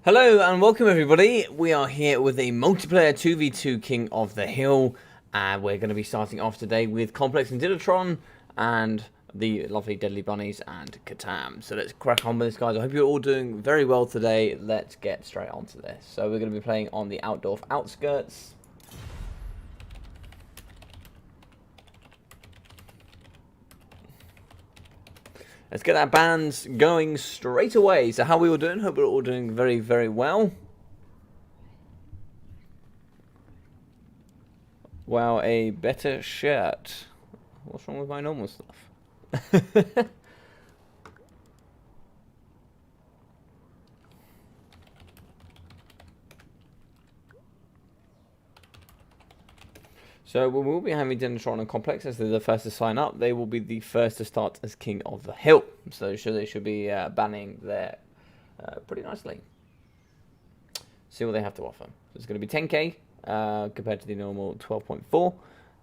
Hello and welcome everybody. We are here with a multiplayer 2v2 King of the Hill, and we're going to be starting off today with Complex and Diddletron and the lovely Deadly Bunnies and Catan. So let's crack on with this, guys. I hope you're all doing very well today. Let's get straight onto this. So we're going to be playing on the Outdoor Outskirts. Let's get our bands going straight away. So how are we all doing? Hope we're all doing very, very well. Wow, a better shirt. What's wrong with my normal stuff? So we will be having Diddletron and Complex as they're the first to sign up. They will be the first to start as King of the Hill. So they should be banning there pretty nicely. See what they have to offer. So it's going to be 10k compared to the normal 12.4.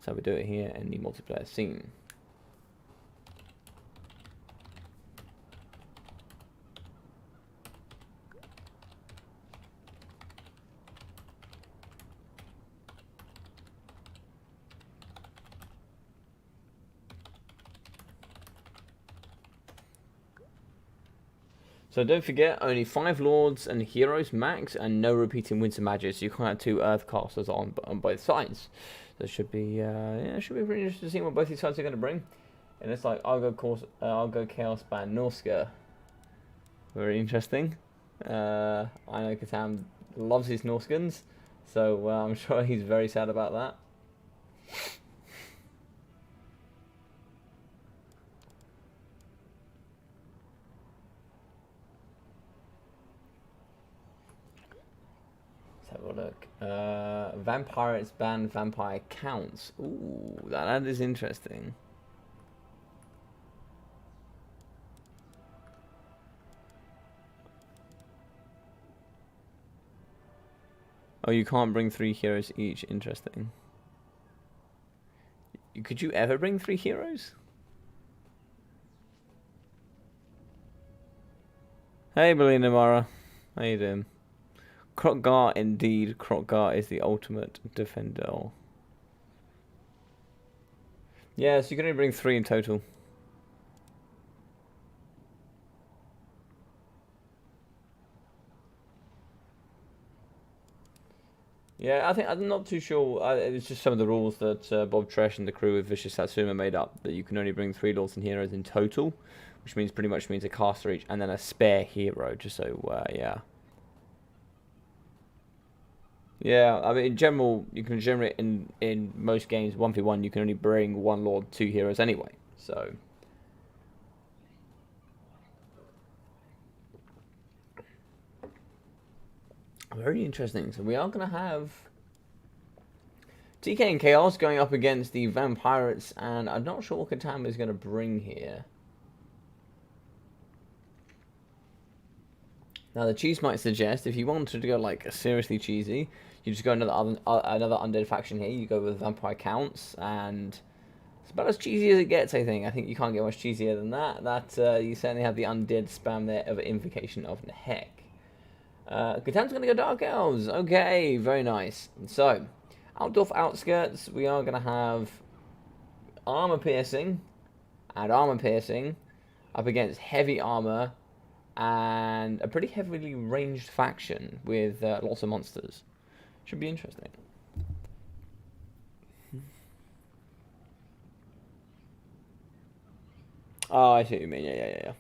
So we do it here in the multiplayer scene. So don't forget, only 5 lords and heroes max, and no repeating winter magic. So you can't have 2 earth casters on both sides. So it should be yeah, should be pretty interesting to see what both these sides are going to bring. And it's like I'll go Chaos Band Norska. Very interesting. I know Catan loves his Norskans, so I'm sure he's very sad about that. Have a look. Vampires ban vampire counts. Ooh, that is interesting. Oh, you can't bring 3 heroes each. Interesting. Could you ever bring 3 heroes? Hey, Belina Mara. How you doing? Krokgar, indeed. Krokgar is the ultimate defender. Yeah, so you can only bring 3 in total. Yeah, I think I'm not too sure. It's just some of the rules that Bob Tresh and the crew of Vicious Satsuma made up, that you can only bring 3 lords and heroes in total, which means pretty much means a caster each and then a spare hero. Just so yeah. Yeah, I mean, in general, you can generate in most games 1v1. You can only bring 1 lord, 2 heroes anyway. So very interesting. So we are going to have TK and Chaos going up against the Vampirates, and I'm not sure what Catan is going to bring here. Now, the cheese might suggest if you wanted to go like seriously cheesy, you just go another undead faction here. You go with Vampire Counts, and it's about as cheesy as it gets, I think. I think you can't get much cheesier than that. You certainly have the undead spam there of Invocation of Nehek. Catan's going to go Dark Elves. Okay, very nice. So, Outdoor Outskirts, we are going to have Armor Piercing and Armor Piercing up against Heavy Armor and a pretty heavily ranged faction with lots of monsters. Should be interesting. Oh, I see what you mean. Yeah.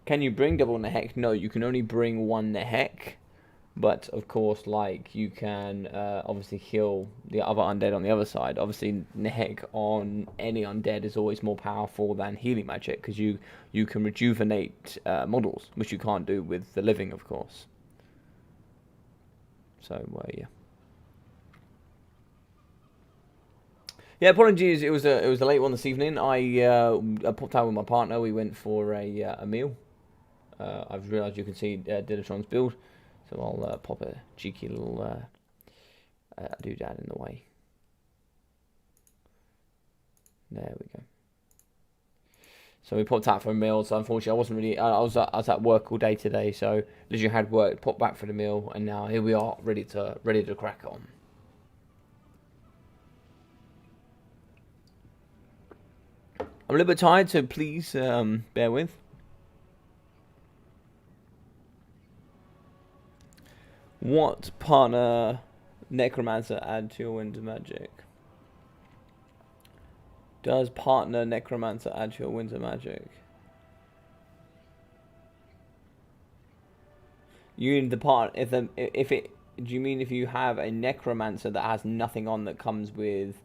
Can you bring double Nehek? No, you can only bring 1 Nehek. But, of course, like, you can obviously heal the other undead on the other side. Obviously, Nehek on any undead is always more powerful than healing magic, because you can rejuvenate models, which you can't do with the living, of course. So, yeah. Yeah, apologies. It was a late one this evening. I popped out with my partner. We went for a meal. I've realised you can see Diddletron's build. So I'll pop a cheeky little doodad in the way. There we go. So we popped out for a meal. So unfortunately, I wasn't really. I was at work all day today. So literally had work, popped back for the meal, and now here we are, ready to crack on. I'm a little bit tired, so please bear with. What partner necromancer add to your winter magic? Does partner necromancer add to your winter magic? You mean the part if it? Do you mean if you have a necromancer that has nothing on that comes with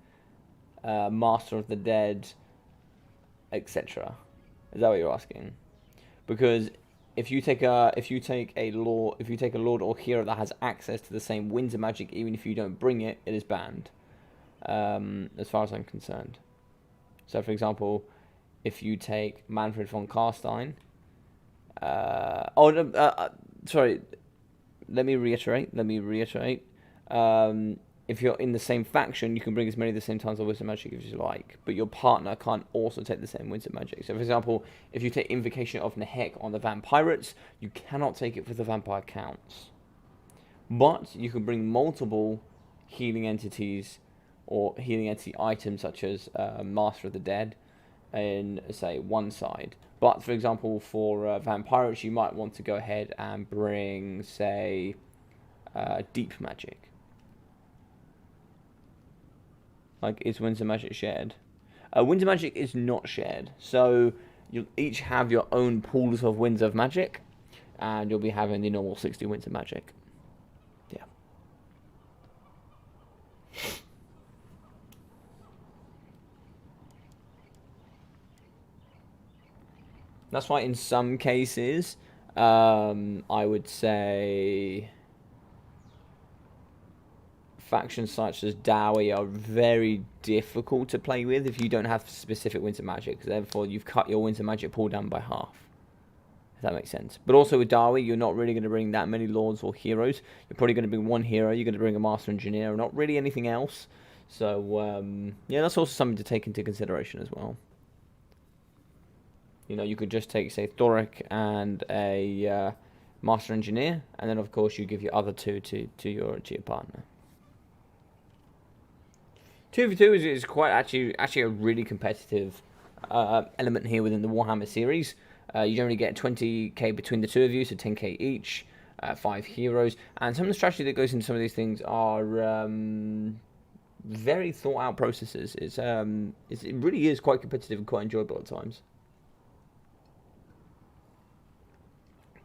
Master of the Dead, etc.? Is that what you're asking? Because if you take a lord or hero that has access to the same winter magic, even if you don't bring it, it is banned. As far as I'm concerned. So, for example, if you take Manfred von Carstein, sorry. Let me reiterate. If you're in the same faction, you can bring as many of the same tons of winter magic as you like, but your partner can't also take the same winter magic. So, for example, if you take Invocation of Nehek on the vampirates, you cannot take it for the vampire counts. But you can bring multiple healing entities or healing entity items, such as Master of the Dead, in, say, one side. But, for example, for vampirates, you might want to go ahead and bring, say, deep magic. Like, is winter magic shared? Winter magic is not shared. So, you'll each have your own pools of winds of magic, and you'll be having the normal 60 winter magic. Yeah. That's why in some cases, I would say factions such as Dowie are very difficult to play with if you don't have specific winter magic. Therefore, you've cut your winter magic pool down by half. If that makes sense. But also with Dowie, you're not really going to bring that many lords or heroes. You're probably going to bring one hero. You're going to bring a master engineer, not really anything else. So, yeah, that's also something to take into consideration as well. You know, you could just take, say, Thoric and a master engineer, and then of course you give your other two to your partner. 2v2 is quite actually a really competitive element here within the Warhammer series. You generally get 20k between the two of you, so 10k each, 5 heroes, and some of the strategy that goes into some of these things are very thought out processes. It really is quite competitive and quite enjoyable at times.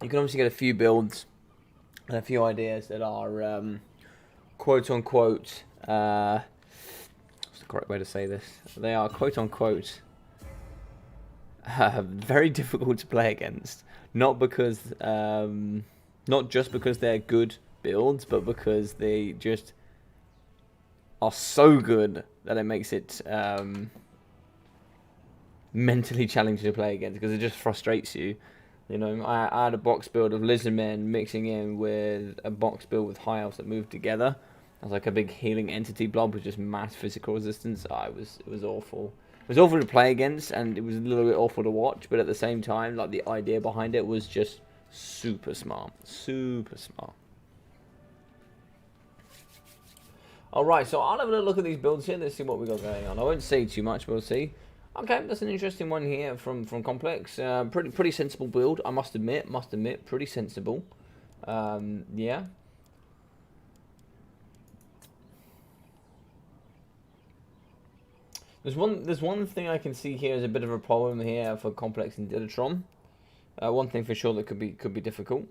You can obviously get a few builds and a few ideas that are quote unquote what's the correct way to say this? They are quote unquote very difficult to play against. Not just because they're good builds, but because they just are so good that it makes it mentally challenging to play against, because it just frustrates you. You know, I had a box build of Lizardmen mixing in with a box build with High Elves that moved together. It was like a big healing entity blob with just mass physical resistance. It was awful. It was awful to play against, and it was a little bit awful to watch, but at the same time, like, the idea behind it was just super smart. Super smart. Alright, so I'll have a little look at these builds here. Let's see what we got going on. I won't say too much, but we'll see. Okay, that's an interesting one here from Complex. Pretty sensible build, I must admit. Pretty sensible. Yeah. There's one thing I can see here as a bit of a problem here for Complex and Dilatron. One thing for sure that could be difficult.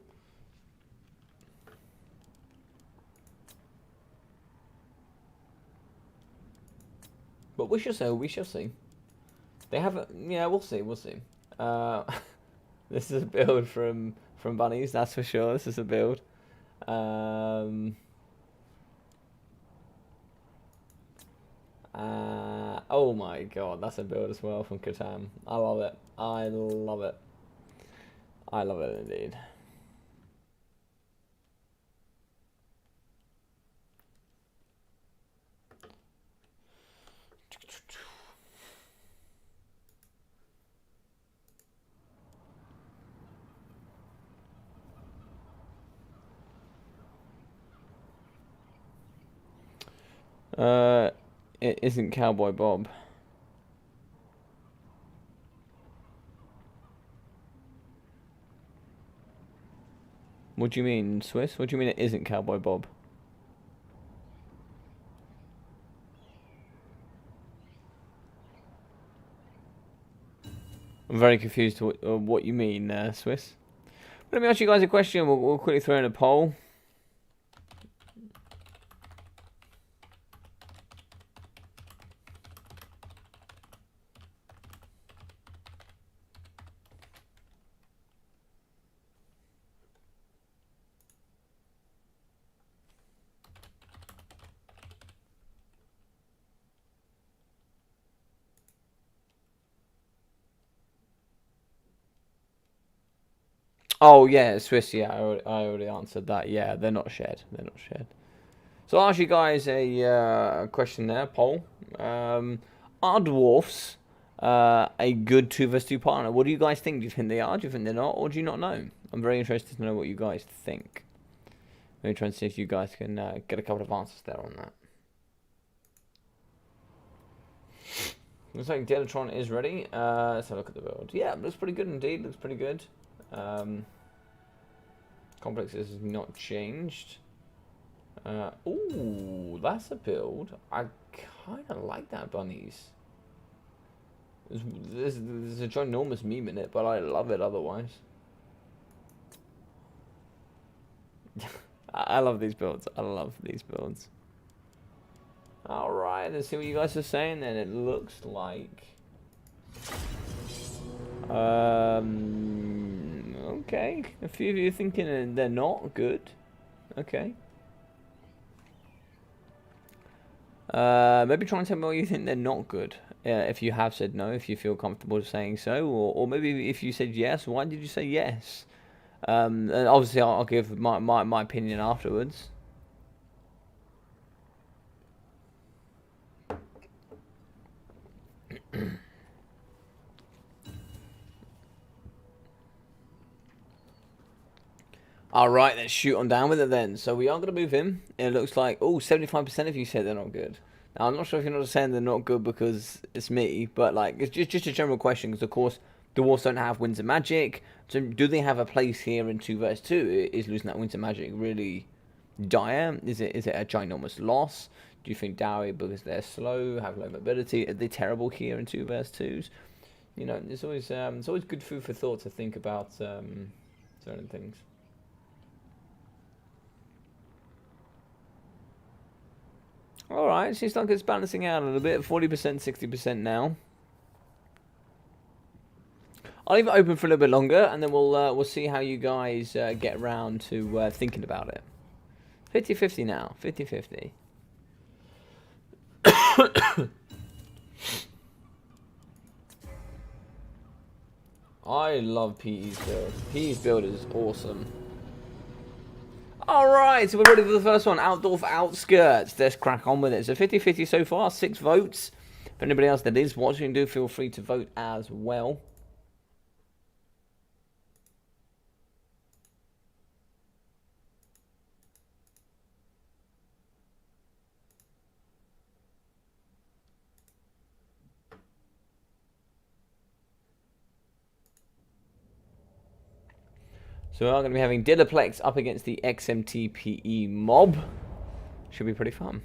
But we shall see. We shall see. They have yeah, we'll see. We'll see. This is a build from Bunnies, that's for sure. This is a build. Oh my god, that's a build as well from Catan. I love it. I love it. I love it indeed. It isn't Cowboy Bob. What do you mean, Swiss? What do you mean it isn't Cowboy Bob? I'm very confused what you mean, Swiss. Let me ask you guys a question. We'll quickly throw in a poll. Oh yeah, Swiss. Yeah, I already answered that. Yeah, they're not shared. They're not shared. So I'll ask you guys a question there, poll. Are dwarfs a good 2 vs 2 partner? What do you guys think? Do you think they are? Do you think they're not? Or do you not know? I'm very interested to know what you guys think. Let me try and see if you guys can get a couple of answers there on that. Looks like Delatron is ready. Let's have a look at the build. Yeah, looks pretty good indeed. Looks pretty good. Complex has not changed. Ooh, that's a build. I kind of like that bunnies. There's a ginormous meme in it, but I love it otherwise. I love these builds. I love these builds. Alright, let's see what you guys are saying then. It looks like... Okay. A few of you are thinking they're not good. Okay. Maybe try and tell me why you think they're not good. If you have said no, if you feel comfortable saying so, or maybe if you said yes, why did you say yes? And obviously I'll give my opinion afterwards. Alright, let's shoot on down with it then. So we are going to move in. It looks like, oh, 75% of you said they're not good. Now, I'm not sure if you're not saying they're not good because it's me, but like, it's just a general question, because of course, dwarves don't have Winds of Magic. So do they have a place here in 2 vs 2? Is losing that Winds of Magic really dire? Is it a ginormous loss? Do you think Dowry, because they're slow, have low mobility, are they terrible here in 2 vs 2s? You know, it's always good food for thought to think about certain things. Alright, seems like it's balancing out a little bit, 40%, 60% now. I'll leave it open for a little bit longer, and then we'll see how you guys get around to thinking about it. 50-50 now, 50-50. I love PE's build. PE's build is awesome. Alright, so we're ready for the first one. Outdoor Outskirts. Let's crack on with it. So 50-50 so far, 6 votes. If anybody else that is watching, do feel free to vote as well. So we are going to be having Dillaplex up against the XMTPE mob. Should be pretty fun.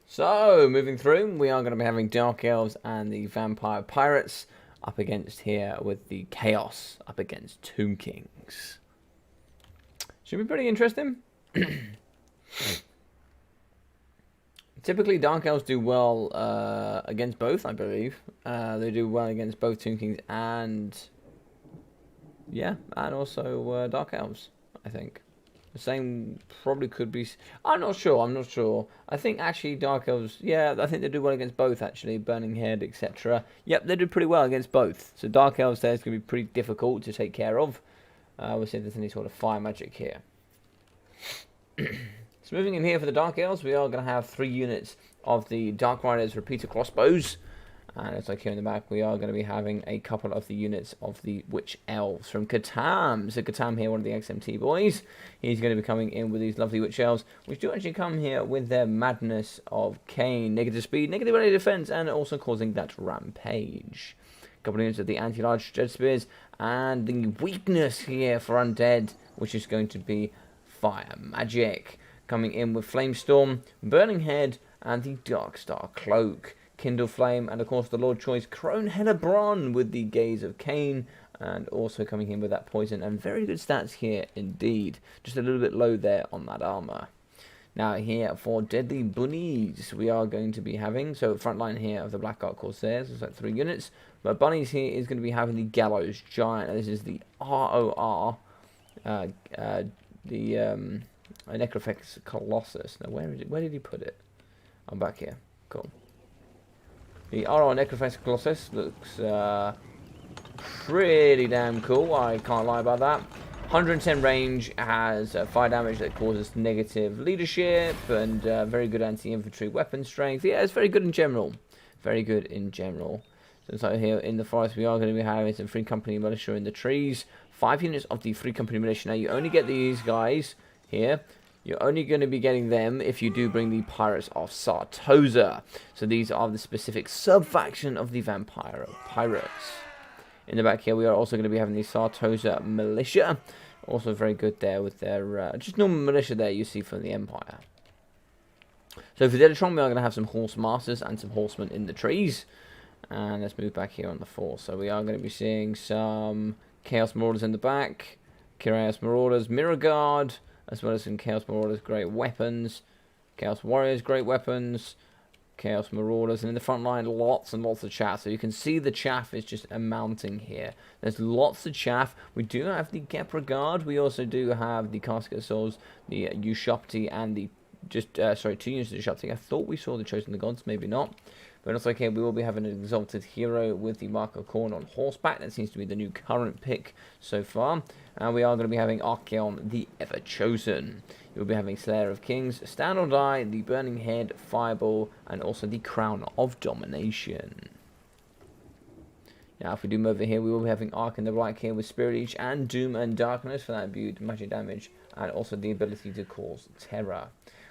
So, moving through, we are going to be having Dark Elves and the Vampire Pirates up against here with the Chaos up against Tomb Kings. Should be pretty interesting. Typically, Dark Elves do well against both, I believe. They do well against both Tomb Kings and... yeah, and also Dark Elves, I think. The same probably could be... I'm not sure. I think actually Dark Elves... yeah, I think they do well against both, actually. Burning Head, etc. Yep, they do pretty well against both. So Dark Elves there is going to be pretty difficult to take care of. We'll see if there's any sort of fire magic here. So moving in here for the Dark Elves, we are going to have 3 units of the Dark Riders Repeater Crossbows. And it's like here in the back, we are going to be having a couple of the units of the Witch Elves from Catan. So Catan here, one of the XMT boys. He's going to be coming in with these lovely Witch Elves, which do actually come here with their Madness of Cain. Negative speed, negative area defense, and also causing that rampage. A couple of units of the anti-large Dread Spears, and the weakness here for Undead, which is going to be Fire Magic. Coming in with Flamestorm, Burning Head, and the Darkstar Cloak. Kindle Flame, and of course the Lord Choice Croneheader Bronn with the Gaze of Cain, and also coming in with that poison, and very good stats here indeed. Just a little bit low there on that armor. Now here for Deadly Bunnies, we are going to be having, so front line here of the Black Ark Corsairs, it's like 3 units, but Bunnies here is going to be having the Gallows Giant, and this is the ROR, Necrophix Colossus. Now where did he put it? I'm back here, cool. The RR Necrophix Colossus looks pretty damn cool, I can't lie about that. 110 range, has fire damage that causes negative leadership, and very good anti-infantry weapon strength. Yeah, it's very good in general. Very good in general. So here in the forest, we are going to be having some Free Company Militia in the trees. 5 units of the Free Company Militia. Now, you only get these guys here. You're only going to be getting them if you do bring the Pirates of Sartosa. So these are the specific sub-faction of the Vampire Pirates. In the back here, we are also going to be having the Sartosa Militia. Also very good there with their just normal militia there you see from the Empire. So for Dedatron, we are going to have some Horse Masters and some Horsemen in the trees. And let's move back here on the force. So we are going to be seeing some Chaos Marauders in the back. Chaos Marauders, Mirror Guard, as well as some Chaos Marauders, great weapons. Chaos Warriors, great weapons. Chaos Marauders, and in the front line, lots and lots of chaff. So you can see the chaff is just mounting here. There's lots of chaff. We do have the Gepra Guard. We also do have the Casket of Souls, the Ushopti, and the 2 units of Ushopti. I thought we saw the Chosen of the Gods, maybe not. But also here, we will be having an Exalted Hero with the Mark of Khorne on horseback. That seems to be the new current pick so far. And we are going to be having Archaon, the Ever Chosen. You'll be having Slayer of Kings, Stand or Die, the Burning Head, Fireball, and also the Crown of Domination. Now, if we do move over here, we will be having Ark in the right here with Spirit Leech and Doom and Darkness for that imbued magic damage, and also the ability to cause terror.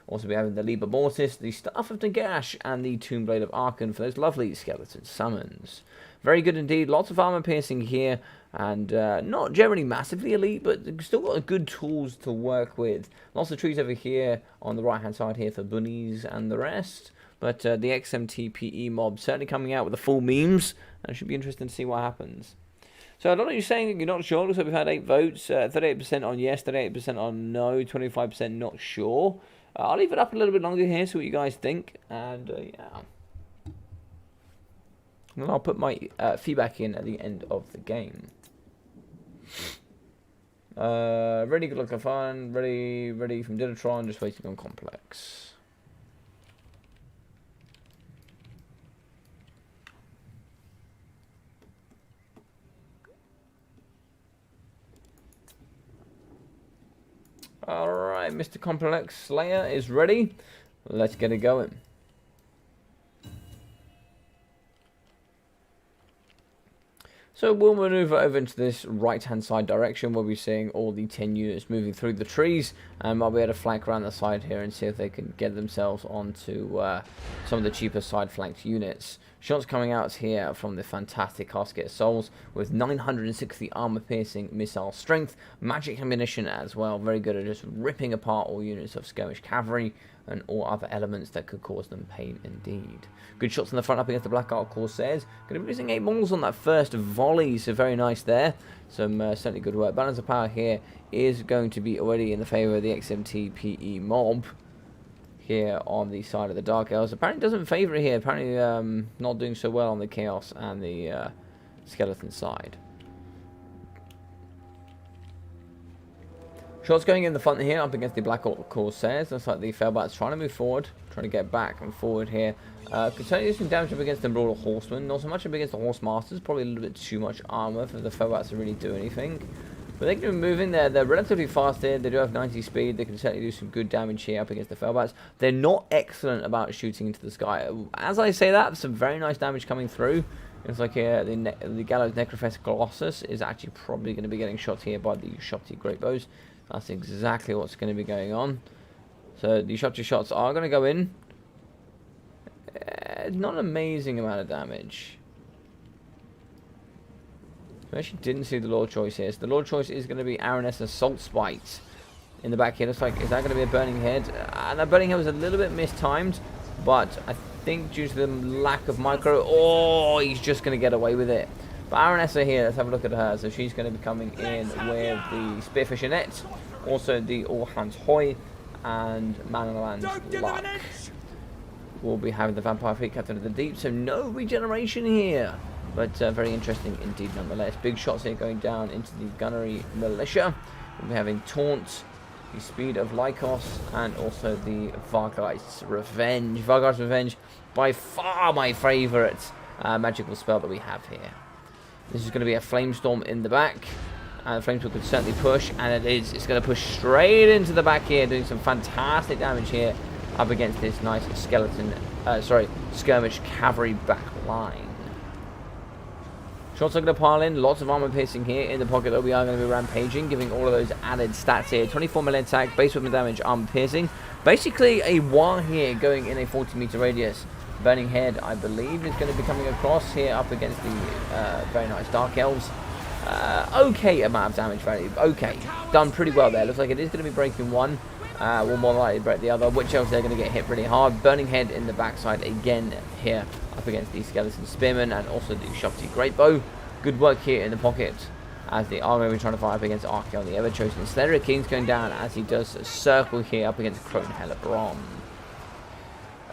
Also, we having the Liber Mortis, the Staff of Nagash, and the Tomb Blade of Archon for those lovely skeleton summons. Very good indeed. Lots of armor piercing here, and not generally massively elite, but still got good tools to work with. Lots of trees over here on the right-hand side here for bunnies and the rest. But the XMTPE mob certainly coming out with the full memes, and it should be interesting to see what happens. So a lot of you saying that you're not sure. Looks like we've had 8 votes, 38% on yes, 38% on no, 25% not sure. I'll leave it up a little bit longer here, see what you guys think, and yeah. And I'll put my feedback in at the end of the game. Really good looking fun, ready from Diddletron, just waiting on Complex. Alright, Mr. Complex Slayer is ready. Let's get it going. So we'll maneuver over into this right-hand side direction. We'll be seeing all the 10 units moving through the trees. And I'll be able to flank around the side here and see if they can get themselves onto some of the cheaper side-flanked units. Shots coming out here from the fantastic Casket of Souls with 960 armor-piercing missile strength, magic ammunition as well. Very good at just ripping apart all units of skirmish cavalry and all other elements that could cause them pain indeed. Good shots in the front up against the Black Ark Corsairs. Going to be using 8 balls on that first volley, so very nice there. Some certainly good work. Balance of power here is going to be already in the favour of the XMTPE mob here on the side of the Dark Elves. Apparently doesn't favour it here. Apparently not doing so well on the Chaos and the Skeleton side. Shots going in the front here up against the Black Orc Corsairs. Looks like the Failbats trying to move forward, trying to get back and forward here. Could certainly do some damage up against the Brawler Horsemen. Not so much up against the Horse Masters. Probably a little bit too much armor for the Failbats to really do anything. But they can be moving there. They're relatively fast here. They do have 90 speed. They can certainly do some good damage here up against the Felbats. They're not excellent about shooting into the sky. As I say that, some very nice damage coming through. It's like here, the Gallows Necrophetic Colossus is actually probably going to be getting shot here by the Shopty Great Bows. That's exactly what's going to be going on. So the Shopty shots are going to go in. Not an amazing amount of damage. I actually didn't see the Lord Choice here. So the Lord Choice is going to be Araness Assault Spite in the back here. Looks like, is that going to be a Burning Head? And that Burning Head was a little bit mistimed, but I think due to the lack of micro, oh, he's just going to get away with it. But Aranessa here, let's have a look at her. So she's going to be coming in with the Spearfisher Net, also the All Hands Hoy, and Man on the Land's Luck. We'll be having the Vampire Fleet Captain of the Deep, so no regeneration here. But very interesting indeed nonetheless. Big shots here going down into the Gunnery Militia. We'll be having Taunt, the Speed of Lycos, and also the Vargeist's Revenge. Vargeist's Revenge, by far my favourite magical spell that we have here. This is going to be a Flamestorm in the back. And the Flamestorm could certainly push, and it's going to push straight into the back here, doing some fantastic damage here up against this nice skirmish cavalry back line. Shots are going to pile in, lots of armor piercing here in the pocket that we are going to be rampaging, giving all of those added stats here. 24 melee attack, base weapon damage, armor piercing. Basically a war here going in a 40-meter radius. Burning Head, I believe, is going to be coming across here up against the very nice Dark Elves. Okay amount of damage value, okay. Done pretty well there. Looks like it is going to be breaking one. Will more likely break the other. Witch Elves, they're going to get hit really hard. Burning Head in the backside again here up against the Skeleton Spearmen and also the Shopty Great Bow. Good work here in the pocket as they are going to be trying to fire up against Archeon, the ever-chosen. Slederic King's going down as he does a circle here up against Crone Hellebrand.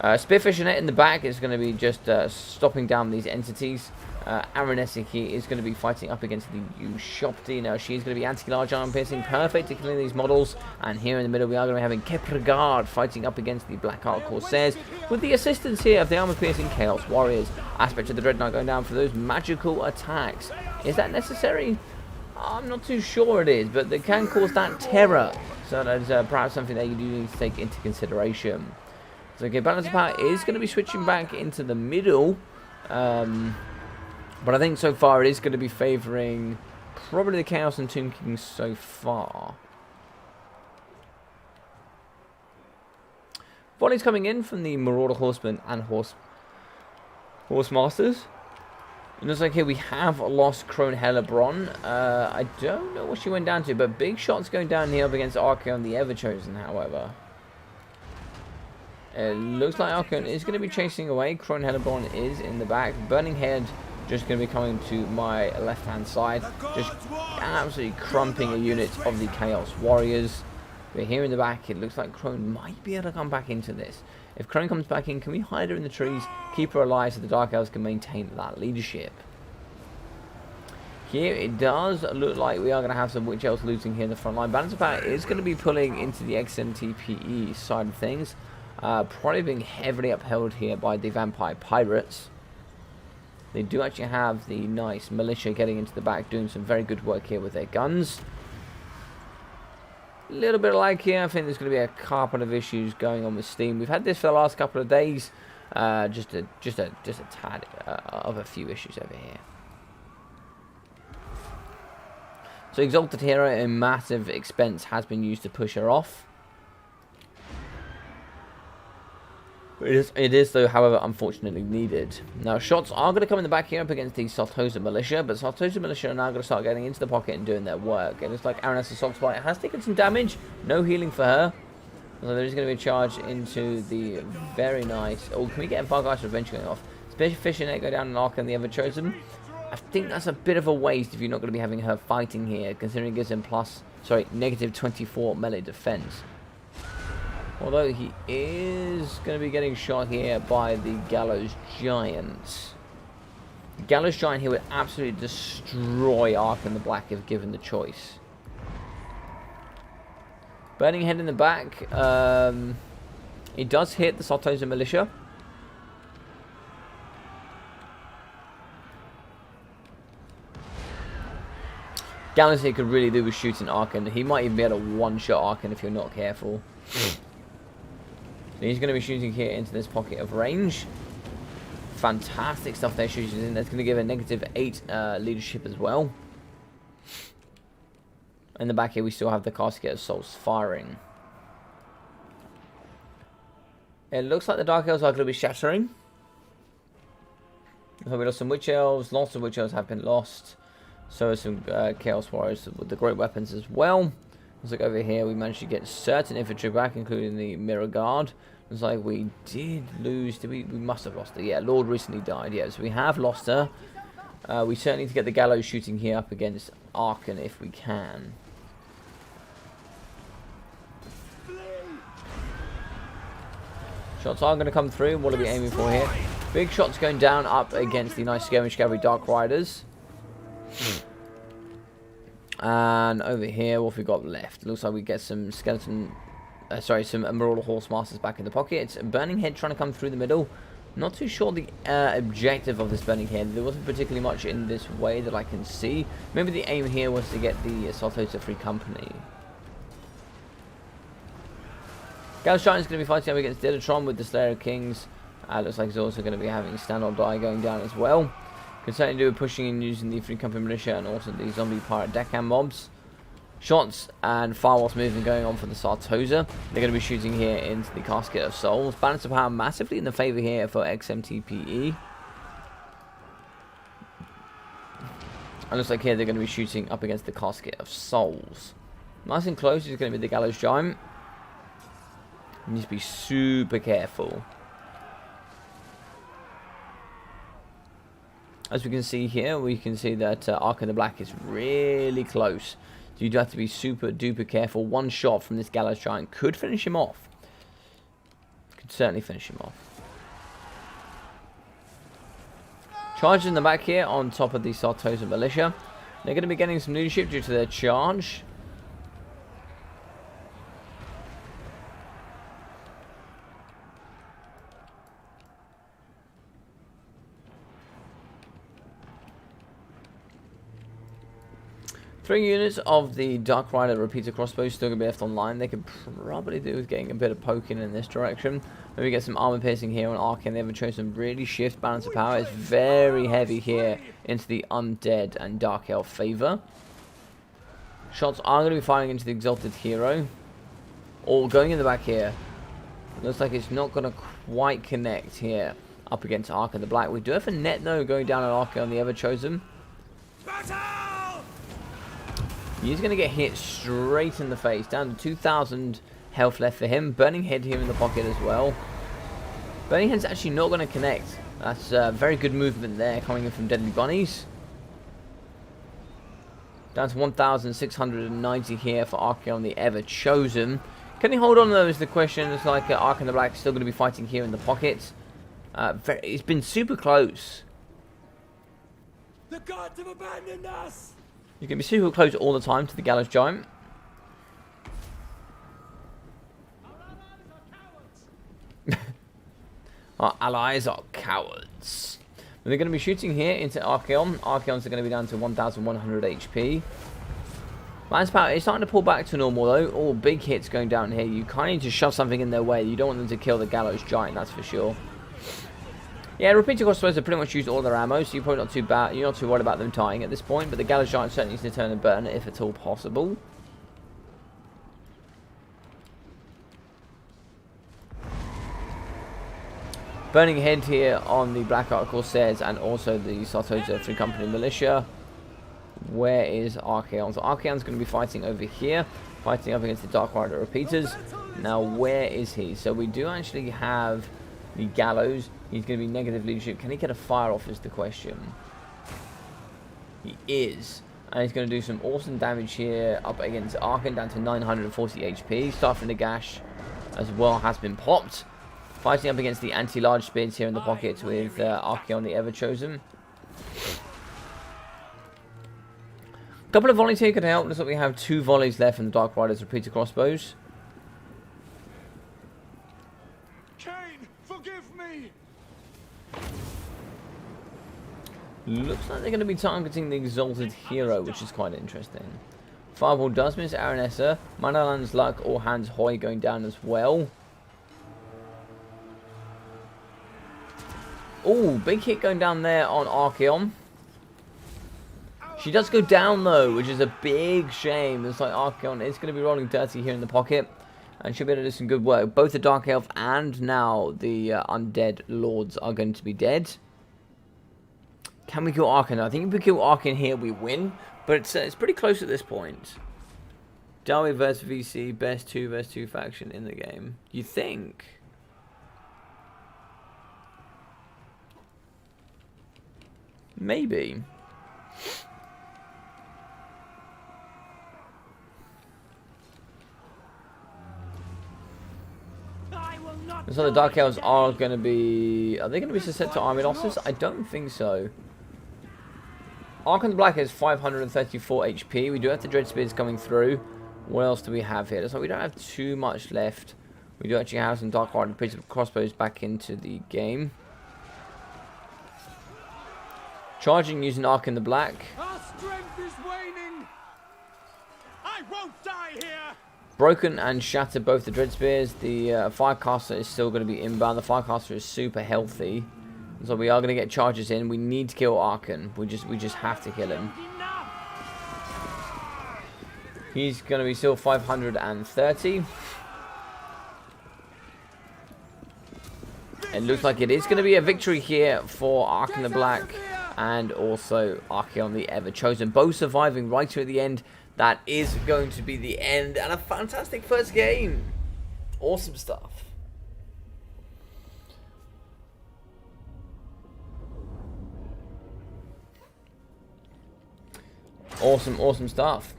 Spearfisher Net in the back is going to be just stopping down these entities. Aranessa here is going to be fighting up against the Shopty. Now she's going to be anti-large armor piercing, perfect to killing these models. And here in the middle we are going to be having Kepragard fighting up against the Black Heart Corsairs with the assistance here of the armor piercing Chaos Warriors. Aspect of the Dreadnought going down for those magical attacks. Is that necessary? I'm not too sure it is, but they can cause that terror. So that is perhaps something that you do need to take into consideration. So okay, balance of power is going to be switching back into the middle. But I think so far it is going to be favouring probably the Chaos and Tomb Kings so far. Volleys coming in from the Marauder Horsemen and Horse Masters. It looks like here we have lost Crone Hellebrand. I don't know what she went down to, but big shots going down here up against Archeon the Ever-Chosen, however. It looks like Archeon is going to be chasing away. Crone Hellebrand is in the back. Burning Head just going to be coming to my left-hand side. Just absolutely crumping a unit of the Chaos Warriors. But here in the back, it looks like Crone might be able to come back into this. If Crone comes back in, can we hide her in the trees, keep her alive so the Dark Elves can maintain that leadership? Here it does look like we are going to have some Witch Elves losing here in the front line. Balance of Power is going to be pulling into the XMTPE side of things. Probably being heavily upheld here by the Vampire Pirates. They do actually have the nice militia getting into the back, doing some very good work here with their guns. A little bit of lag here. I think there's going to be a couple of issues going on with Steam. We've had this for the last couple of days. Just a tad of a few issues over here. So Exalted Hero, a massive expense has been used to push her off. It is, though, however, unfortunately needed. Now, shots are going to come in the back here up against the Sartosa Militia, but Sartosa Militia are now going to start getting into the pocket and doing their work. It looks like Aranessa Soulspite has taken some damage. No healing for her. So there is going to be a charge into the very nice... Oh, can we get a Vargeist's Revenge going off? Spearfisher Net go down and Archeon the Ever-Chosen. I think that's a bit of a waste if you're not going to be having her fighting here, considering it gives him negative 24 melee defense. Although he is going to be getting shot here by the Gallows Giant. The Gallows Giant here would absolutely destroy Archeon the Black if given the choice. Burning Head in the back. It does hit the Sartosa Militia. Gallons he could really do with shooting Arkan. He might even be able to one-shot Arkan if you're not careful. So he's going to be shooting here into this pocket of range. Fantastic stuff they're shooting in. That's going to give a -8 leadership as well. In the back here, we still have the Casket of Souls firing. It looks like the Dark Elves are going to be shattering. So we lost some Witch Elves. Lots of Witch Elves have been lost. So some Chaos Warriors with the great weapons as well. Looks like over here we managed to get certain infantry back, including the Mirror Guard. Looks like we did lose. We must have lost her. Yeah, Lord recently died. Yeah, so we have lost her. We certainly need to get the Gallows shooting here up against Arkan if we can. Shots are going to come through. What are we aiming for here? Big shots going down up against the nice Skirmish Cavalry Dark Riders. And over here, what have we got left? Looks like we get some skeleton... some Marauder Horse Masters back in the pocket. It's Burning Head trying to come through the middle. Not too sure the objective of this Burning Head. There wasn't particularly much in this way that I can see. Maybe the aim here was to get the Saltosa Free Company. Gallows Giant is going to be fighting up against Dilatron with the Slayer of Kings. Looks like he's also going to be having Stand or Die going down as well. Can certainly do with pushing in using the Free Company Militia and also the Zombie Pirate Deckhand mobs. Shots and Firewalls movement going on for the Sartosa. They're going to be shooting here into the Casket of Souls. Balance of power massively in the favour here for XMTPE. And looks like here they're going to be shooting up against the Casket of Souls. Nice and close is going to be the Gallows Giant. You need to be super careful. As we can see here, we can see that Arkan the Black is really close. So you do have to be super duper careful. One shot from this Gallows Giant could finish him off. Could certainly finish him off. Charge in the back here on top of the Sartosa Militia. They're going to be getting some leadership due to their charge. Three units of the Dark Rider Repeater Crossbows still going to be left online. They could probably do with getting a bit of poking in this direction. Maybe get some armor piercing here on Arkan. They haven't chosen really shift balance of power. It's very heavy here into the Undead and Dark Elf favor. Shots are going to be firing into the Exalted Hero. Or going in the back here. Looks like it's not going to quite connect here up against Arkan the Black. We do have a net though going down on Arkan on the Ever Chosen. He's going to get hit straight in the face. Down to 2,000 health left for him. Burning Head here in the pocket as well. Burning Head's actually not going to connect. That's very good movement there coming in from Deadly Bunnies. Down to 1,690 here for Arkan on the Ever Chosen. Can he hold on though is the question. It's like Arkan the Black is still going to be fighting here in the pocket. It's been super close. The gods have abandoned us! You can be super close all the time to the Gallows Giant. Our allies are cowards. But they're going to be shooting here into Archaon. Archaons are going to be down to 1,100 HP. Man's power is starting to pull back to normal though. All big hits going down here. You kind of need to shove something in their way. You don't want them to kill the Gallows Giant, that's for sure. Yeah, Repeater Crossbows have pretty much used all their ammo, so you're probably not too bad. You're not too worried about them dying at this point. But the Gallows Giant certainly needs to turn and burn it if at all possible. Burning Head here on the Black Ark Corsairs and also the Sartosa Free Company Militia. Where is Archaon? So Archaon's going to be fighting over here, fighting up against the Dark Rider Repeaters. Now, where is he? So we do actually have the Gallows. He's going to be negative leadership. Can he get a fire off is the question. He is. And he's going to do some awesome damage here up against Arkan, down to 940 HP. Starting the Gash as well has been popped. Fighting up against the anti-large spears here in the pocket with Archaon the Ever Chosen. A couple of volleys here could help. Looks like we have 2 volleys left from the Dark Riders Repeater Crossbows. Looks like they're going to be targeting the Exalted Hero, which is quite interesting. Fireball does miss Aranessa. Manaland's Luck, All Hands Hoy going down as well. Oh, big hit going down there on Archeon. She does go down though, which is a big shame. It's like Archeon is going to be rolling dirty here in the pocket. And she'll be able to do some good work. Both the Dark Elf and now the Undead Lords are going to be dead. Can we kill Archeon? I think if we kill Archeon here, we win. But it's pretty close at this point. Darby versus VC, best 2 versus 2 faction in the game. You think? Maybe. So the Dark Elves are going to be... Are they going to be susceptible to army losses? I don't think so. Archon Black is 534 HP. We do have the Dread Spears coming through. What else do we have here? Looks like we don't have too much left. We do actually have some Dark Rider crossbows back into the game. Charging using Archon the Black. Our strength is waning. I won't die here. Broken and shattered both the Dread Spears. The Firecaster is still going to be inbound. The Firecaster is super healthy. So we are going to get charges in. We need to kill Archon. We just have to kill him. He's going to be still 530. It looks like it is going to be a victory here for Archon the Black and also Archeon the Ever Chosen. Both surviving right here at the end. That is going to be the end. And a fantastic first game. Awesome stuff. Awesome stuff.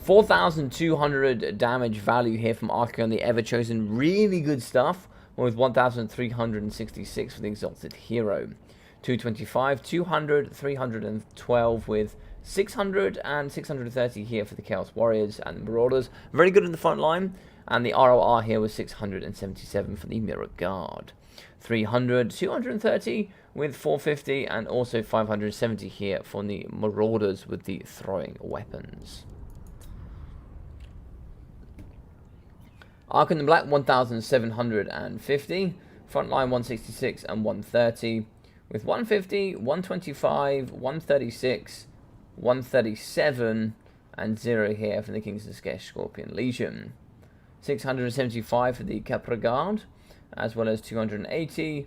4,200 damage value here from Archeon the Ever Chosen. Really good stuff. With 1,366 for the Exalted Hero. 225, 200, 312 with 600 and 630 here for the Chaos Warriors and the Marauders. Very good in the front line. And the ROR here was 677 for the Mirror Guard. 300, 230 with 450 and also 570 here for the Marauders with the throwing weapons. Archon the Black 1,750. Front line 166 and 130. With 150, 125, 136, 137 and 0 here for the Kings of the Skesh Scorpion Legion. 675 for the Capra Guard, as well as 280,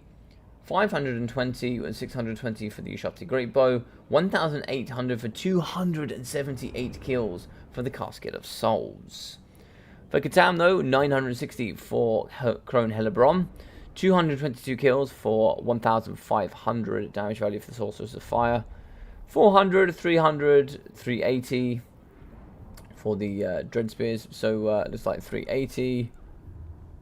520 and 620 for the Ushopti Great Bow, 1,800 for 278 kills for the Casket of Souls. For Catan though, 960 for Crone Hellebron, 222 kills for 1,500 damage value for the Sorceress of Fire, 400, 300, 380 for the Dread Spears, so it looks like 380,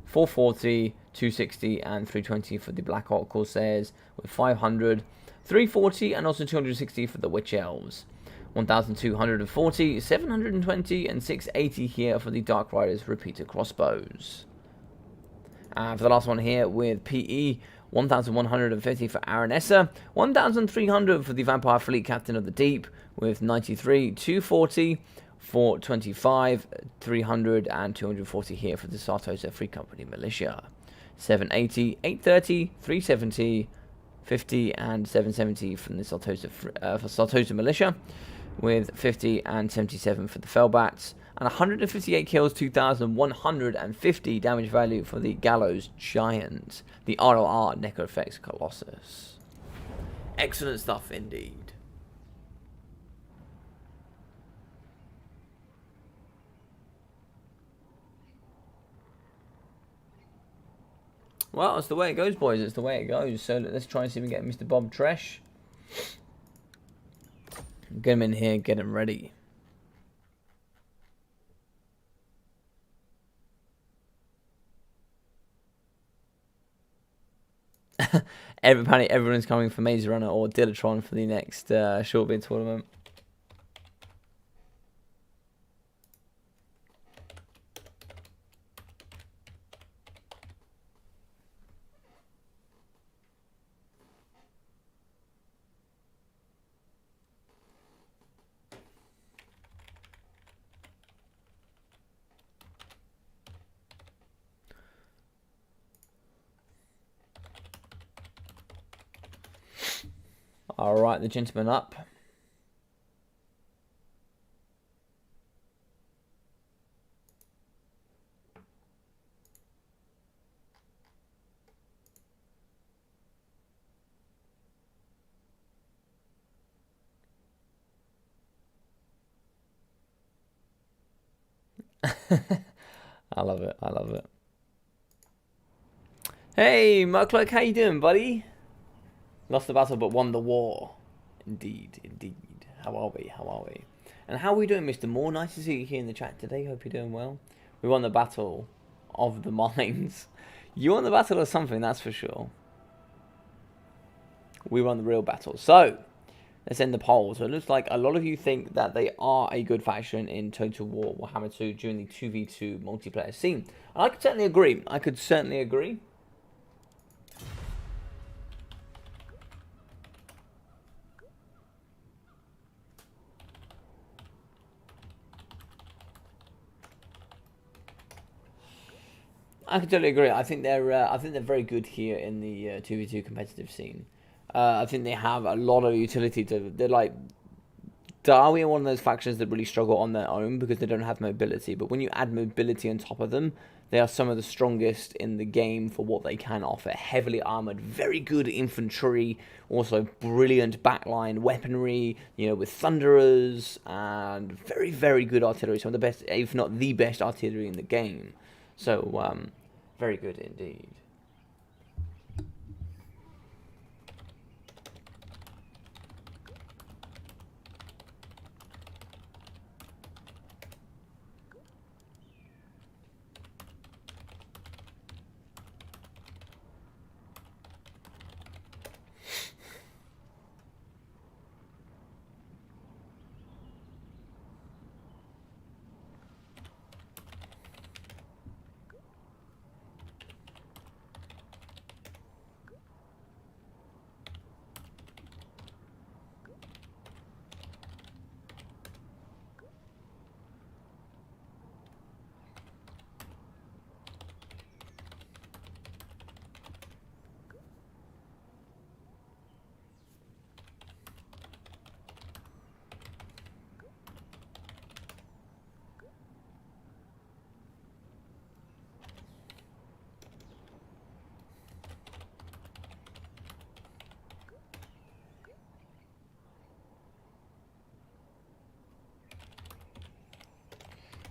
440, 260 and 320 for the Black Hawk Corsairs with 500, 340 and also 260 for the Witch Elves. 1,240, 720 and 680 here for the Dark Riders Repeater Crossbows. And for the last one here with PE, 1,150 for Aranessa, 1,300 for the Vampire Fleet Captain of the Deep with 93, 240, 425, 300 and 240 here for the Sartosa Free Company Militia. 780, 830, 370, 50 and 770 from the Sartosa Militia with 50 and 77 for the Fellbats. And 158 kills, 2,150 damage value for the Gallows Giant, the ROR Necrophex Colossus. Excellent stuff indeed. Well, it's the way it goes, boys. It's the way it goes. So let's try and see if we can get Mr. Bob Tresh. Get him in here, get him ready. Apparently everyone's coming for Maze Runner or Dilatron for the next short bid tournament. All right, the gentleman up. I love it. I love it. Hey, Muckluck, how you doing, buddy? Lost the battle but won the war. Indeed, indeed. How are we? How are we? And how are we doing, Mr. Moore? Nice to see you here in the chat today. Hope you're doing well. We won the battle of the mines. You won the battle of something, that's for sure. We won the real battle. So, let's end the poll. So it looks like a lot of you think that they are a good faction in Total War Warhammer 2 during the 2v2 multiplayer scene. And I could certainly agree. I could certainly agree. I can totally agree. I think they're very good here in the 2v2 competitive scene. I think they have a lot of utility to. They're like Darwin are one of those factions that really struggle on their own because they don't have mobility. But when you add mobility on top of them, they are some of the strongest in the game for what they can offer. Heavily armored, very good infantry, also brilliant backline weaponry, you know, with thunderers, and very, very good artillery. Some of the best, if not the best artillery in the game. So, very good indeed.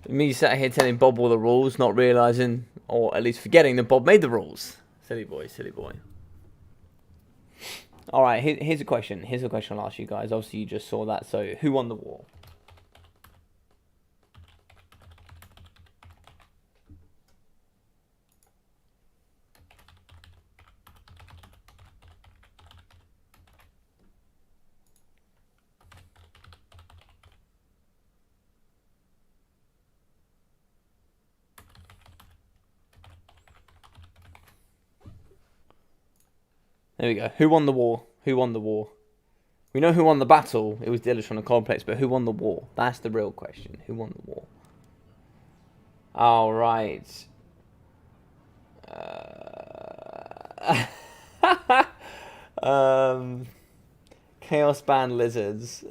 Me sat here telling Bob all the rules, not realising, or at least forgetting that Bob made the rules. Silly boy, silly boy. Alright, here's a question. Here's a question I'll ask you guys. Obviously, you just saw that, so who won the war? There we go. Who won the war? Who won the war? We know who won the battle. It was the Electronic Complex, but who won the war? That's the real question. Who won the war? All right. Chaos Band Lizards.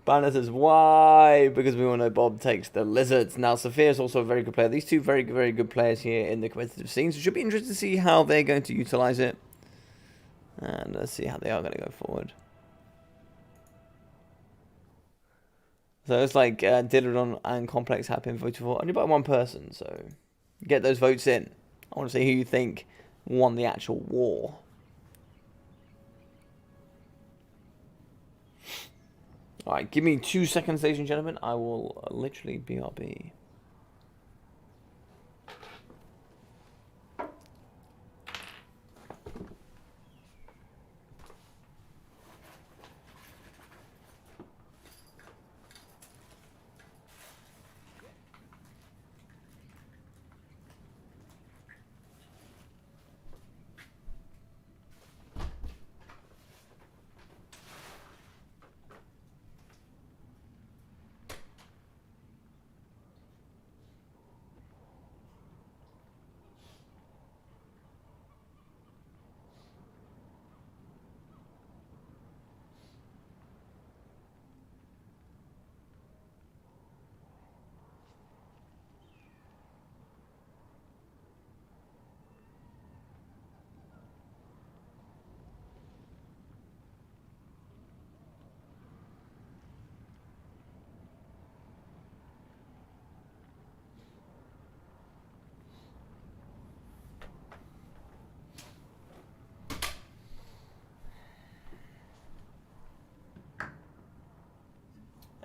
Banner says, why? Because we all know Bob takes the lizards. Now, Sophia's also a very good player. These two very, very good players here in the competitive scene. So it should be interesting to see how they're going to utilize it. And let's see how they are going to go forward. So it's like Dillon and Complex have been voted for only by one person. So get those votes in. I want to see who you think won the actual war. Alright, give me 2 seconds, ladies and gentlemen. I will literally BRB.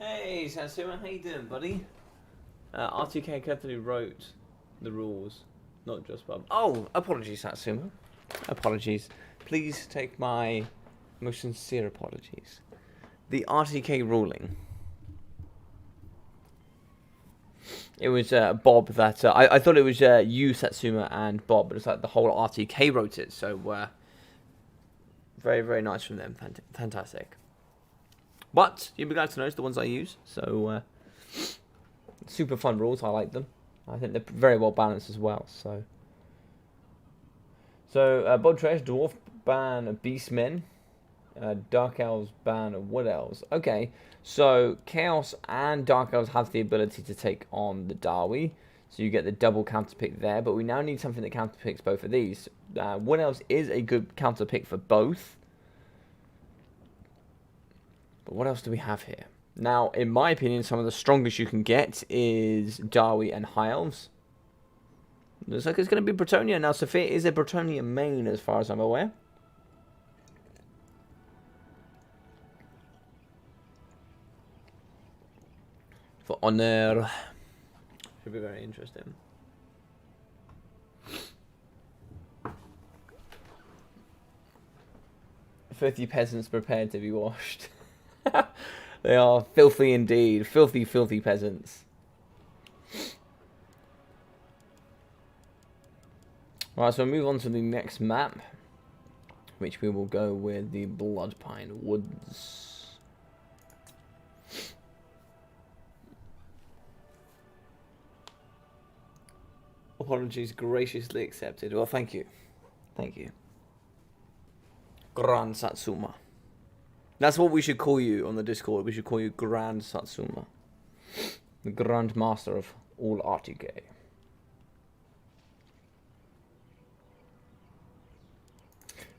Hey, Satsuma, how you doing, buddy? RTK carefully wrote the rules, not just Bob. Oh, apologies, Satsuma. Apologies. Please take my most sincere apologies. The RTK ruling. It was Bob that... I thought it was you, Satsuma, and Bob, but it's like the whole RTK wrote it, so very, very nice from them. Fantastic. But you'll be glad to know it's the ones I use, so super fun rules. I like them. I think they're very well balanced as well. So Bod Trash, Dwarf ban Beastmen, Dark Elves ban Wood Elves. Okay, so Chaos and Dark Elves have the ability to take on the Darwi, so you get the double counter pick there. But we now need something that counter picks both of these. Wood Elves is a good counter pick for both. But what else do we have here? Now, in my opinion, some of the strongest you can get is Darwi and High Elves. Looks like it's going to be Bretonia. Now, Sophia is a Bretonia main, as far as I'm aware. For honor. Should be very interesting. "50 peasants prepared to be washed." They are filthy indeed. Filthy, filthy peasants. Right, so we'll move on to the next map, which we will go with the Bloodpine Woods. Apologies graciously accepted. Well, thank you. Thank you. Grand Satsuma. That's what we should call you on the Discord. We should call you Grand Satsuma. The Grand Master of all RTK.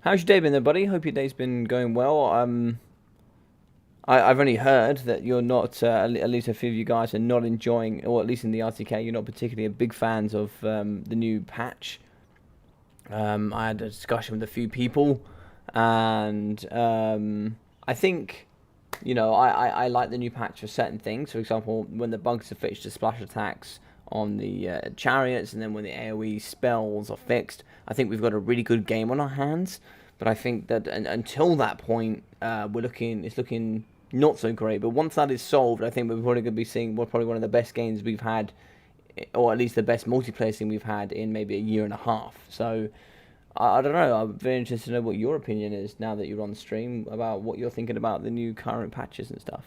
How's your day been there, buddy? Hope your day's been going well. I've only heard that you're not, at least a few of you guys are not enjoying, or at least in the RTK, you're not particularly a big fans of the new patch. I had a discussion with a few people, and I think, you know, I like the new patch for certain things. For example, when the bugs are fixed, the splash attacks on the chariots, and then when the AoE spells are fixed, I think we've got a really good game on our hands. But I think that until that point, it's looking not so great. But once that is solved, I think we're probably going to be seeing probably one of the best games we've had, or at least the best multiplayer thing we've had in maybe a year and a half. So I don't know. I'm very interested to know what your opinion is now that you're on the stream about what you're thinking about the new current patches and stuff.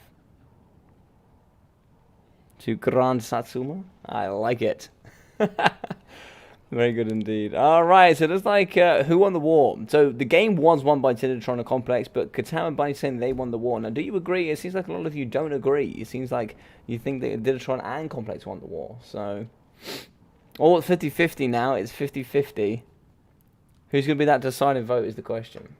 To Grand Satsuma, I like it. Very good indeed. All right, so there's like who won the war? So the game was won by Tiditron and Complex, but Katao and Bunny saying they won the war. Now, do you agree? It seems like a lot of you don't agree. It seems like you think that Tiditron and Complex won the war. So, all at 50-50 now. It's 50-50. Who's going to be that deciding vote is the question.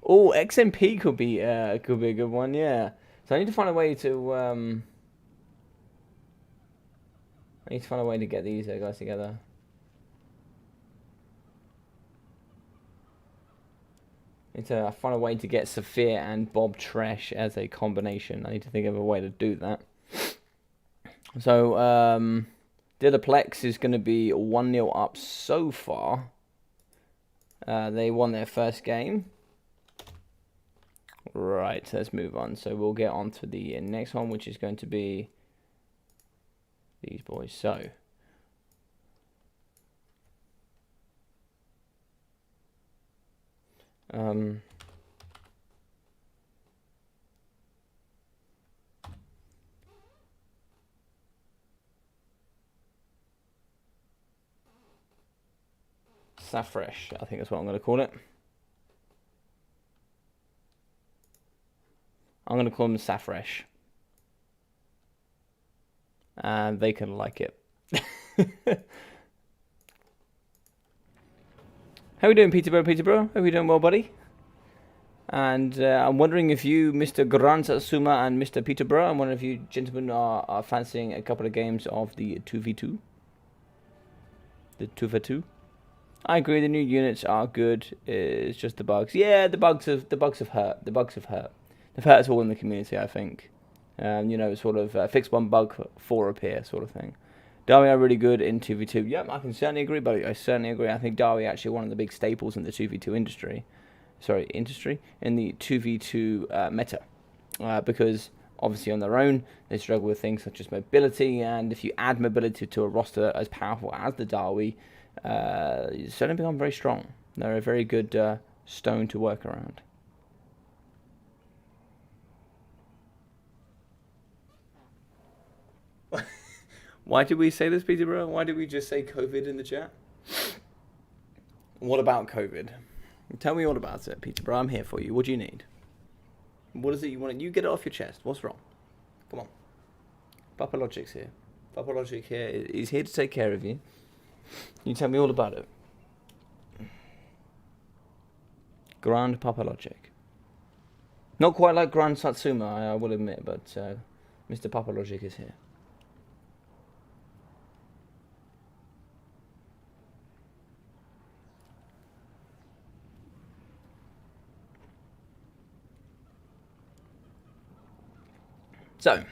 Oh, XMP could be a good one, yeah. So I need to find a way to get these guys together. I need to find a way to get Sophia and Bob Trash as a combination. I need to think of a way to do that. So Dillaplex is going to be 1-0 up so far. They won their first game. Right, let's move on. So we'll get on to the next one, which is going to be these boys. So Safresh, I think that's what I'm going to call it. I'm going to call them Safresh. And they can like it. How are we doing, Peterborough? Hope you're doing well, buddy. And I'm wondering if you, Mr. Gran Satsuma and Mr. Peterborough, I'm wondering if you gentlemen are fancying a couple of games of the 2v2. The 2v2. I agree, the new units are good. It's just the bugs. Yeah, the bugs have hurt. The bugs have hurt. They've hurt us all in the community, I think. You know, sort of fix one bug, four appear, sort of thing. Darby are really good in 2v2. Yep, I can certainly agree, buddy. I certainly agree. I think Darby actually one of the big staples in the 2v2 industry. Sorry, in the 2v2 meta. Because obviously on their own, they struggle with things such as mobility, and if you add mobility to a roster as powerful as the Darby, you certainly become very strong. They're a very good stone to work around. Why did we say this, Peterborough? Why did we just say COVID in the chat? What about COVID? Tell me all about it, Peterborough. I'm here for you. What do you need? What is it you want? You get it off your chest. What's wrong? Come on. Papa Logic's here. Papa Logic here is here to take care of you. You tell me all about it. Grand Papa Logic. Not quite like Grand Satsuma, I will admit, but Mr. Papa Logic is here. So,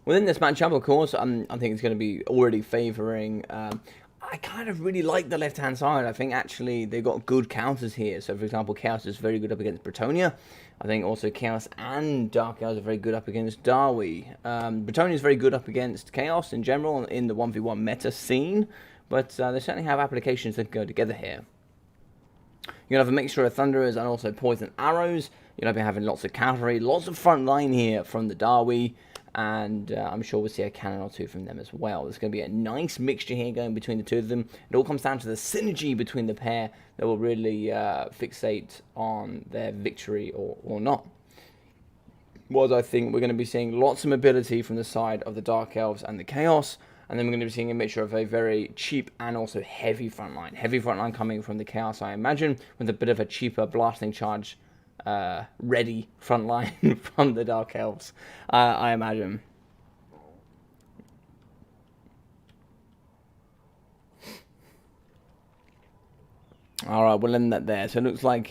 within this matchup, of course, I think it's going to be already favouring. I kind of really like the left-hand side. I think actually they've got good counters here. So, for example, Chaos is very good up against Bretonia. I think also Chaos and Dark Elves are very good up against Darwi. Bretonia is very good up against Chaos in general in the 1v1 meta scene. But they certainly have applications that go together here. You're going to have a mixture of Thunderers and also Poison Arrows. You're going to be having lots of cavalry, lots of front line here from the Darwi. And I'm sure we'll see a cannon or two from them as well. There's going to be a nice mixture here going between the two of them. It all comes down to the synergy between the pair that will really fixate on their victory or not. Whereas I think we're going to be seeing lots of mobility from the side of the Dark Elves and the Chaos. And then we're going to be seeing a mixture of a very cheap and also heavy frontline. Heavy frontline coming from the Chaos, I imagine, with a bit of a cheaper blasting charge ready frontline from the Dark Elves, I imagine. Alright, we'll end that there. So it looks like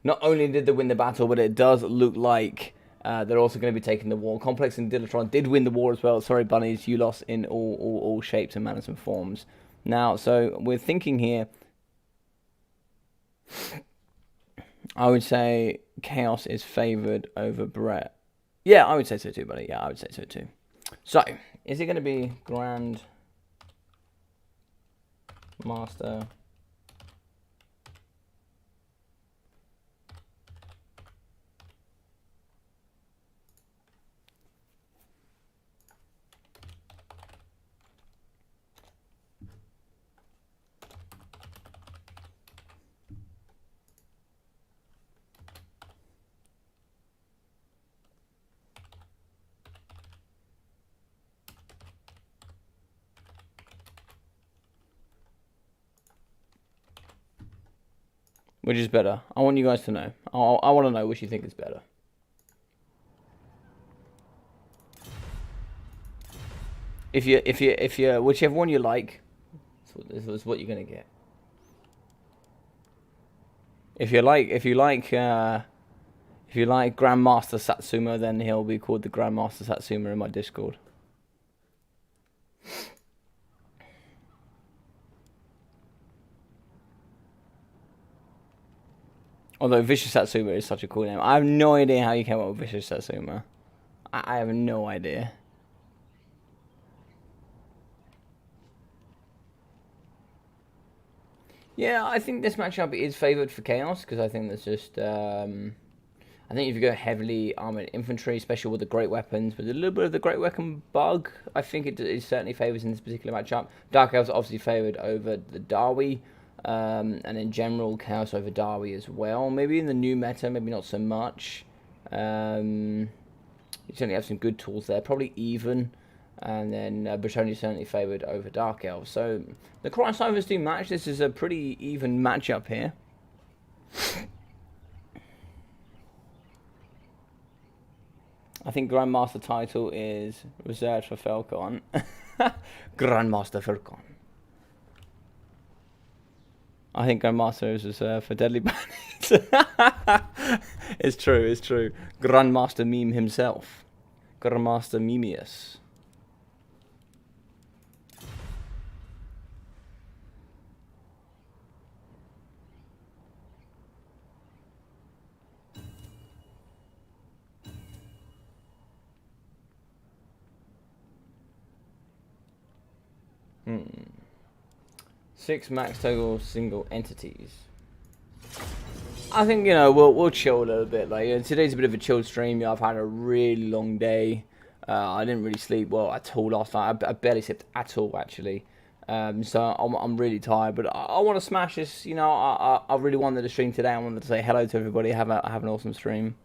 not only did they win the battle, but it does look like they're also going to be taking the war. Complex and Dilatron did win the war as well. Sorry, bunnies, you lost in all shapes and manners and forms. Now, so we're thinking here, I would say Chaos is favoured over Brett. Yeah, I would say so too, buddy. Yeah, I would say so too. So, is it going to be Grand Master? Which is better? I want you guys to know. I want to know which you think is better. If you whichever one you like, is what you're gonna get. If you like Grandmaster Satsuma, then he'll be called the Grandmaster Satsuma in my Discord. Although Vicious Satsuma is such a cool name. I have no idea how you came up with Vicious Satsuma. I have no idea. Yeah, I think this matchup is favoured for Chaos, because I think there's just... I think if you go heavily armoured infantry, especially with the great weapons, with a little bit of the great weapon bug, I think it certainly favours in this particular matchup. Dark Elves are obviously favoured over the Darwi. And in general, Chaos over Darwi as well. Maybe in the new meta, maybe not so much. You certainly have some good tools there, probably even. And then Bretonia certainly favoured over Dark Elves. So the crossovers do match. This is a pretty even matchup here. I think Grandmaster title is reserved for Falcon. Grandmaster Falcon. I think Grandmaster is reserved for Deadly Bunnies. It's true, it's true. Grandmaster Meme himself. Grandmaster Memius. Hmm. 6 max total single entities. I think, you know, we'll chill a little bit. Like, you know, today's a bit of a chilled stream. I've had a really long day. I didn't really sleep well at all last night. I barely slept at all, actually. So I'm really tired. But I want to smash this. You know, I really wanted to stream today. I wanted to say hello to everybody. Have an awesome stream.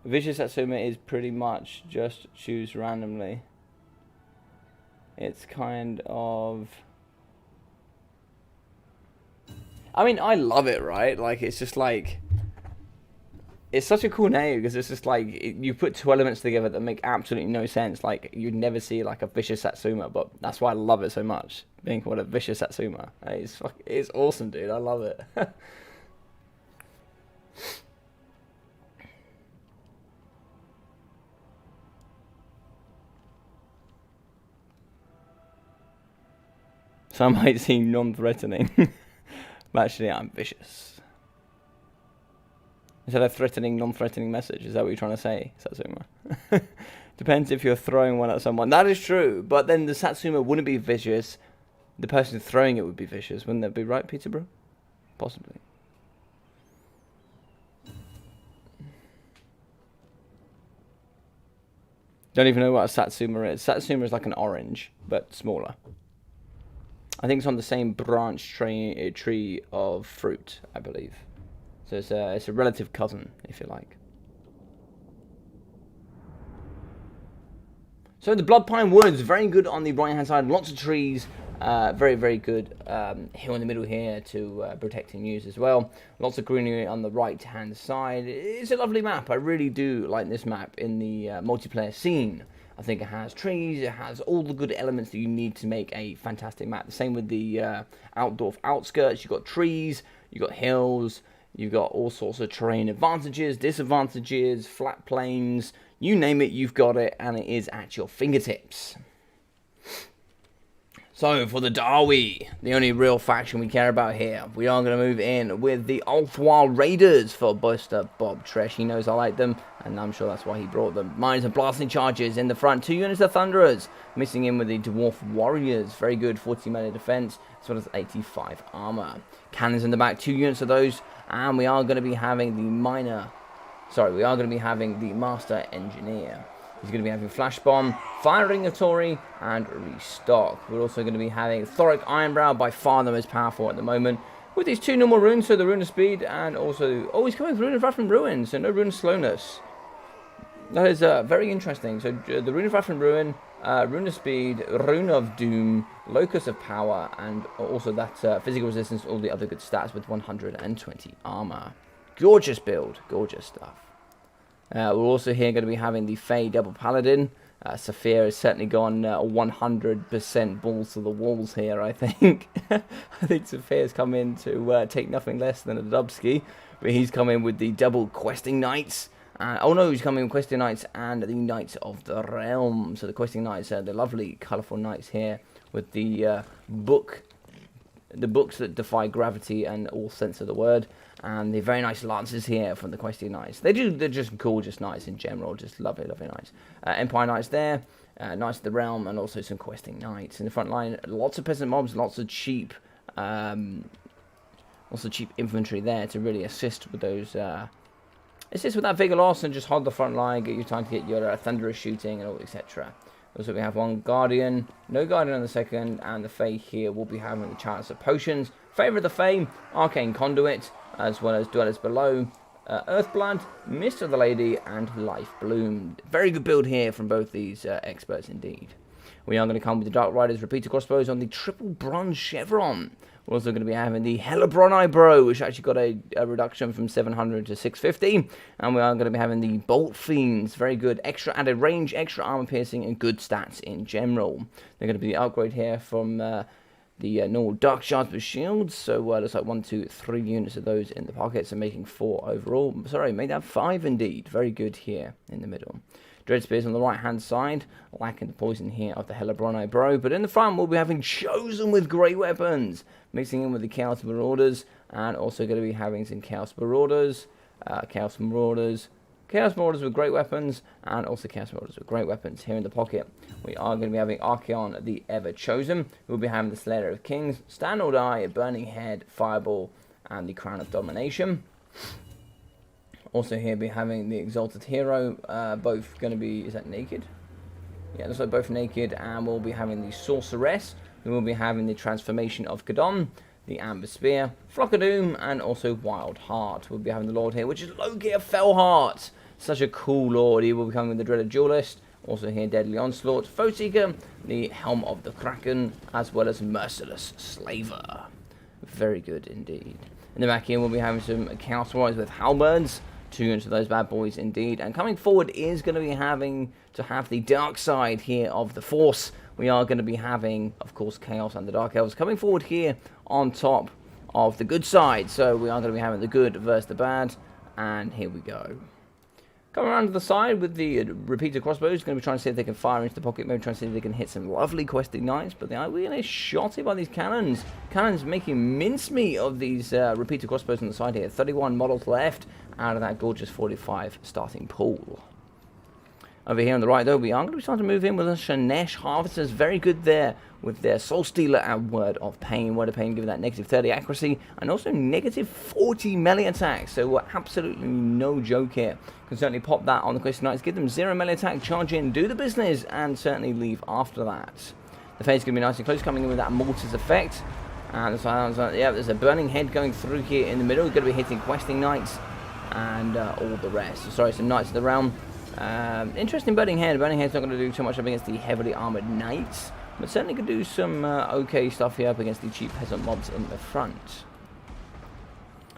Vicious Satsuma is pretty much just choose randomly. It's kind of... I mean, I love it, right? Like, it's just like... It's such a cool name, because it's just like... You put 2 elements together that make absolutely no sense. Like, you'd never see, like, a Vicious Satsuma, but that's why I love it so much. Being called a Vicious Satsuma. It's awesome, dude. I love it. Some might seem non-threatening. But actually, I'm vicious. Is that a threatening, non-threatening message? Is that what you're trying to say, Satsuma? Depends if you're throwing one at someone. That is true, but then the Satsuma wouldn't be vicious. The person throwing it would be vicious. Wouldn't that be right, Peterborough? Possibly. Don't even know what a Satsuma is. Satsuma is like an orange, but smaller. I think it's on the same branch tree of fruit, I believe. So it's a relative cousin, if you like. So the Blood Pine Woods, very good on the right-hand side. Lots of trees, very, very good hill in the middle here to protect and use as well. Lots of greenery on the right-hand side. It's a lovely map. I really do like this map in the multiplayer scene. I think it has trees, it has all the good elements that you need to make a fantastic map. The same with the outdoor outskirts. You've got trees, you've got hills, you've got all sorts of terrain advantages, disadvantages, flat plains, you name it, you've got it, and it is at your fingertips. So, for the Darwi, the only real faction we care about here, we are going to move in with the Ulthwar Raiders for Buster Bob Tresh. He knows I like them, and I'm sure that's why he brought them. Mines and blasting charges in the front. 2 units of Thunderers, mixing in with the Dwarf Warriors. Very good 40 melee defense, as well as 85 armor. Cannons in the back, 2 units of those, and we are going to be having the Master Engineer. He's going to be having Flash Bomb, Firing of Tory, and Restock. We're also going to be having Thoric Ironbrow, by far the most powerful at the moment, with these 2 normal runes, so the Rune of Speed, and also... Oh, he's coming with Rune of Wrath and Ruin, so no Rune of Slowness. That is very interesting. So the Rune of Wrath and Ruin, Rune of Speed, Rune of Doom, Locus of Power, and also that physical resistance, all the other good stats with 120 armor. Gorgeous build, gorgeous stuff. We're also here going to be having the Fey Double Paladin. Saphir has certainly gone 100% balls to the walls here, I think. I think Saphir's come in to take nothing less than a Dubsky. But he's come in with the double Questing Knights. Oh no, he's coming with Questing Knights and the Knights of the Realm. So the Questing Knights are the lovely, colourful knights here with the books that defy gravity and all sense of the word. And the very nice lances here from the Questing Knights. They're just gorgeous knights in general. Just lovely, lovely knights. Empire Knights there. Knights of the Realm, and also some Questing Knights. In the front line, lots of peasant mobs, lots of cheap infantry there to really assist with those... assist with that Vigor loss and just hold the front line, get you time to get your Thunderous shooting and all, etc. Also, we have one Guardian, no Guardian on the second, and the Fae here will be having the Chalice of Potions. Favour of the Fae, Arcane Conduit, as well as Dwellers Below, Earthblood, Mist of the Lady, and Life Bloom. Very good build here from both these experts indeed. We are going to come with the Dark Riders Repeater Crossbows on the Triple Bronze Chevron, We're also going to be having the Hellebroni Bro, which actually got a reduction from 700 to 650. And we are going to be having the Bolt Fiends. Very good. Extra added range, extra armor piercing, and good stats in general. They're going to be the upgrade here from the normal Dark Shards with shields. So looks like 1, 2, 3 units of those in the pockets, and making 4 overall. Sorry, made that 5 indeed. Very good here in the middle. Dread Spears on the right hand side, lacking the poison here of the Hellebroni Bro. But in the front, we'll be having Chosen with great weapons, mixing in with the Chaos Marauders, and also going to be having some Chaos Marauders, Chaos Marauders with great weapons, and also Chaos Marauders with great weapons here in the pocket. We are going to be having Archaon the Ever Chosen. We'll be having the Slayer of Kings, Stand or Die, Burning Head, Fireball, and the Crown of Domination. Also here be having the Exalted Hero, both going to be, is that naked? Yeah, looks like both naked, and we'll be having the Sorceress. We will be having the Transformation of Kadon, the Amber Spear, Flock of Doom, and also Wild Heart. We'll be having the Lord here, which is Loki of Fellheart. Such a cool Lord. He will be coming with the Dreaded Duelist. Also here, Deadly Onslaught, Foe Seeker, the Helm of the Kraken, as well as Merciless Slaver. Very good indeed. In the back here, we'll be having some Chaos Warriors with Halberds. 2 units of those bad boys indeed. And coming forward is going to be having to have the dark side here of the Force. We are going to be having, of course, Chaos and the Dark Elves coming forward here on top of the good side. So we are going to be having the good versus the bad. And here we go. Coming around to the side with the repeater crossbows. Going to be trying to see if they can fire into the pocket. Maybe trying to see if they can hit some lovely questing knights. But they are really shot here by these cannons. Cannons making mincemeat of these repeater crossbows on the side here. 31 models left out of that gorgeous 45 starting pool. Over here on the right, though, we are going to be starting to move in with the Shanesh Harvesters. Very good there with their Soul Stealer and Word of Pain. Word of Pain giving that negative 30 accuracy and also negative 40 melee attack. So we're absolutely no joke here. Can certainly pop that on the Questing Knights. Give them 0 melee attack, charge in, do the business, and certainly leave after that. The Fade's going to be nice and close, coming in with that Mortis effect. And yeah, there's a Burning Head going through here in the middle. We're going to be hitting Questing Knights and all the rest. So, sorry, some Knights of the Realm. Interesting Burning Head. Burning Head's not going to do too much up against the heavily armoured Knights, but certainly could do some okay stuff here up against the cheap peasant mobs in the front.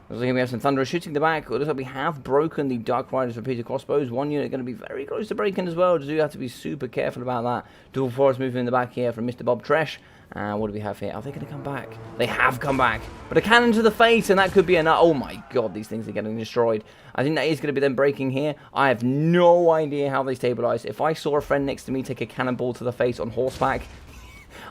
Looks like we have some Thunderers shooting the back. It looks like we have broken the Dark Riders repeater crossbows. One unit going to be very close to breaking as well. Do have to be super careful about that. Dual Forest moving in the back here from Mr. Bob Tresh. And what do we have here? Are they going to come back? They have come back. But a cannon to the face, and that could be enough. Oh my god, these things are getting destroyed. I think that is going to be them breaking here. I have no idea how they stabilize. If I saw a friend next to me take a cannonball to the face on horseback,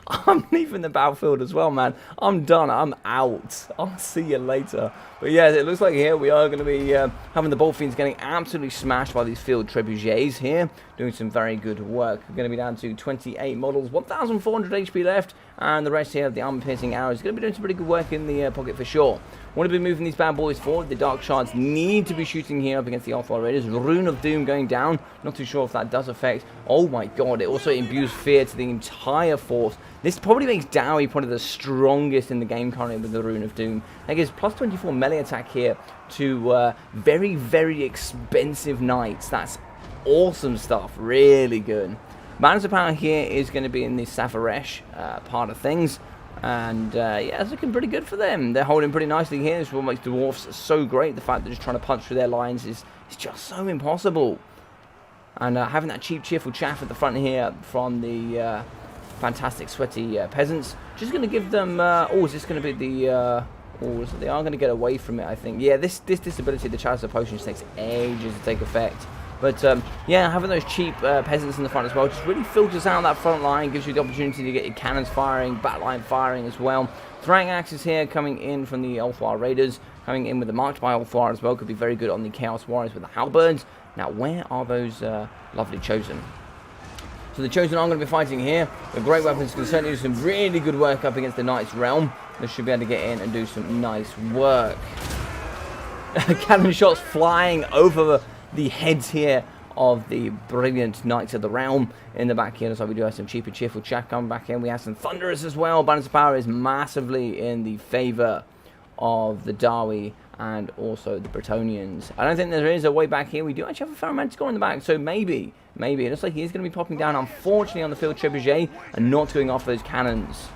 I'm leaving the battlefield as well, man. I'm done. I'm out. I'll see you later. But yeah, it looks like here we are going to be having the Bolt Fiends getting absolutely smashed by these field trebuchets here. Doing some very good work. We're going to be down to 28 models, 1,400 HP left. And the rest here of the armor-piercing arrows is going to be doing some pretty good work in the pocket for sure. Want to be moving these bad boys forward. The Dark Shards need to be shooting here up against the Alpha Raiders. Rune of Doom going down. Not too sure if that does affect. Oh my god, it also imbues fear to the entire force. This probably makes Dowie probably the strongest in the game currently with the Rune of Doom. That gives plus 24 melee attack here to very, very expensive knights. That's awesome stuff. Really good. Balance of power here is going to be in the Safaresh part of things. And yeah, it's looking pretty good for them. They're holding pretty nicely here. This is what makes Dwarfs so great. The fact that just trying to punch through their lines is just so impossible. And having that cheap, cheerful chaff at the front here from the fantastic, sweaty peasants, just going to give them... oh, is this going to be the... oh, so they are going to get away from it, I think. Yeah, this disability, the Chalice of Potions, takes ages to take effect. But, yeah, having those cheap peasants in the front as well just really filters out that front line, gives you the opportunity to get your cannons firing, backline firing as well. Throwing axes here coming in from the Ulthar Raiders, coming in with the Marked by Ulthar as well, could be very good on the Chaos Warriors with the Halberds. Now, where are those lovely Chosen? So the Chosen are going to be fighting here. The great weapons can certainly do some really good work up against the Knight's Realm. They should be able to get in and do some nice work. Cannon shots flying over the heads here of the brilliant Knights of the Realm. In the back here, looks like we do have some cheap and cheerful chaff coming back in. We have some Thunderers as well. Balance of power is massively in the favour of the Dawi and also the Bretonians. I don't think there is a way back here. We do actually have a fair amount to score in the back, so maybe. It looks like he is going to be popping down, unfortunately, on the field trebuchet and not going off those cannons.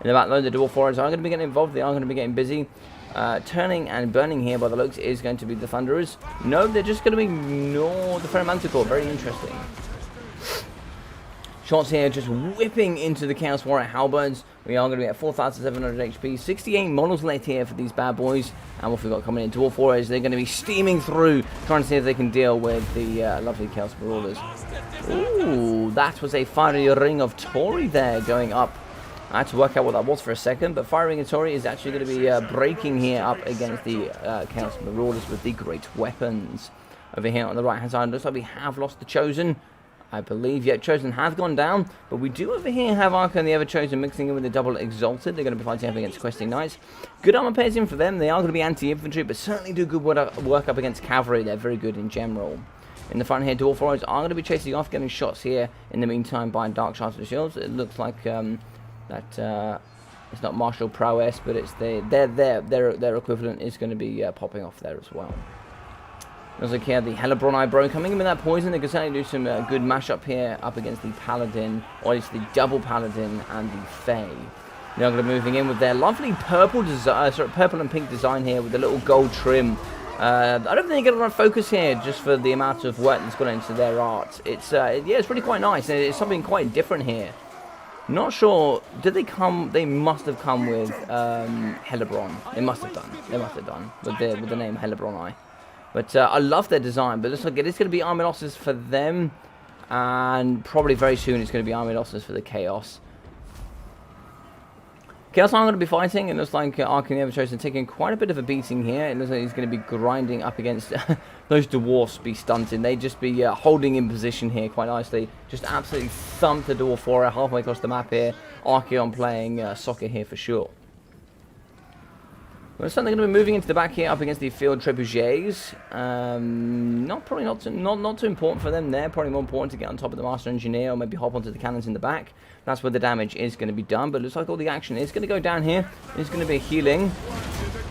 In the back though, the Dwarf Warriors are going to be getting involved. They are going to be getting busy. Turning and burning here by the looks is going to be the Thunderers. No, they're just going to ignore the Ferromanticore. Very interesting. Shots here just whipping into the Chaos Warrior Halberds. We are going to be at 4,700 HP. 68 models left here for these bad boys. And what we've got coming in, Dwarf Warriors, they're going to be steaming through, trying to see if they can deal with the lovely Chaos Marauders. Ooh, that was a fiery ring of Tori there going up. I had to work out what that was for a second, but Fire Ring of Tori is actually going to be breaking here up against the Chaos Marauders with the great weapons. Over here on the right hand side, looks like we have lost the Chosen. I believe, yeah, Chosen has gone down, but we do over here have Arca and the Ever Chosen mixing in with the double Exalted. They're going to be fighting up against Questing Knights. Good armor pairs in for them. They are going to be anti-infantry, but certainly do good work up against cavalry. They're very good in general. In the front here, Dwarf Warriors are going to be chasing off, getting shots here in the meantime by Dark Shards of Shields. It looks like that it's not martial prowess, but it's their equivalent is going to be popping off there as well. Looks like here the Hellebroni Bro coming in with that poison. They can certainly do some good mashup here up against the Paladin, or at least the double Paladin and the Fae. They're going to be moving in with their lovely purple purple and pink design here with the little gold trim. I don't think they get a lot of focus here just for the amount of work that's gone into their art. It's yeah, it's really quite nice, and it's something quite different here. Not sure. Did they come? They must have come with Hellebron. They must have done. They must have done with the name Hellebroni. But I love their design. But it looks like it is going to be Army Losses for them, and probably very soon it's going to be Army Losses for the Chaos. Chaos I'm going to be fighting. It looks like Ark and the Ever Chosen taking quite a bit of a beating here. It looks like he's going to be grinding up against those Dwarfs. Be stunting. They'd just be holding in position here quite nicely. Just absolutely thump the Dwarf Warrior halfway across the map here. Archeon playing soccer here for sure. Well, so they're going to be moving into the back here up against the Field Trebuchets. Not too important for them there. Probably more important to get on top of the Master Engineer or maybe hop onto the cannons in the back. That's where the damage is going to be done. But it looks like all the action is going to go down here. It's going to be healing.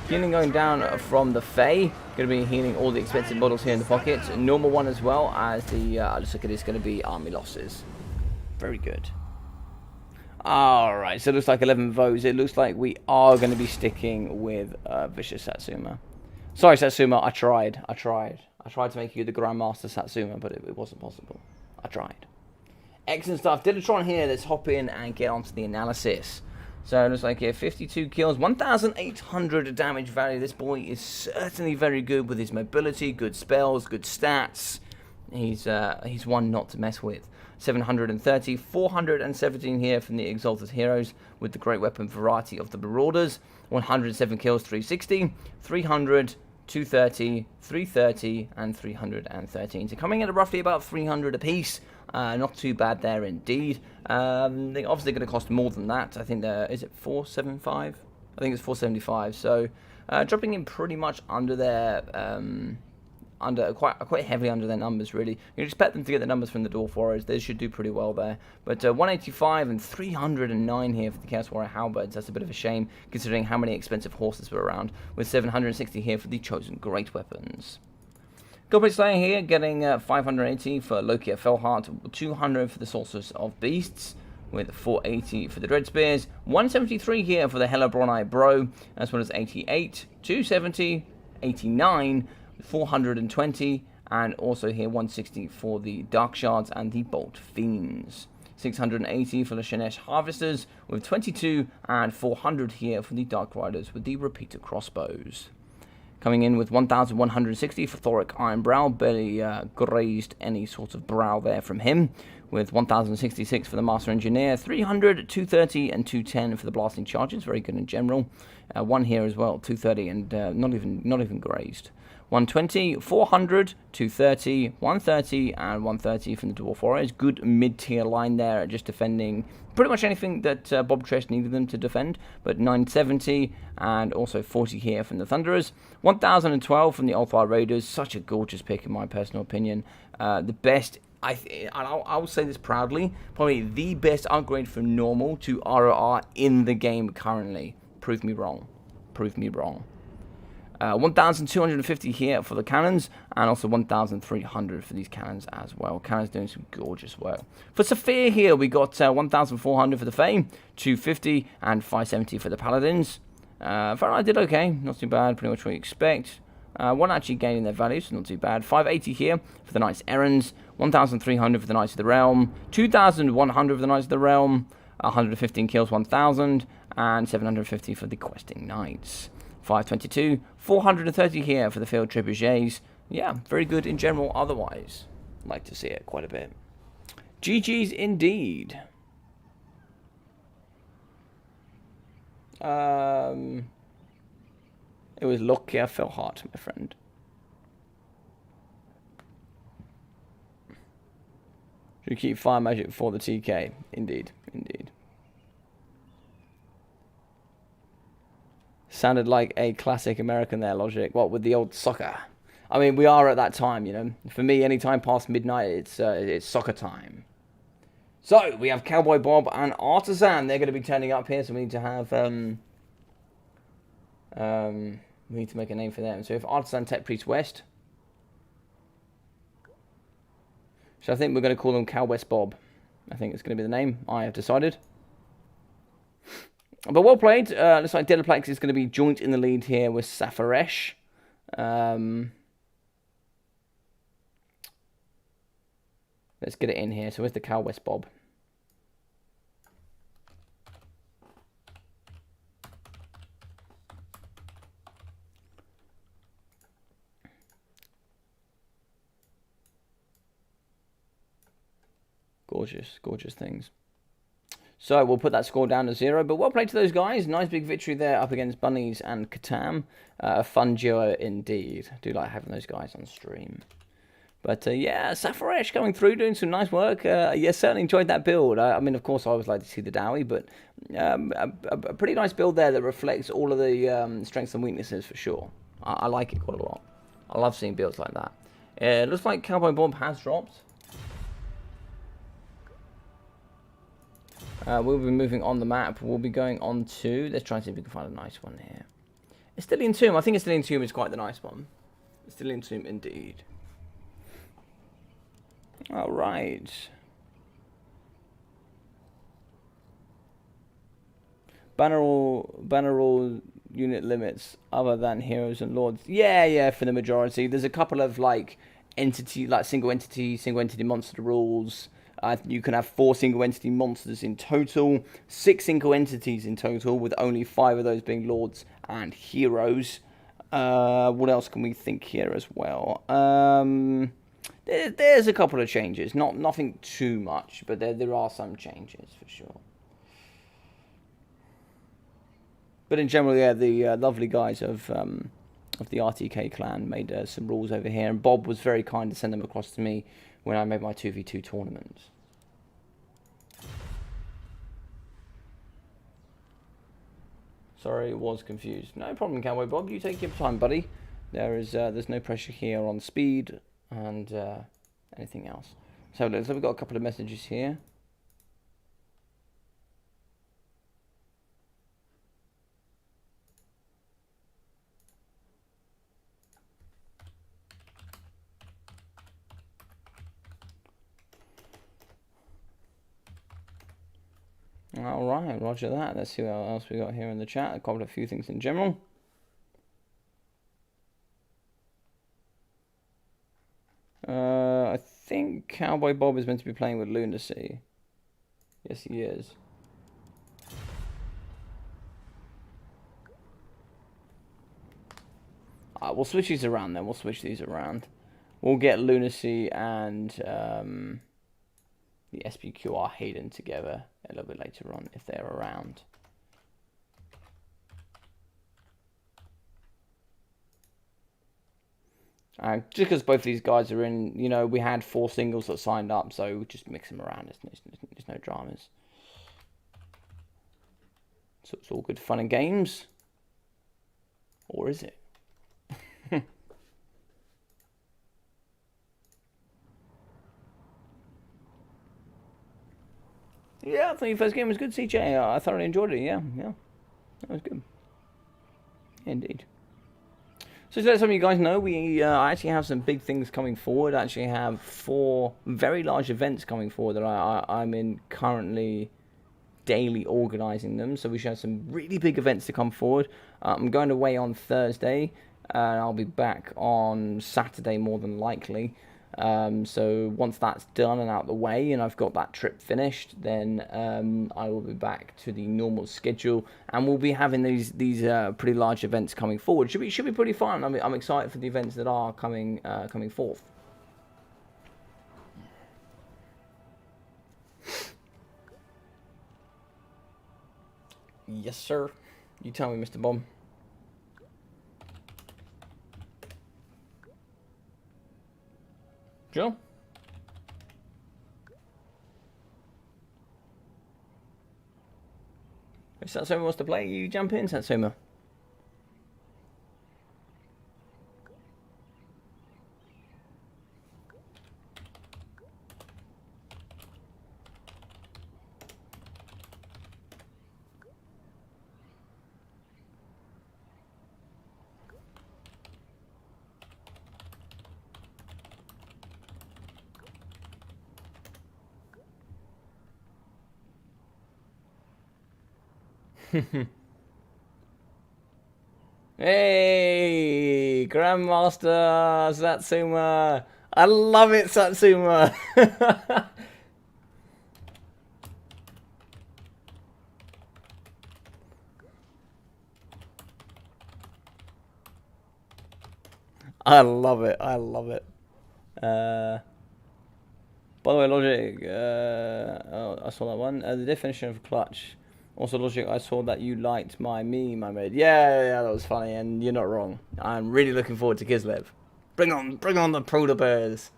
Healing going down from the Fae. Going to be healing all the expensive models here in the pocket. Normal one as well as the... looks like it is going to be Army Losses. Very good. Alright, so it looks like 11 votes. It looks like we are going to be sticking with Vicious Satsuma. Sorry, Satsuma, I tried to make you the Grandmaster Satsuma, but it wasn't possible. I tried. Excellent stuff. Dilatron here. Let's hop in and get onto the analysis. So it looks like here, 52 kills, 1,800 damage value. This boy is certainly very good with his mobility, good spells, good stats. He's one not to mess with. 730, 417 here from the Exalted Heroes with the great weapon variety of the Marauders. 107 kills, 360, 300, 230, 330, and 313. So coming in at roughly about 300 apiece. Not too bad there indeed. They're obviously going to cost more than that. I think is it 475? I think it's 475. So dropping in pretty much under their quite heavily under their numbers really. You expect them to get the numbers from the Dwarf Warriors. They should do pretty well there. But 185 and 309 here for the Chaos Warrior Halberds. That's a bit of a shame considering how many expensive horses were around. With 760 here for the Chosen Great Weapons. Goblin Slayer here getting 580 for Loki Fellheart, 200 for the Sorceress of Beasts, with 480 for the Dread Spears, 173 here for the Hellebroni Bro, as well as 88, 270, 89, 420, and also here 160 for the Dark Shards and the Bolt Fiends. 680 for the Shanesh Harvesters, with 22, and 400 here for the Dark Riders with the Repeater Crossbows. Coming in with 1,160 for Thoric Ironbrow, barely grazed any sort of brow there from him. With 1,066 for the Master Engineer, 300, 230, and 210 for the Blasting Charges, very good in general. One here as well, 230, and not even grazed. 120, 400, 230, 130, and 130 from the Dwarf Warriors. Good mid-tier line there, just defending pretty much anything that Bob Trest needed them to defend. But 970, and also 40 here from the Thunderers. 1,012 from the Althar Raiders. Such a gorgeous pick in my personal opinion. The best, I will say this proudly, probably the best upgrade from normal to ROR in the game currently. Prove me wrong. Prove me wrong. 1,250 here for the cannons, and also 1,300 for these cannons as well. Cannons doing some gorgeous work. For Saphir here, we got 1,400 for the Fey, 250, and 570 for the Paladins. Fahrenheit did okay, not too bad, pretty much what you expect. One actually gaining their value, so not too bad. 580 here for the Knights Errands, 1,300 for the Knights of the Realm, 2,100 for the Knights of the Realm, 115 kills, 1,000, and 750 for the Questing Knights. 522, 430 here for the Field Trebuchets. Yeah, very good in general otherwise. Like to see it quite a bit. GG's indeed. It was lucky I fell hard, my friend. Should keep fire magic for the TK. Indeed, indeed. Sounded like a classic American there, Logic. What, with the old soccer? I mean, we are at that time, you know. For me, any time past midnight, it's soccer time. So, we have Cowboy Bob and Artisan. They're going to be turning up here, so we need to have... we need to make a name for them. So, if Artisan Tech Priest West... So, I think we're going to call them Cow West Bob. I think it's going to be the name. I have decided. But well played. Looks like Delaplex is going to be joint in the lead here with Safaresh. Let's get it in here. So where's the Cow West Bob? Gorgeous, gorgeous things. So we'll put that score down to 0. But well played to those guys. Nice big victory there up against Bunnies and Katam. A fun duo indeed. I do like having those guys on stream. But yeah, Safaresh coming through, doing some nice work. Yeah, certainly enjoyed that build. I mean, of course, I always like to see the Dowie, but a pretty nice build there that reflects all of the strengths and weaknesses for sure. I like it quite a lot. I love seeing builds like that. It looks like Cowboy Bob has dropped. We'll be moving on the map. We'll be going on to... Let's try and see if we can find a nice one here. Estilian Tomb. I think Estilian Tomb is quite the nice one. Estilian Tomb indeed. Alright. Banner unit limits other than heroes and lords. Yeah, for the majority. There's a couple of like single entity monster rules. You can have 4 single entity monsters in total, 6 single entities in total, with only 5 of those being lords and heroes. What else can we think here as well? There's a couple of changes, nothing too much, but there are some changes for sure. But in general, yeah, the lovely guys of the RTK clan made some rules over here, and Bob was very kind to send them across to me when I made my 2v2 tournaments. Sorry, was confused. No problem, Cowboy Bob. You take your time, buddy. There's no pressure here on speed and anything else. So we've got a couple of messages here. Alright, roger that. Let's see what else we got here in the chat. A couple of few things in general. I think Cowboy Bob is meant to be playing with Lunacy. Yes, he is. We'll switch these around then. We'll get Lunacy and the SPQR Hayden together a little bit later on if they're around. Just because both of these guys are in, you know, we had 4 singles that signed up, so we'll just mix them around. There's no dramas. So it's all good fun and games. Or is it? Yeah, I thought your first game was good, CJ. I thoroughly enjoyed it, yeah. That was good. Indeed. So to let some of you guys know, we actually have some big things coming forward. I actually have 4 very large events coming forward that I'm in currently daily organising them. So we should have some really big events to come forward. I'm going away on Thursday, and I'll be back on Saturday more than likely. So once that's done and out of the way and I've got that trip finished, then I will be back to the normal schedule, and we'll be having these pretty large events coming forward. Should be pretty fun. I'm excited for the events that are coming forth. Yes, sir. You tell me, Mr. Bomb. Sure. If Satsuma wants to play, you jump in, Satsuma. Hey, Grandmaster Satsuma. I love it, Satsuma. I love it. I love it. By the way, Logic, oh, I saw that one. The definition of clutch. Also, Logic, I saw that you liked my meme I made. Yeah, that was funny, and you're not wrong. I'm really looking forward to Kislev. Bring on the polar bears.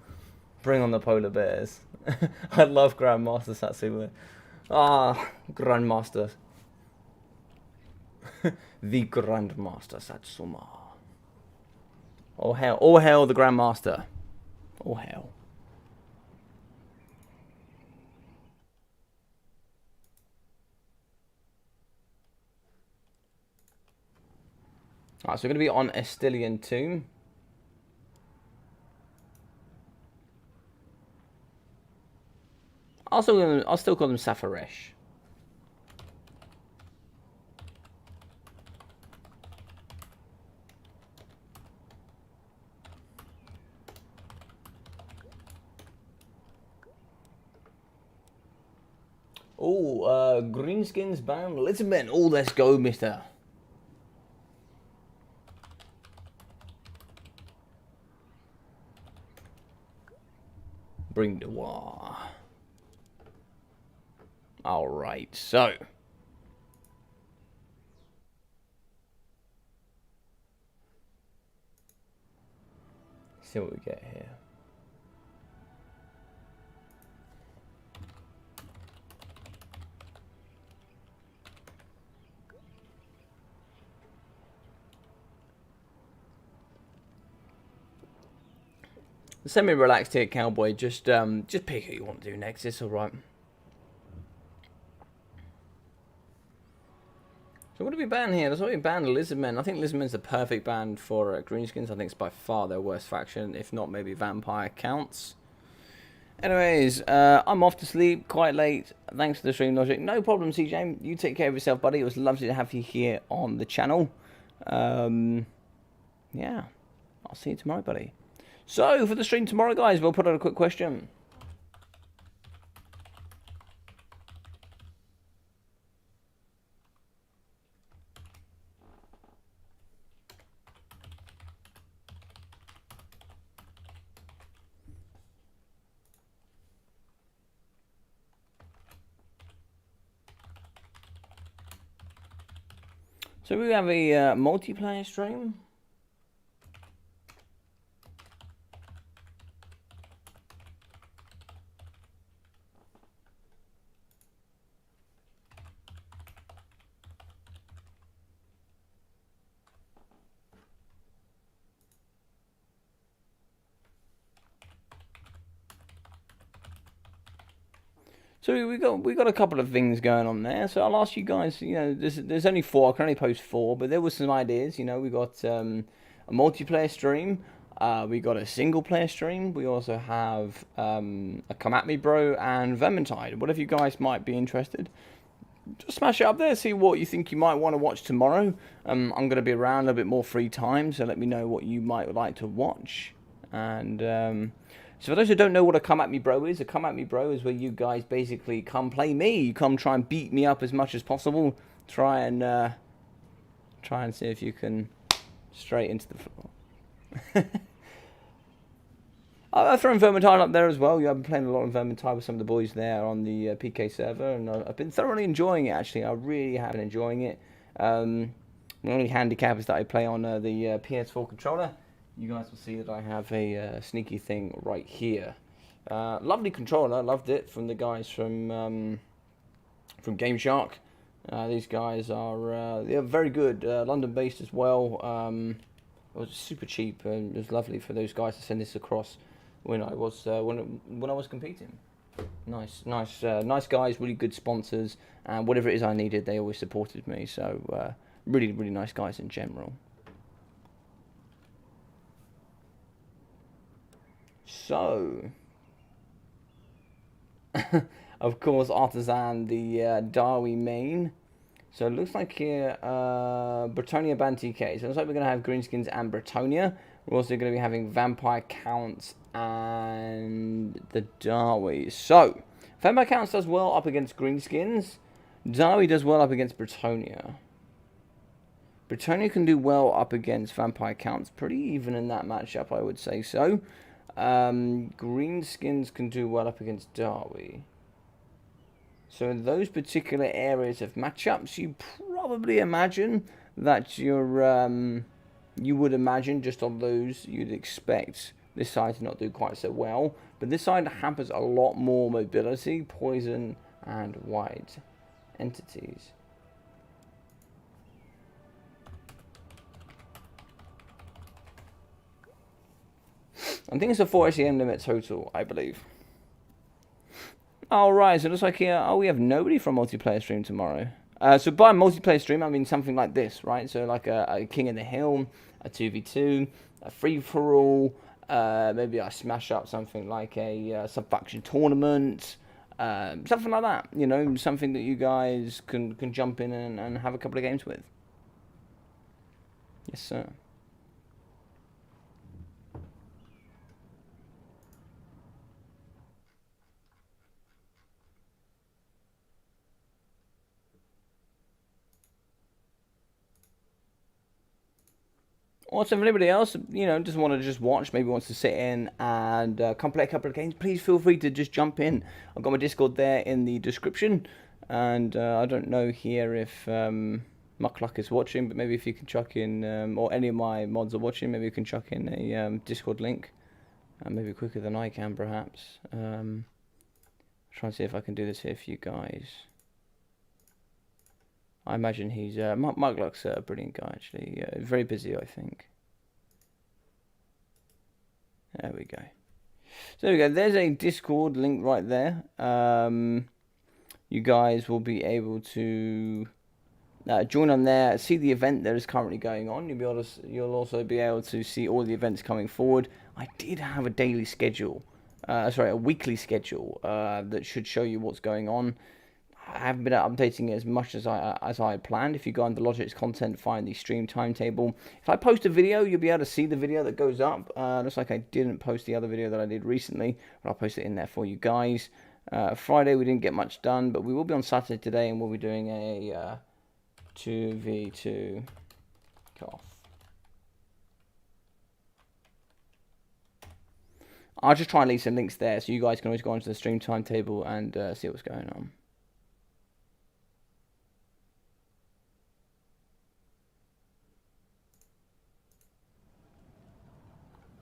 Bring on the polar bears. I love Grandmaster Satsuma. Ah, Grandmaster. The Grandmaster Satsuma. Oh hail the Grandmaster. Oh hail. Alright, so we're going to be on Estilian Tomb. I'll still call them Safaresh. Oh, Greenskins bound Lisbon. Oh, let's go, mister. Bring the war. Alright, so. Let's see what we get here. Semi-relaxed here, cowboy. Just pick who you want to do next. It's all right. So what do we ban here? That's what we banned Lizardmen. I think Lizardmen's the perfect band for Greenskins. I think it's by far their worst faction, if not maybe Vampire counts. Anyways, I'm off to sleep quite late. Thanks for the stream, Logic. No problem, CJ. You take care of yourself, buddy. It was lovely to have you here on the channel. Yeah, I'll see you tomorrow, buddy. So, for the stream tomorrow, guys, we'll put out a quick question. So we have a multiplayer stream. So we got a couple of things going on there. So I'll ask you guys. You know, there's only 4. I can only post 4, but there was some ideas. You know, we got a multiplayer stream. We got a single player stream. We also have a Come At Me Bro and Vermintide. What if you guys might be interested? Just smash it up there, see what you think you might want to watch tomorrow. I'm going to be around a little bit more free time, so let me know what you might like to watch. And so for those who don't know what a Come At Me Bro is, a Come At Me Bro is where you guys basically come play me. You come try and beat me up as much as possible. Try and see if you can straight into the floor. I've thrown Vermintide up there as well. I've been playing a lot of Vermintide with some of the boys there on the PK server, and I've been thoroughly enjoying it, actually. I really have been enjoying it. The only handicap is that I play on the PS4 controller. You guys will see that I have a sneaky thing right here. Lovely controller, loved it, from the guys from Game Shark. These guys are they're very good, London-based as well. It was super cheap, and it was lovely for those guys to send this across when I was when I was competing. Nice guys, really good sponsors, and whatever it is I needed, they always supported me. So really nice guys in general. So, of course, Artisan, the Darwi main. So it looks like here, Bretonia Band TK. So it looks like we're going to have Greenskins and Bretonia. We're also going to be having Vampire Counts and the Darwi. So, Vampire Counts does well up against Greenskins. Darwi does well up against Bretonia. Bretonia can do well up against Vampire Counts. Pretty even in that matchup, I would say so. Greenskins can do well up against Darwi. So in those particular areas of matchups, you probably imagine that you would imagine just on those, you'd expect this side to not do quite so well. But this side hampers a lot more mobility, poison, and wide entities. I think it's a 4 SEM limit total, I believe. Alright, so it looks like here, we have nobody from multiplayer stream tomorrow. So by multiplayer stream, I mean something like this, right? So like a King of the Hill, a 2v2, a free-for-all, maybe I smash up something like a sub-faction tournament, something like that, you know, something that you guys can jump in and have a couple of games with. Yes, sir. Also, if anybody else, you know, just want to just watch, maybe wants to sit in and come play a couple of games, please feel free to just jump in. I've got my Discord there in the description, and I don't know here if Muckluck is watching, but maybe if you can chuck in, or any of my mods are watching, maybe you can chuck in a Discord link, maybe quicker than I can, perhaps. Try and see if I can do this here for you guys. I imagine he's Muckluck's a brilliant guy, actually. Very busy, I think. There we go. So there we go. There's a Discord link right there. You guys will be able to join on there, see the event that is currently going on. You'll also be able to see all the events coming forward. I did have a daily schedule, a weekly schedule that should show you what's going on. I haven't been updating it as much as I had planned. If you go under Logic's content, find the stream timetable. If I post a video, you'll be able to see the video that goes up. Looks like I didn't post the other video that I did recently, but I'll post it in there for you guys. Friday we didn't get much done, but we will be on Saturday today, and we'll be doing a 2v2 cough. I'll just try and leave some links there, so you guys can always go onto the stream timetable and see what's going on.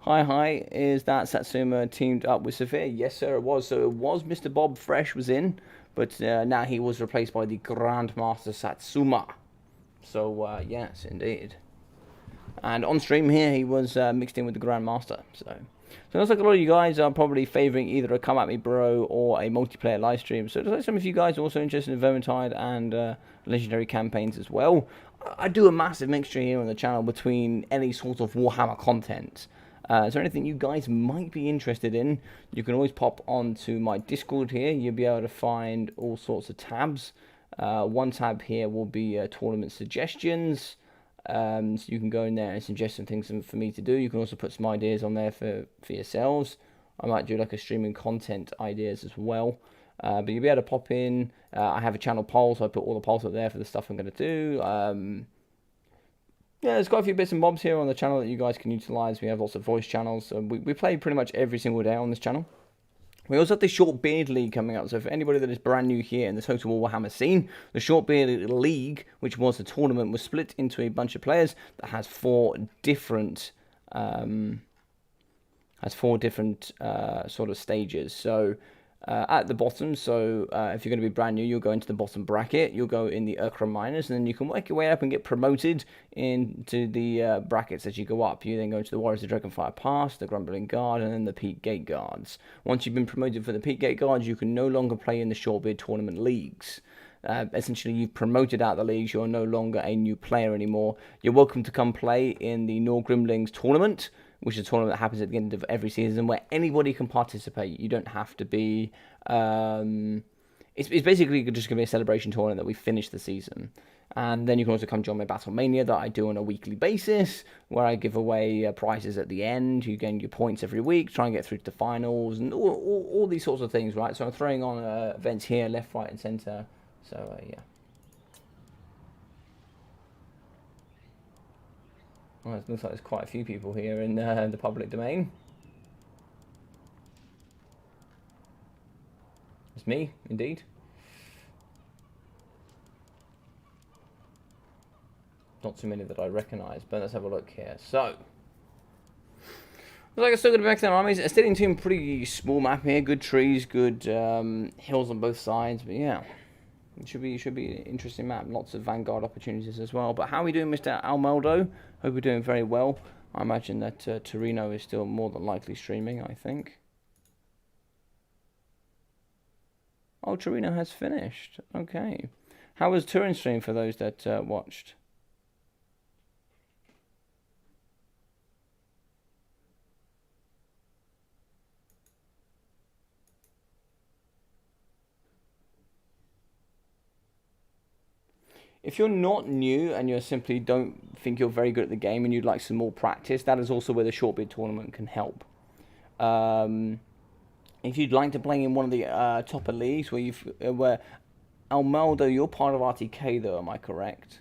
Hi, is that Satsuma teamed up with Sophia? Yes, sir, it was. So it was Mr. Bob Fresh was in, but now he was replaced by the Grandmaster Satsuma. So, yes, indeed. And on stream here, he was mixed in with the Grandmaster. So, So it looks like a lot of you guys are probably favouring either a Come At Me Bro or a multiplayer live stream. So it looks like some of you guys are also interested in Vermintide and Legendary campaigns as well. I do a massive mixture here on the channel between any sort of Warhammer content. Is there anything you guys might be interested in? You can always pop onto my Discord here. You'll be able to find all sorts of tabs. One tab here will be tournament suggestions. So you can go in there and suggest some things for me to do. You can also put some ideas on there for yourselves. I might do like a streaming content ideas as well. But you'll be able to pop in. I have a channel poll, so I put all the polls up there for the stuff I'm going to do. Yeah, there's quite a few bits and bobs here on the channel that you guys can utilize. We have lots of voice channels. So we play pretty much every single day on this channel. We also have the Short Beard League coming up. So for anybody that is brand new here in the Total Warhammer scene, the Short Beard League, which was a tournament, was split into a bunch of players that has four different sort of stages. So at the bottom, so if you're going to be brand new, you'll go into the bottom bracket, you'll go in the Urkra Miners, and then you can work your way up and get promoted into the brackets as you go up. You then go into the Warriors of Dragonfire Pass, the Grumbling Guard, and then the Peak Gate Guards. Once you've been promoted for the Peak Gate Guards, you can no longer play in the Shortbeard Tournament leagues. Essentially, you've promoted out the leagues, you're no longer a new player anymore. You're welcome to come play in the Norgrimlings Tournament, which is a tournament that happens at the end of every season where anybody can participate. You don't have to be... it's basically just going to be a celebration tournament that we finish the season. And then you can also come join my Battle Mania that I do on a weekly basis, where I give away prizes at the end. You gain your points every week, try and get through to the finals, and all these sorts of things, right? So I'm throwing on events here, left, right, and centre. So, yeah. Well, it looks like there's quite a few people here in the public domain. It's me, indeed. Not too many that I recognise, but let's have a look here. So, looks like I'm still going to be back to the armies. Still into a pretty small map here. Good trees, good hills on both sides. But yeah, it should be an interesting map. Lots of Vanguard opportunities as well. But how are we doing, Mr. Almeldo? Hope we're doing very well. I imagine that Torino is still more than likely streaming, I think. Oh, Torino has finished. Okay. How was Turin stream for those that watched? If you're not new and you simply don't think you're very good at the game and you'd like some more practice, that is also where the Shortbeard tournament can help. If you'd like to play in one of the topper leagues where Almeldo, you're part of RTK though, am I correct?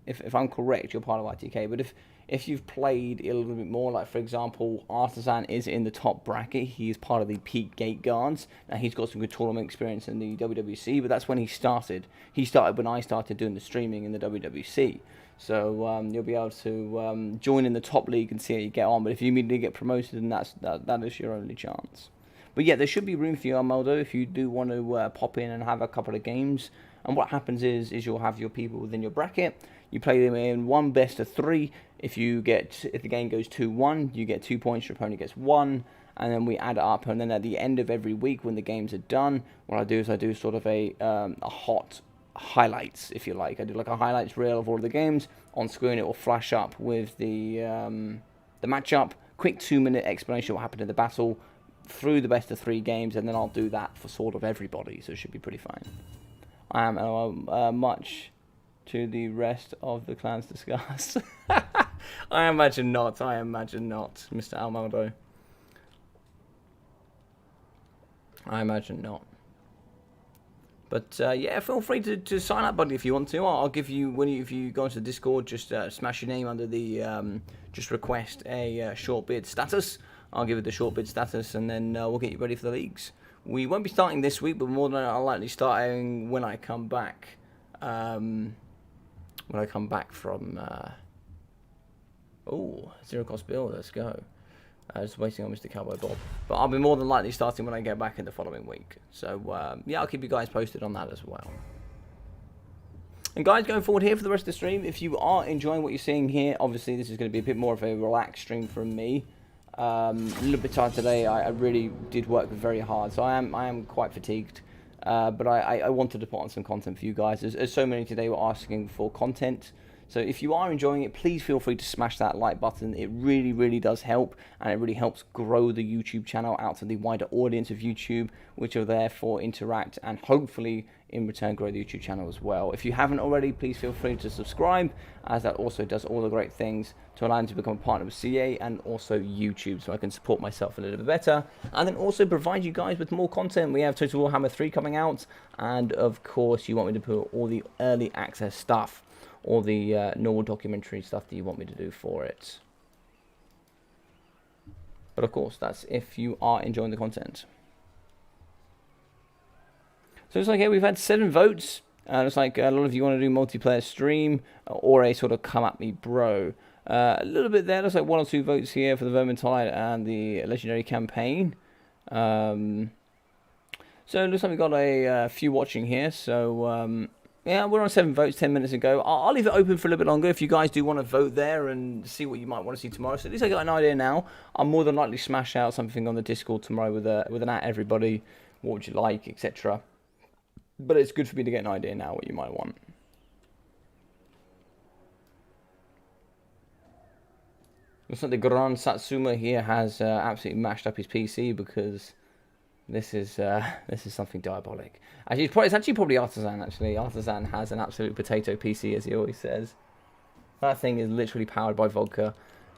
If I'm correct, you're part of RTK. But if you've played a little bit more, like for example, Artisan is in the top bracket. He is part of the Peak Gate Guards. Now he's got some good tournament experience in the WWC, but that's when he started. He started when I started doing the streaming in the WWC. So you'll be able to join in the top league and see how you get on. But if you immediately get promoted, then that is your only chance. But yeah, there should be room for you, Armaldo, if you do want to pop in and have a couple of games. And what happens is you'll have your people within your bracket. You play them in one best of 3. If the game goes 2-1, you get 2 points. Your opponent gets 1, and then we add it up. And then at the end of every week, when the games are done, what I do is I do sort of a hot highlights, if you like. I do like a highlights reel of all of the games on screen. It will flash up with the matchup. Quick 2-minute explanation of what happened in the battle through the best of 3 games, and then I'll do that for sort of everybody. So it should be pretty fine. I am much to the rest of the clans discuss. I imagine not, Mr. Almaldo. I imagine not. But yeah, feel free to sign up, buddy, if you want to. I'll give you, if you go into the Discord, just smash your name under the, just request a short bid status. I'll give it the short bid status, and then we'll get you ready for the leagues. We won't be starting this week, but more than I'll likely starting when I come back. When I come back from... Zero Cost Bill, let's go. Just waiting on Mr. Cowboy Bob. But I'll be more than likely starting when I get back in the following week. So, yeah, I'll keep you guys posted on that as well. And guys, going forward here for the rest of the stream, if you are enjoying what you're seeing here, obviously this is going to be a bit more of a relaxed stream from me. A little bit tired today. I really did work very hard, so I am quite fatigued. But I wanted to put on some content for you guys. As so many today were asking for content. So if you are enjoying it, please feel free to smash that like button. It really, really does help, and it really helps grow the YouTube channel out to the wider audience of YouTube, which will therefore interact and hopefully in return grow the YouTube channel as well. If you haven't already, please feel free to subscribe, as that also does all the great things to allow me to become a partner with CA and also YouTube, so I can support myself a little bit better, and then also provide you guys with more content. We have Total Warhammer 3 coming out, and of course you want me to put all the early access stuff, all the normal documentary stuff that you want me to do for it. But of course, that's if you are enjoying the content. So it's like, yeah, we've had 7 votes. Looks like a lot of you want to do multiplayer stream or a sort of come at me bro. A little bit there. Looks like 1 or 2 votes here for the Vermintide and the Legendary campaign. So it looks like we've got a few watching here. So yeah, we're on 7 votes 10 minutes ago. I'll leave it open for a little bit longer if you guys do want to vote there and see what you might want to see tomorrow. So at least I got an idea now. I'll more than likely smash out something on the Discord tomorrow with an at everybody. What would you like, etc. But it's good for me to get an idea now what you might want. Looks like the Grand Satsuma here has absolutely mashed up his PC because this is something diabolic. Actually, it's actually probably Artisan. Actually, Artisan has an absolute potato PC, as he always says. That thing is literally powered by vodka.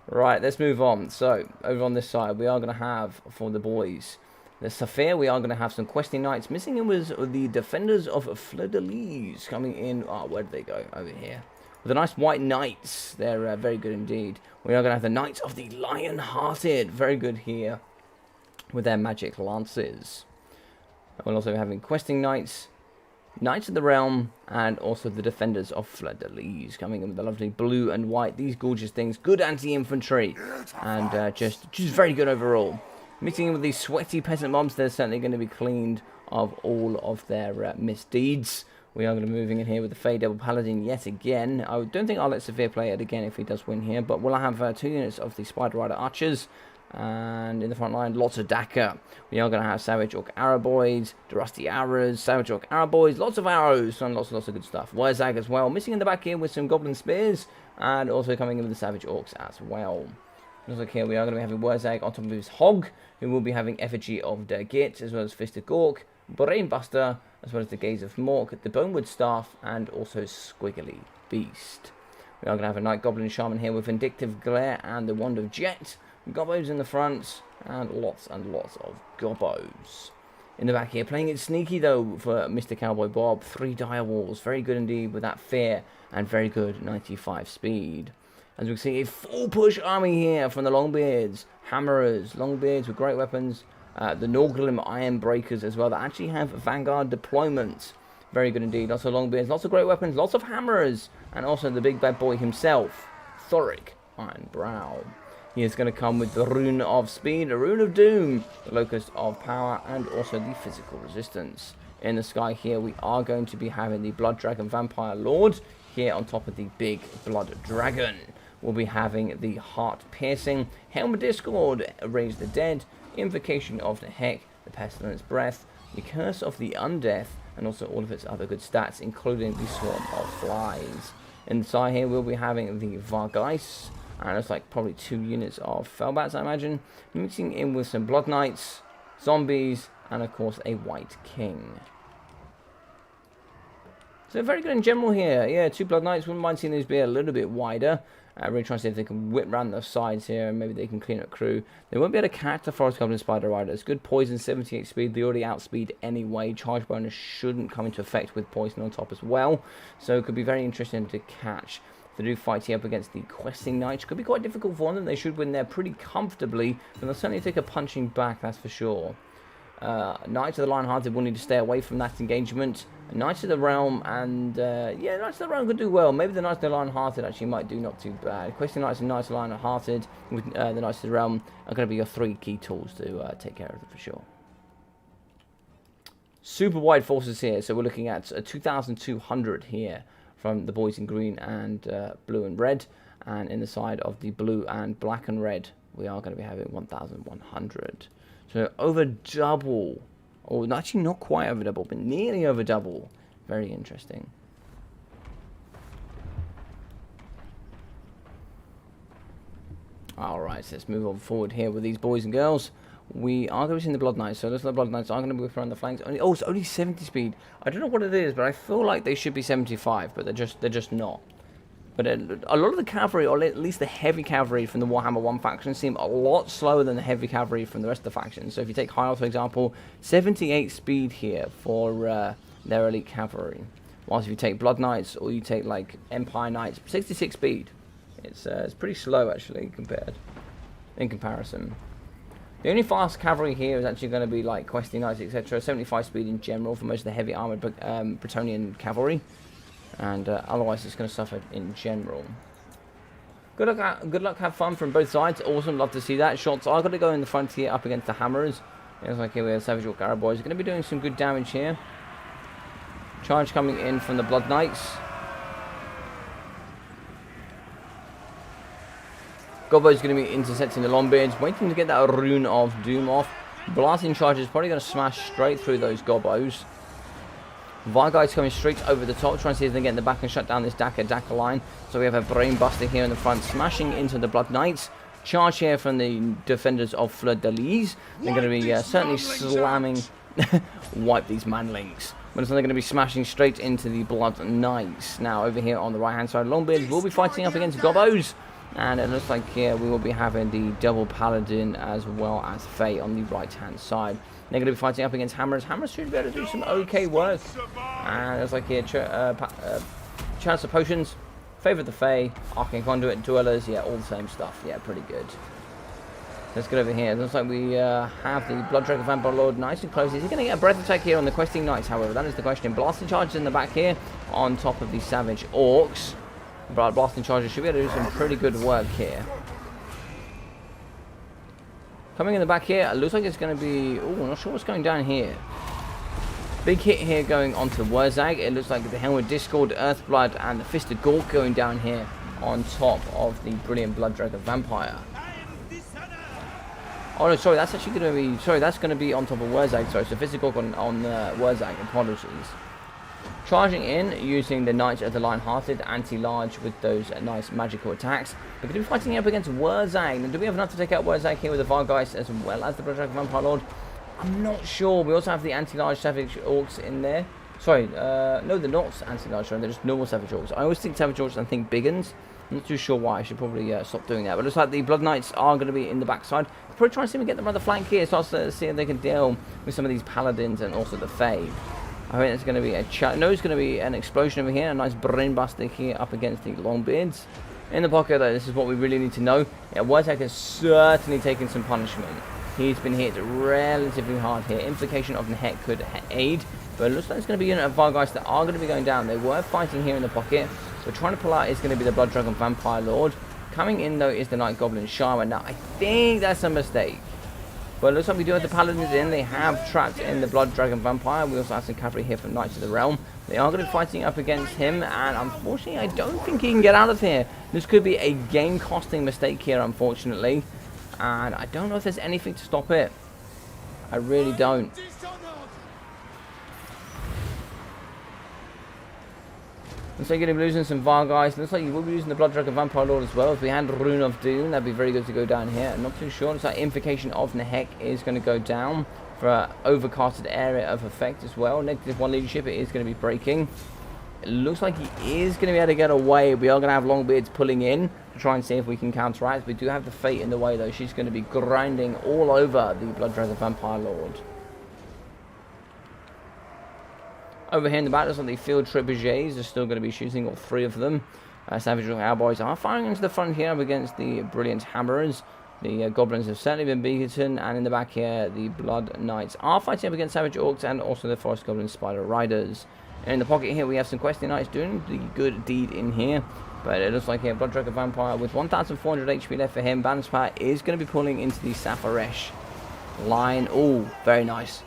Right, let's move on. So over on this side, we are going to have for the boys the Saphir. We are going to have some questing knights. Missing in was the Defenders of Fleur-de-Lis coming in. Oh, where did they go? Over here. With the nice white knights. They're very good indeed. We are going to have the Knights of the Lion-Hearted. Very good here with their magic lances. We'll also be having questing knights, Knights of the Realm, and also the Defenders of Fleur-de-Lis coming in with the lovely blue and white. These gorgeous things, good anti-infantry, and just very good overall. Mixing in with these sweaty peasant mobs, they're certainly going to be cleaned of all of their misdeeds. We are going to be moving in here with the Fey Devil Paladin yet again. I don't think I'll let Saphir play it again if he does win here, but we'll have 2 units of the Spider Rider Archers. And in the front line, lots of Daka. We are going to have Savage Orc Arrowboys, the Rusty Arrows, Savage Orc Arrowboys, lots of arrows, and lots of good stuff. Werzag as well, missing in the back here with some Goblin Spears, and also coming in with the Savage Orcs as well. Looks like here we are going to be having Werzag on top of his Hog, who will be having Effigy of Der Git, as well as Fisted Gork, Brainbuster, as well as the Gaze of Mork, the Bonewood Staff, and also Squiggly Beast. We are going to have a Night Goblin Shaman here with Vindictive Glare and the Wand of Jet. Gobbos in the front, and lots of gobbos. In the back here, playing it sneaky though for Mr. Cowboy Bob. 3 dire walls, very good indeed with that fear, and very good 95 speed. As we can see, a full push army here from the Longbeards, Hammerers, Longbeards with great weapons. The Norgrim Iron Breakers as well, that actually have Vanguard deployment. Very good indeed. Lots of Longbeards, lots of great weapons, lots of Hammerers, and also the big bad boy himself, Thoric Ironbrow. He is going to come with the Rune of Speed, the Rune of Doom, the Locust of Power, and also the Physical Resistance. In the sky here, we are going to be having the Blood Dragon Vampire Lord here on top of the big Blood Dragon. We'll be having the Heart Piercing, Helm of Discord, Raise the Dead, Invocation of the Heck, the Pestilence Breath, the Curse of the Undeath, and also all of its other good stats, including the Swarm of Flies. Inside here, we'll be having the Vargeist, and it's like probably 2 units of Fellbats, I imagine. Mixing in with some Blood Knights, Zombies, and of course a White King. So very good in general here. Yeah, 2 Blood Knights. Wouldn't mind seeing these be a little bit wider. Really trying to see if they can whip round the sides here, and maybe they can clean up crew. They won't be able to catch the Forest Goblin Spider Riders. Good poison, 78 speed. They already outspeed anyway. Charge bonus shouldn't come into effect with poison on top as well. So it could be very interesting to catch. If they do fight here up against the Questing Knights, could be quite difficult for them. They should win there pretty comfortably, but they'll certainly take a punching back, that's for sure. Knights of the Lion-Hearted will need to stay away from that engagement. Knights of the Realm, and yeah, Knights of the Realm could do well. Maybe the Knights of the Lion-Hearted actually might do not too bad. Questing Knights and Knights of the Lion-Hearted with the Knights of the Realm are going to be your 3 key tools to take care of them for sure. Super wide forces here, so we're looking at 2,200 here from the boys in green and blue and red, and in the side of the blue and black and red we are going to be having 1,100. So over double. Or actually not quite over double, but nearly over double. Very interesting. Alright, so let's move on forward here with these boys and girls. We are going to be seeing the Blood Knights, so those are the Blood Knights are going to be around the flanks. Oh, it's only 70 speed. I don't know what it is, but I feel like they should be 75, but they're just not. But a lot of the cavalry, or at least the heavy cavalry from the Warhammer 1 faction, seem a lot slower than the heavy cavalry from the rest of the factions. So if you take High Elves, for example, 78 speed here for their elite cavalry. Whilst if you take Blood Knights, or you take like Empire Knights, 66 speed. It's pretty slow actually in comparison. The only fast cavalry here is actually going to be like Questing Knights, etc. 75 speed in general for most of the heavy armored Bretonnian cavalry. And otherwise it's going to suffer in general. Good luck, have fun from both sides. Awesome, love to see that. Shots are going to go in the front here up against the Hammerers. It's like here we have Savage Orc Arrow Boys. Going to be doing some good damage here. Charge coming in from the Blood Knights. Gobbo's going to be intercepting the Longbeards, waiting to get that Rune of Doom off. Blasting charge is probably going to smash straight through those Gobbos. Vargheist coming straight over the top, trying to see if they can get in the back and shut down this Daka line. So we have a Brain Buster here in the front, smashing into the Blood Knights. Charge here from the defenders of Fleur de Lis. They're going to be certainly slamming, wipe these manlings. But they're going to be smashing straight into the Blood Knights. Now over here on the right hand side, Longbeards will be fighting up against Gobbos. And it looks like here we will be having the double Paladin as well as Fae on the right hand side. They're going to be fighting up against Hammers. Hammers should be able to do some okay work. And it's like here, Chance of Potions, Favour of the Fae, Arcane Conduit, Dwellers, yeah, all the same stuff. Yeah, pretty good. Let's get over here. It looks like we have the Blood Dragon Vampire Lord nice and close. Is he going to get a breath attack here on the Questing Knights, however? That is the question. Blasting charges in the back here on top of the Savage Orcs. Blasting charges should be able to do some pretty good work here. Coming in the back here, it looks like it's going to be... Oh, I'm not sure what's going down here. Big hit here going onto Wurzag. It looks like the Helmet Discord, Earthblood, and the Fist of Gork going down here on top of the brilliant Blood Dragon Vampire. Oh no, sorry, that's actually going to be... Sorry, that's going to be on top of Wurzag. Sorry, so Fist of Gork on Wurzag. Apologies. Charging in, using the Knights of the Lion-Hearted, anti-large with those nice magical attacks. We're going to be fighting up against Wurzag. Now, do we have enough to take out Wurzag here with the Vargheist as well as the Blood Dragon Vampire Lord? I'm not sure. We also have the anti-large Savage Orcs in there. Sorry, no, they're not anti-large, they're just normal Savage Orcs. I always think Savage Orcs and think big uns. I'm not too sure why. I should probably stop doing that. But it looks like the Blood Knights are going to be in the backside. Probably trying to see if we can get them on the flank here. So I'll see if they can deal with some of these Paladins and also the Fae. I think it's going to be a no, it's going to be an explosion over here. A nice brain buster here up against the Longbeards. In the pocket, though, this is what we really need to know. Yeah, Wurzag has certainly taken some punishment. He's been hit relatively hard here. Implication of the heck could aid. But it looks like it's going to be a unit of Vargheist that are going to be going down. They were fighting here in the pocket. We're trying to pull out is going to be the Blood Dragon Vampire Lord. Coming in, though, is the Night Goblin Shaman. Now, I think that's a mistake. But it looks like we do have the Paladins in. They have trapped in the Blood Dragon Vampire. We also have some cavalry here from Knights of the Realm. They are going to be fighting up against him. And unfortunately, I don't think he can get out of here. This could be a game-costing mistake here, unfortunately. And I don't know if there's anything to stop it. I really don't. Looks like you're going to be losing some Vargheist. Looks like you will be using the Blood Dragon Vampire Lord as well. If we had Rune of Doom, that'd be very good to go down here. I'm not too sure. Looks like Invocation of Nehek is going to go down for an overcasted area of effect as well. -1 leadership, it is going to be breaking. It looks like he is going to be able to get away. We are going to have Longbeards pulling in to try and see if we can counteract. We do have the Fate in the way, though. She's going to be grinding all over the Blood Dragon Vampire Lord. Over here in the back, there's the Field Trebuchets. They're still going to be shooting, all 3 of them. Savage Cowboys are firing into the front here up against the brilliant Hammerers. The Goblins have certainly been beaten. And in the back here, the Blood Knights are fighting up against Savage Orcs and also the Forest Goblin Spider Riders. And in the pocket here, we have some Questing Knights doing the good deed in here. But it looks like here, Blood Dragon Vampire with 1,400 HP left for him. Balance Power is going to be pulling into the Safaresh line. Oh, very nice.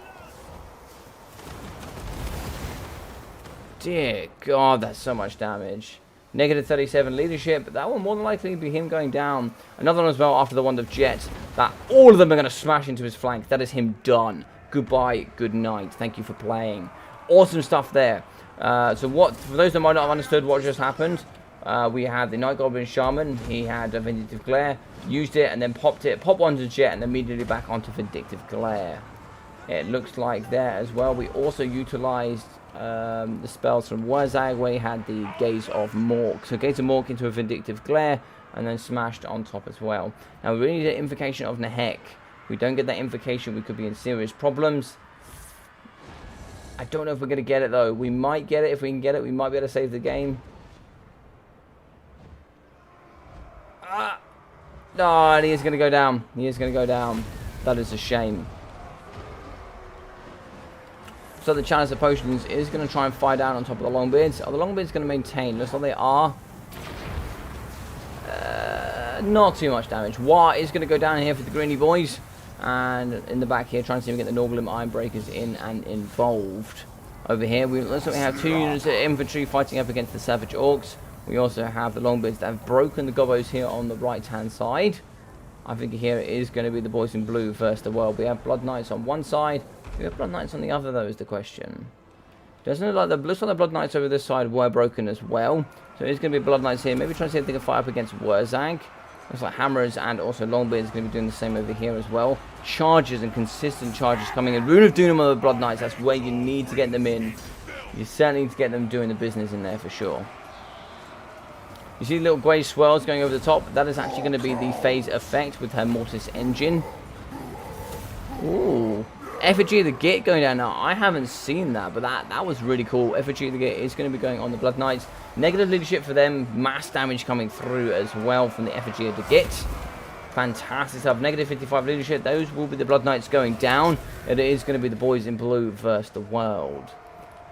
Dear God, that's so much damage. Negative 37 leadership. That will more than likely be him going down. Another one as well after the Wand of Jet. That all of them are going to smash into his flank. That is him done. Goodbye, good night. Thank you for playing. Awesome stuff there. So what, for those that might not have understood what just happened, we had the Night Goblin Shaman. He had a Vindictive Glare, used it and then popped it. Pop onto Jet and immediately back onto Vindictive Glare. It looks like there as well. We also utilized the spells from Wurzag, where he had the Gaze of Mork. So Gaze of Mork into a Vindictive Glare and then smashed on top as well. Now we really need an Invocation of Nehek. If we don't get that Invocation, we could be in serious problems. I don't know if we're going to get it though. We might get it. If we can get it, we might be able to save the game. No, and he is going to go down. He is going to go down. That is a shame. So the Chalice of Potions is going to try and fire down on top of the Longbeards. Are the Longbeards going to maintain? Looks like they are. Not too much damage. War is going to go down here for the Greeny boys. And in the back here, trying to see if we get the Norgrim Ironbreakers in and involved. Over here, looks like we have 2 units of infantry fighting up against the Savage Orcs. We also have the Longbeards that have broken the Gobbos here on the right-hand side. I think here it is going to be the boys in blue first of all. We have Blood Knights on one side. We have Blood Knights on the other, though, is the question. Doesn't it looks like the Blood Knights over this side were broken as well. So it's going to be Blood Knights here. Maybe trying to see if they can fire up against Wurzag. Looks like Hammers and also Longbeards going to be doing the same over here as well. Charges and consistent charges coming in. Rune of Doom on the Blood Knights. That's where you need to get them in. You certainly need to get them doing the business in there for sure. You see little grey swirls going over the top. That is actually going to be the phase effect with her Mortis engine. Ooh. Effigy of the Git going down now. I haven't seen that, but that was really cool. Effigy of the Git is going to be going on the Blood Knights. Negative leadership for them. Mass damage coming through as well from the Effigy of the Git. Fantastic stuff. Negative 55 leadership. Those will be the Blood Knights going down. It is going to be the boys in blue versus the world.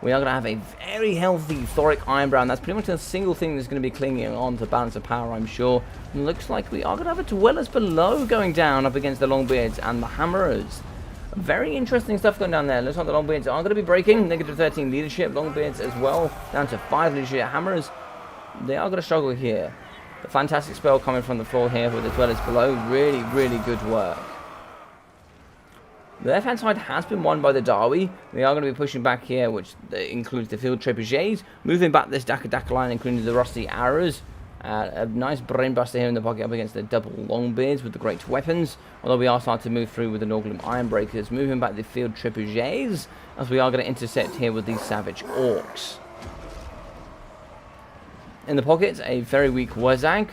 We are going to have a very healthy Thoric Ironbrow. That's pretty much a single thing that's going to be clinging on to balance of power, I'm sure. And looks like we are going to have a Dwellers Below going down up against the Longbeards and the Hammerers. Very interesting stuff going down there. Looks like the Longbeards are going to be breaking. Negative 13 leadership. Longbeards as well. Down to 5 leadership. Hammers, they are going to struggle here. The fantastic spell coming from the floor here with the Dwellers Below. Really, really good work. The left-hand side has been won by the Dawi. We are going to be pushing back here, which includes the Field Trebuchets. Moving back this Daka line, including the Rusty Arrows. A nice brainbuster here in the pocket up against the double Longbeards with the great weapons. Although we are starting to move through with the Norgrim Ironbreakers. Moving back the Field Trebuchets, as we are going to intercept here with these Savage Orcs. In the pocket, a very weak Wurzag.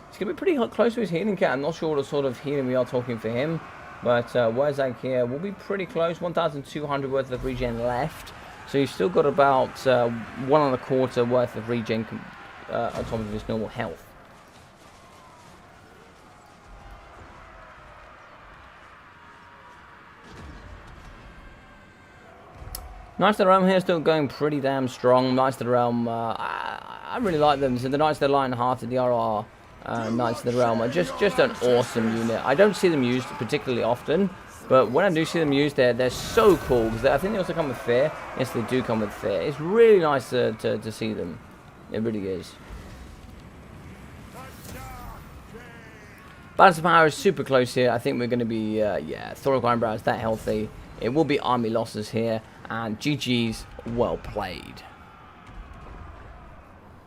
It's going to be pretty close to his healing cat. I'm not sure what sort of healing we are talking for him. But Wurzag here will be pretty close. 1,200 worth of regen left. So you've still got about 1.25 worth of regen on top of his normal health. Knights of the Realm here still going pretty damn strong. Knights of the Realm, I really like them. So the Knights of the Lionhearted, the RR Knights of the Realm are just an awesome unit. I don't see them used particularly often, but when I do see them used, they're so cool. Because I think they also come with Fear. Yes, they do come with Fear. It's really nice to see them. It really is. Balance of power is super close here. I think we're going to be, yeah, Thoric Ironbrow is that healthy. It will be army losses here. And GG's, well played.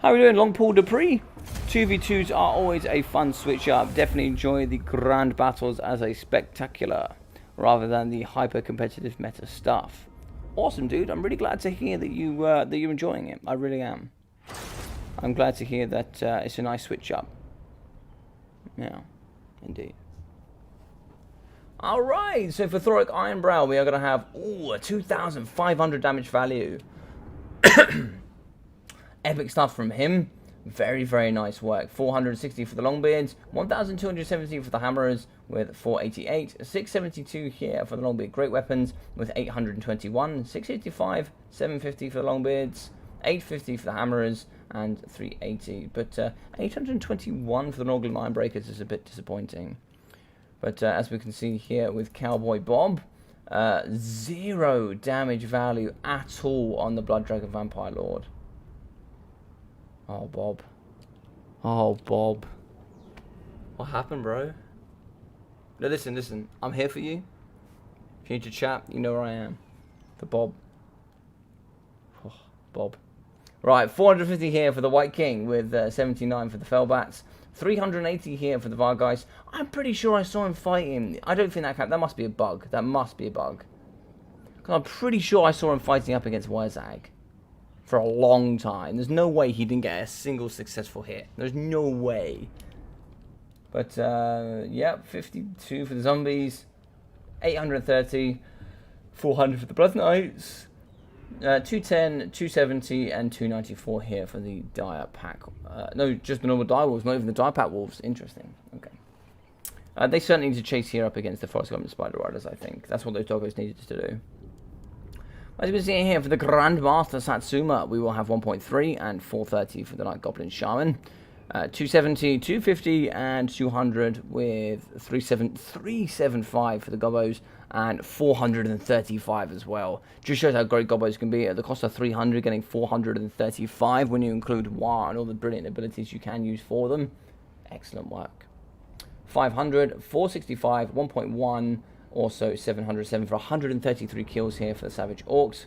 How are we doing, Longpool Dupree? 2v2s are always a fun switch up. Definitely enjoy the grand battles as a spectacular, rather than the hyper-competitive meta stuff. Awesome, dude. I'm really glad to hear that you're enjoying it. I really am. I'm glad to hear that it's a nice switch up. Yeah, indeed. Alright, so for Thoric Ironbrow, we are going to have a 2,500 damage value. Epic stuff from him. Very, very nice work. 460 for the Longbeards, 1,270 for the Hammerers with 488, 672 here for the Longbeard Great Weapons with 821, 685, 750 for the Longbeards, 850 for the Hammerers, and 380. But 821 for the Norgrim Ironbreakers is a bit disappointing. But as we can see here with Cowboy Bob, 0 damage value at all on the Blood Dragon Vampire Lord. Oh, Bob. Oh, Bob. What happened, bro? No, listen. I'm here for you. If you need to chat, you know where I am. For Bob. Oh, Bob. Right, 450 here for the White King with 79 for the Fellbats. 380 here for the Vargeist. I'm pretty sure I saw him fighting. I don't think that must be a bug. That must be a bug. Because I'm pretty sure I saw him fighting up against Werzag for a long time. There's no way he didn't get a single successful hit. There's no way. But, yep, 52 for the Zombies. 830. 400 for the Blood Knights. 210, 270, and 294 here for the Dire Pack. No, just the normal Dire Wolves, not even the Dire Pack Wolves. Interesting. Okay. They certainly need to chase here up against the Forest Goblin Spider Riders, I think. That's what those doggos needed to do. As you can see here, for the Grandmaster Satsuma, we will have 1.3 and 430 for the Night Goblin Shaman. 270, 250, and 200 with 375 for the Gobbos, and 435 as well. Just shows how great Gobbos can be. At the cost of 300, getting 435 when you include War and all the brilliant abilities you can use for them. Excellent work. 500, 465, 1.1, also 707 for 133 kills here for the Savage Orcs.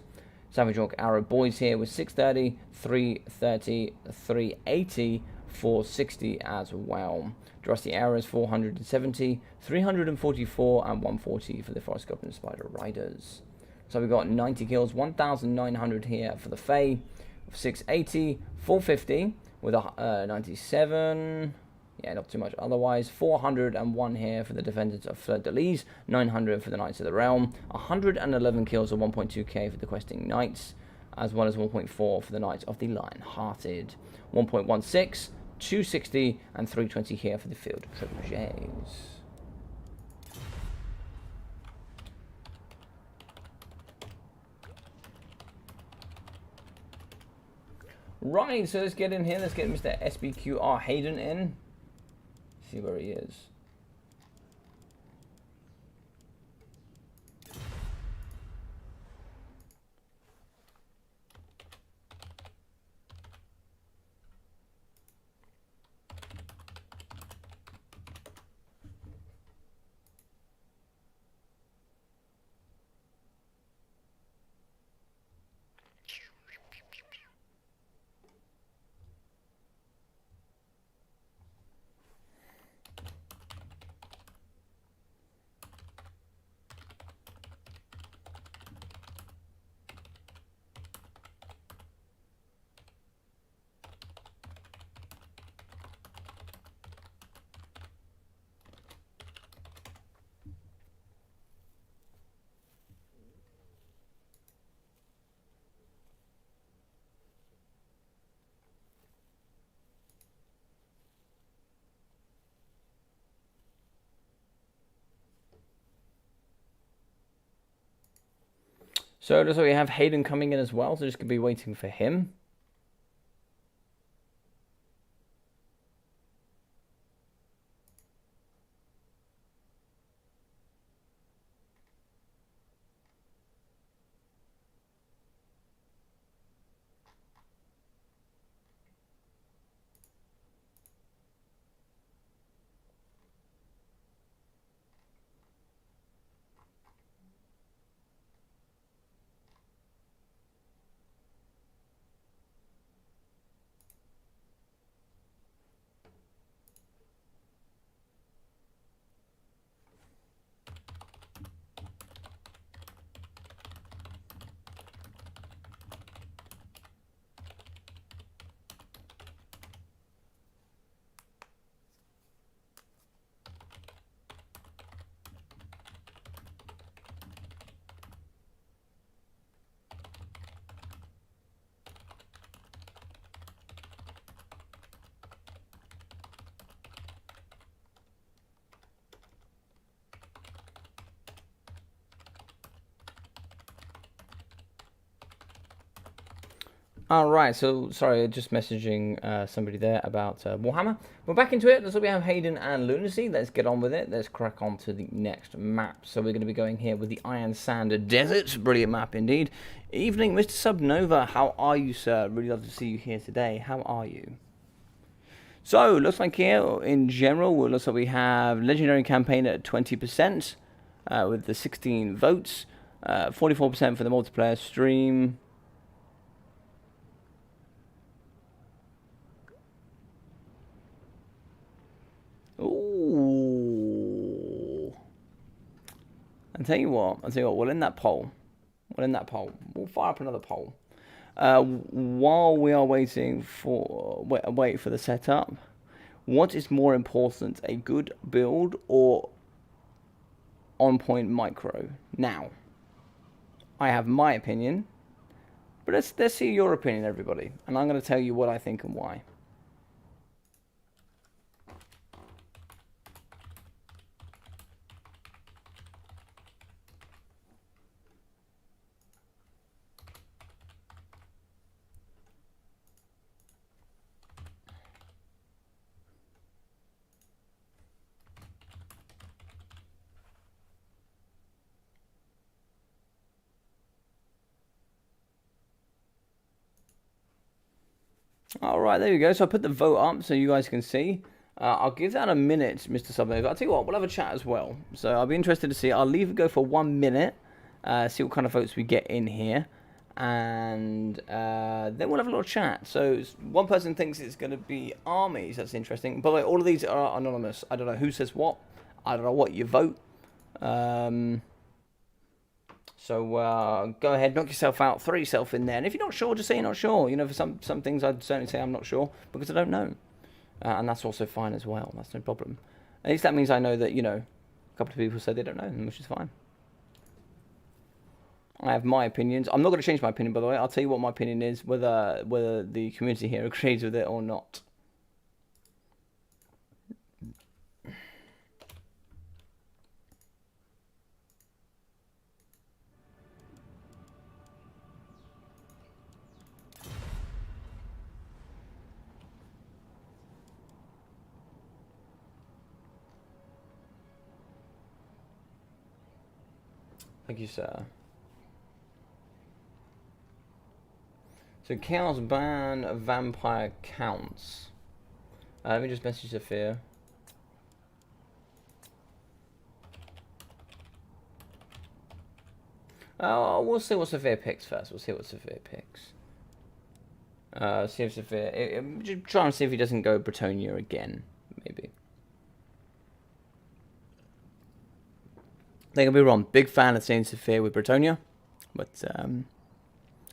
Savage Orc Arrow Boys here with 630, 330, 380, 460 as well. Drusty Arrows 470, 344, and 140 for the Forest Goblin Spider Riders. So we've got 90 kills, 1,900 here for the Fae, 680, 450 with a 97. Yeah, not too much otherwise. 401 here for the Defenders of Fleur de Lis, 900 for the Knights of the Realm, 111 kills or 1.2k for the Questing Knights, as well as 1.4 for the Knights of the Lion-Hearted. 1.16, 260, and 320 here for the Field Trebuchets. Right, so let's get in here. Let's get Mr. SBQR Hayden in. See where he is. So looks like we have Hayden coming in as well, so just going to be waiting for him. Alright, so sorry, just messaging somebody there about Warhammer. We're back into it. So we have Hayden and Lunacy. Let's get on with it. Let's crack on to the next map. So we're going to be going here with the Iron Sand Desert. Brilliant map indeed. Evening, Mr. Subnova. How are you, sir? Really love to see you here today. How are you? So, looks like here, in general, it looks like we have Legendary Campaign at 20% with the 16 votes. 44% for the multiplayer stream. Ooh. I'll tell you what, we'll end that poll. We'll fire up another poll. While we are waiting for wait for the setup, what is more important, a good build or on-point micro? Now, I have my opinion, but let's see your opinion, everybody, and I'm going to tell you what I think and why. Alright, there we go. So I put the vote up so you guys can see. I'll give that a minute, Mr. Subnova. I'll tell you what, we'll have a chat as well. So I'll be interested to see. I'll leave it go for 1 minute. See what kind of votes we get in here. And then we'll have a little chat. So one person thinks it's going to be armies. That's interesting. By the way, all of these are anonymous. I don't know who says what. I don't know what you vote. So go ahead, knock yourself out, throw yourself in there. And if you're not sure, just say you're not sure. You know, for some things, I'd certainly say I'm not sure because I don't know. And that's also fine as well. That's no problem. At least that means I know that, you know, a couple of people said they don't know, which is fine. I have my opinions. I'm not going to change my opinion, by the way. I'll tell you what my opinion is, whether the community here agrees with it or not. Thank you, sir. So Chaos ban vampire counts. Let me just message Sophia. Oh, we'll see what Sophia picks first. See if Sophia. Just try and see if he doesn't go Bretonia again, maybe. They can be wrong. Big fan of seeing Sophia with Bretonia, but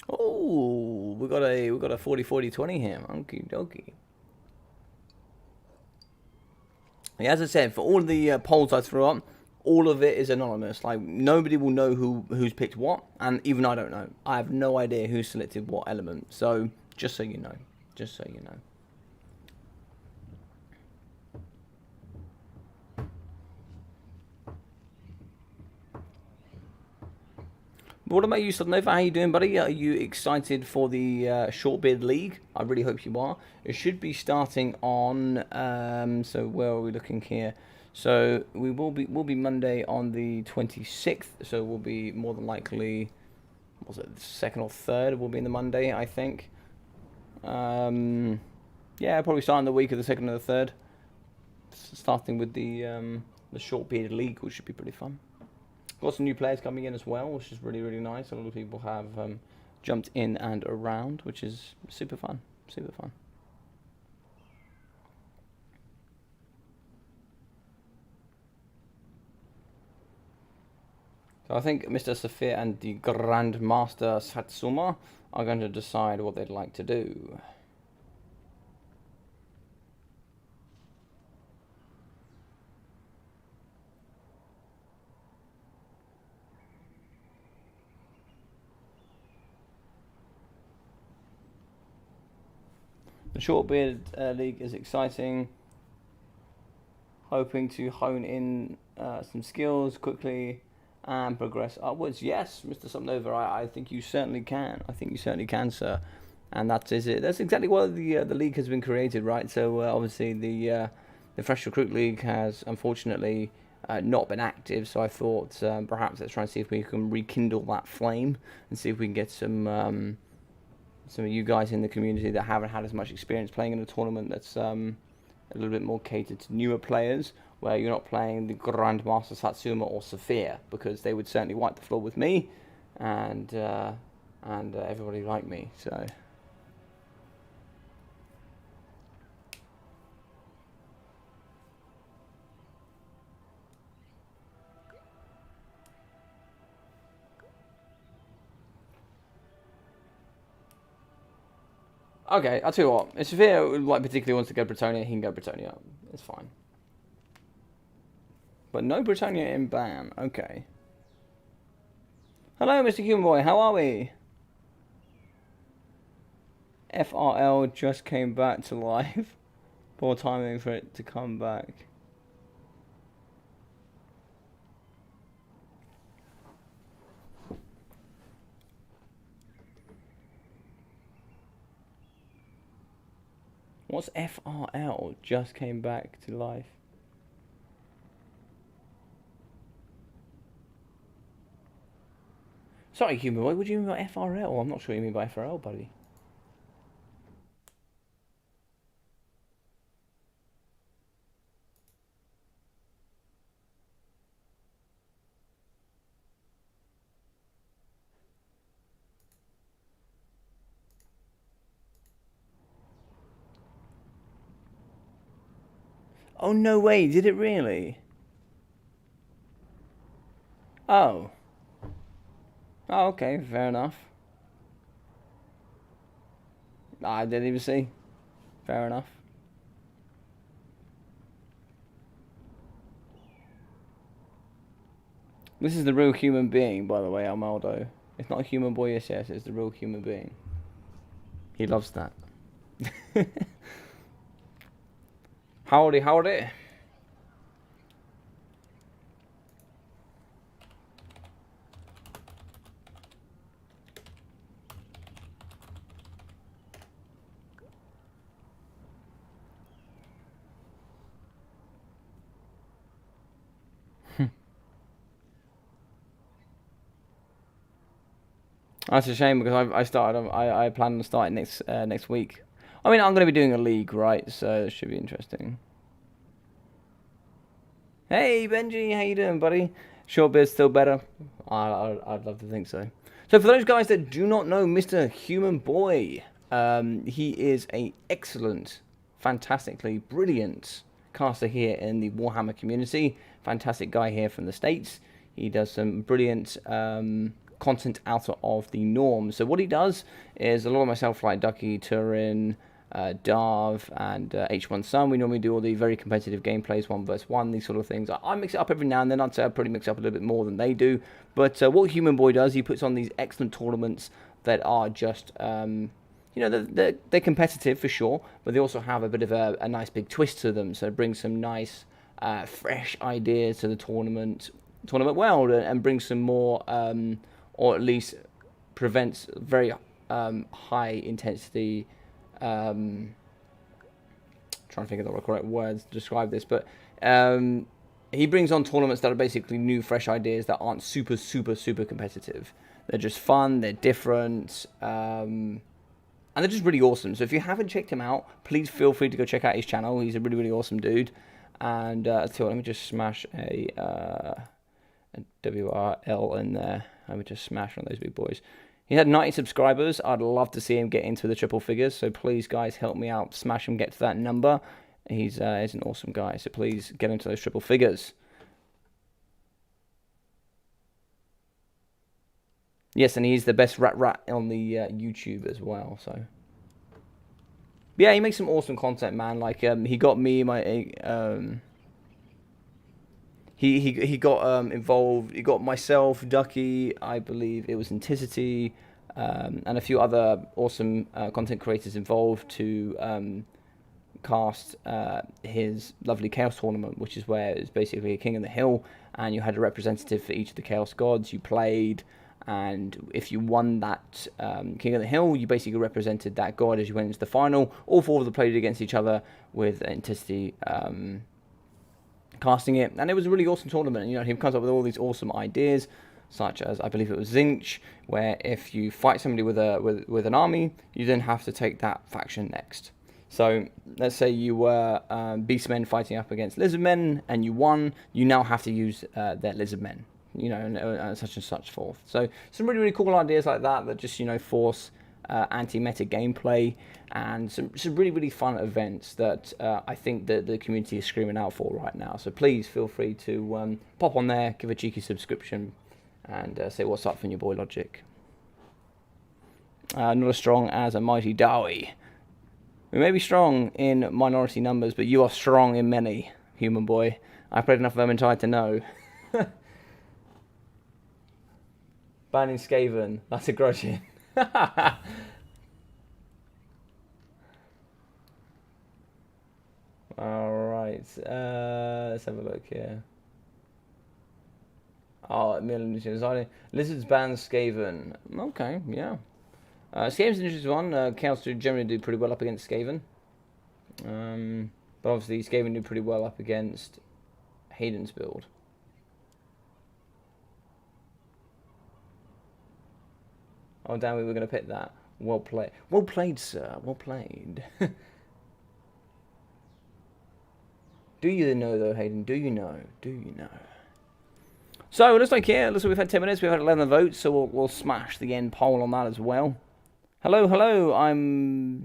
oh, we got a 40-40-20 here. Okie dokie. Yeah, as I said, for all the polls I threw up, all of it is anonymous. Like nobody will know who's picked what, and even I don't know. I have no idea who selected what element. So just so you know, What about you, Subnova? How you doing, buddy? Are you excited for the Shortbeard League? I really hope you are. It should be starting on. So where are we looking here? So we'll be Monday on the 26th. So we'll be more than likely. Was it the 2nd or 3rd? We'll be in the Monday, I think. Yeah, probably starting the week of the 2nd or the 3rd. Starting with the Shortbeard League, which should be pretty fun. Got some new players coming in as well, which is really, really nice. A lot of people have jumped in and around, which is super fun. Super fun. So I think Mr. Saphir and the Grandmaster Satsuma are going to decide what they'd like to do. The Shortbeard League is exciting. Hoping to hone in some skills quickly and progress upwards. Yes, Mr. Subnova, I think you certainly can. I think you certainly can, sir. and that is it. That's exactly why the league has been created, right? So obviously the Fresh Recruit League has unfortunately not been active. So I thought perhaps let's try and see if we can rekindle that flame and see if we can get some of you guys in the community that haven't had as much experience playing in a tournament that's a little bit more catered to newer players, where you're not playing the Grandmaster Satsuma or Sophia, because they would certainly wipe the floor with me, and everybody like me. So. Okay, I'll tell you what. If Sophia like particularly wants to go Britannia, he can go Britannia. It's fine. But no Britannia in ban. Okay. Hello, Mr. Human Boy. How are we? FRL just came back to life. Poor timing for it to come back. What's FRL? Just came back to life. Sorry, Human Boy, what do you mean by FRL? I'm not sure what you mean by FRL, buddy. Oh, no way, did it really? Oh. Oh, okay, fair enough. I didn't even see. Fair enough. This is the real human being, by the way, Armaldo. It's not a human boy, yes, it's the real human being. He loves that. Howdy, howdy. That's a shame because I plan on starting next week. I mean, I'm going to be doing a league, right? So it should be interesting. Hey, Benji, how you doing, buddy? Short beard's still better. I'd love to think so. So for those guys that do not know Mr. Human Boy, he is an excellent, fantastically brilliant caster here in the Warhammer community. Fantastic guy here from the States. He does some brilliant content out of the norm. So what he does is a lot of myself, like Ducky, Turin, Darv, and H1 Sun. We normally do all the very competitive gameplays, 1v1, these sort of things. I mix it up every now and then. I'd say I probably mix it up a little bit more than they do. But what Human Boy does, he puts on these excellent tournaments that are just, you know, they're competitive for sure, but they also have a bit of a nice big twist to them. So it brings some nice, fresh ideas to the tournament world, and brings some more, or at least prevents very high intensity. Trying to think of the correct words to describe this, but he brings on tournaments that are basically new, fresh ideas that aren't super competitive. They're just fun, they're different, and they're just really awesome. So if you haven't checked him out, please feel free to go check out his channel. He's a really awesome dude. And so let me just smash a WRL in there. Let me just smash one of those big boys. He had 90 subscribers. I'd love to see him get into the triple figures. So please, guys, help me out. Smash him, get to that number. He's an awesome guy. So please get into those triple figures. Yes, and he's the best rat on the YouTube as well. So yeah, he makes some awesome content, man. Like he got me my He got involved. He got myself, Ducky, I believe it was Anticity, and a few other awesome content creators involved to cast his lovely Chaos Tournament, which is where it's basically a King of the Hill, and you had a representative for each of the Chaos Gods. You played, and if you won that King of the Hill, you basically represented that god as you went into the final. All 4 of them played against each other with Intensity casting it, and it was a really awesome tournament. You know, he comes up with all these awesome ideas, such as, I believe it was Zinch, where if you fight somebody with an army, you then have to take that faction next. So let's say you were Beastmen fighting up against Lizardmen, and you won. You now have to use their Lizardmen, you know, and such forth. So some really cool ideas like that just, you know, force anti-meta gameplay, and some really fun events that I think that the community is screaming out for right now. So please feel free to pop on there, give a cheeky subscription, and say what's up from your boy Logic. Not as strong as a mighty Dowie. We may be strong in minority numbers, but you are strong in many, human boy. I've played enough Vermintide to know. Banning Skaven, that's a grudging. Alright, let's have a look here. Oh, Lizards ban Skaven. Okay, yeah. Skaven's an interesting one. Chaos generally do pretty well up against Skaven. But obviously Skaven do pretty well up against Hayden's build. Oh, damn, we were going to pick that. Well played. Well played, sir. Well played. Do you know, though, Hayden? Do you know? Do you know? So, it looks like here, looks like we've had 10 minutes. We've had 11 votes, so we'll smash the end poll on that as well. Hello. I'm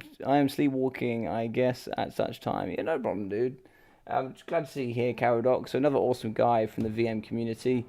sleepwalking, I guess, at such time. Yeah, no problem, dude. I'm just glad to see you here, Caradoc. So, another awesome guy from the VM community.